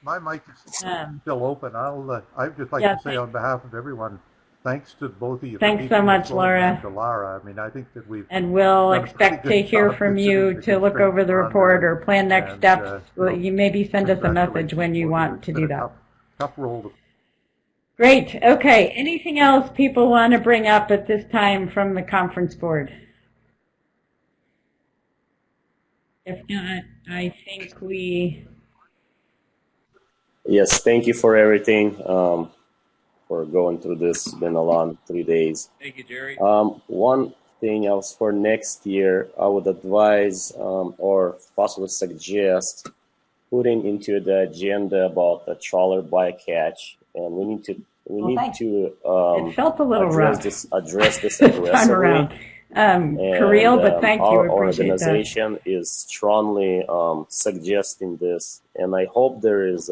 My mic is still open. I'd just like to say on behalf of everyone, thanks to both of you. Thanks so much, Laura. And to Lara. I mean, I think that we've And we'll done a expect pretty to good hear job from considering you the to look constraints over the we're report under, or plan next and, steps. you know, You maybe send us a message when you congratulations, want both to of you. do It's been that. a tough role to Great. Okay. Anything else people want to bring up at this time from the conference board? If not, I think we... Yes, thank you for everything, for going through this. It's been a long 3 days. Thank you, Jerry. One thing else for next year, I would advise or possibly suggest putting into the agenda about the trawler bycatch, and we need to it felt a little rough address this this time aggressively. around. And Kirill, but thank you. our Appreciate that. organization is strongly suggesting this, and I hope there is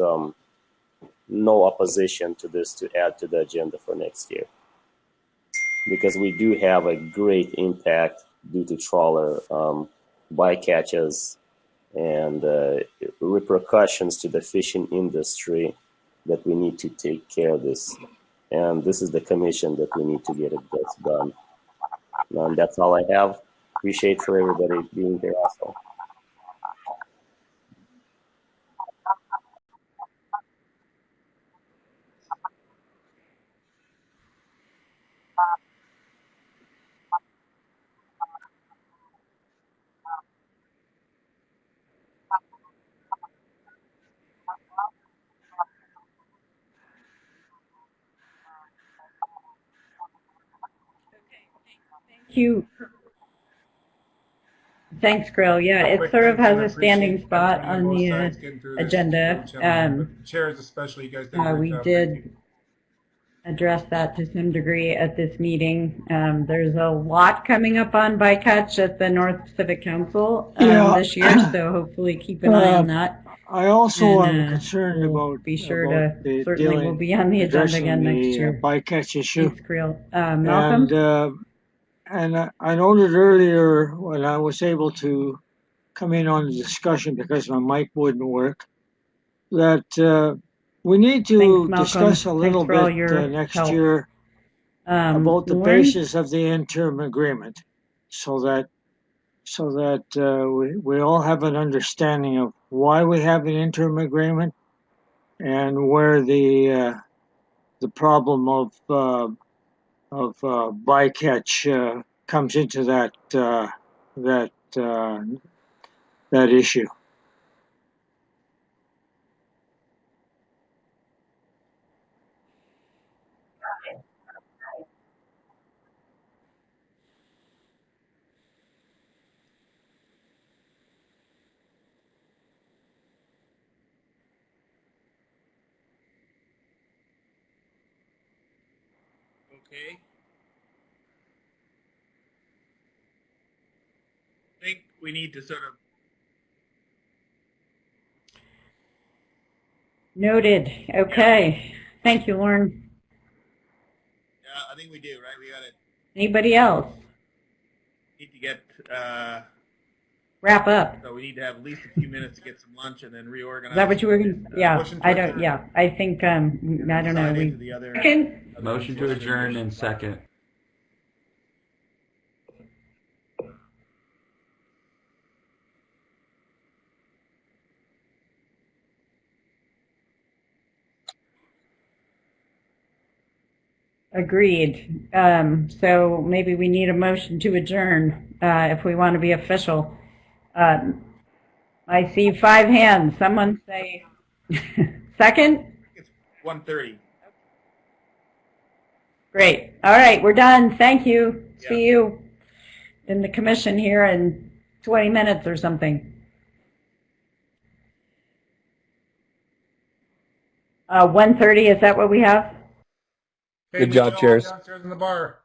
no opposition to this to add to the agenda for next year, because we do have a great impact due to trawler bycatches and repercussions to the fishing industry that we need to take care of this. And this is the commission that we need to get this done. And that's all I have. Appreciate for everybody being here also. Thank you. Thanks, Kirill. Yeah, it sort of has a standing spot on the agenda. Chairs especially, you guys did a great We job. did address that to some degree at this meeting. There's a lot coming up on bycatch at the North Pacific Council this year, so hopefully keep an eye on that. I also And, am concerned about be sure about to the certainly dealing- will be on the agenda addressing again next the, year. bycatch issue. Thanks, Kirill. Malcolm? And I noted earlier when I was able to come in on the discussion because my mic wouldn't work, that we need to Thanks, Malcolm. discuss a little Thanks for all bit your next help. year about the Lauren? basis of the interim agreement, so that we all have an understanding of why we have an interim agreement and where the problem of bycatch comes into that issue. Okay. I think we need to sort of Noted. Okay. Thank you, Lauren. I think we do, right? We got to Anybody else? need to get Wrap up. so we need to have at least a few minutes to get some lunch and then reorganize. Is that what you were going to? Yeah, motion to I don't, adjourn. yeah. I think, I don't know. Decide We, into the other- second? Motion to adjourn in second. Agreed. So maybe we need a motion to adjourn if we want to be official. I see 5 hands. Someone say second? It's 1:30. Great. All right, we're done. Thank you. Yeah. See you in the commission here in 20 minutes or something. 1:30, is that what we have? Good job, chairs. Downstairs in the bar.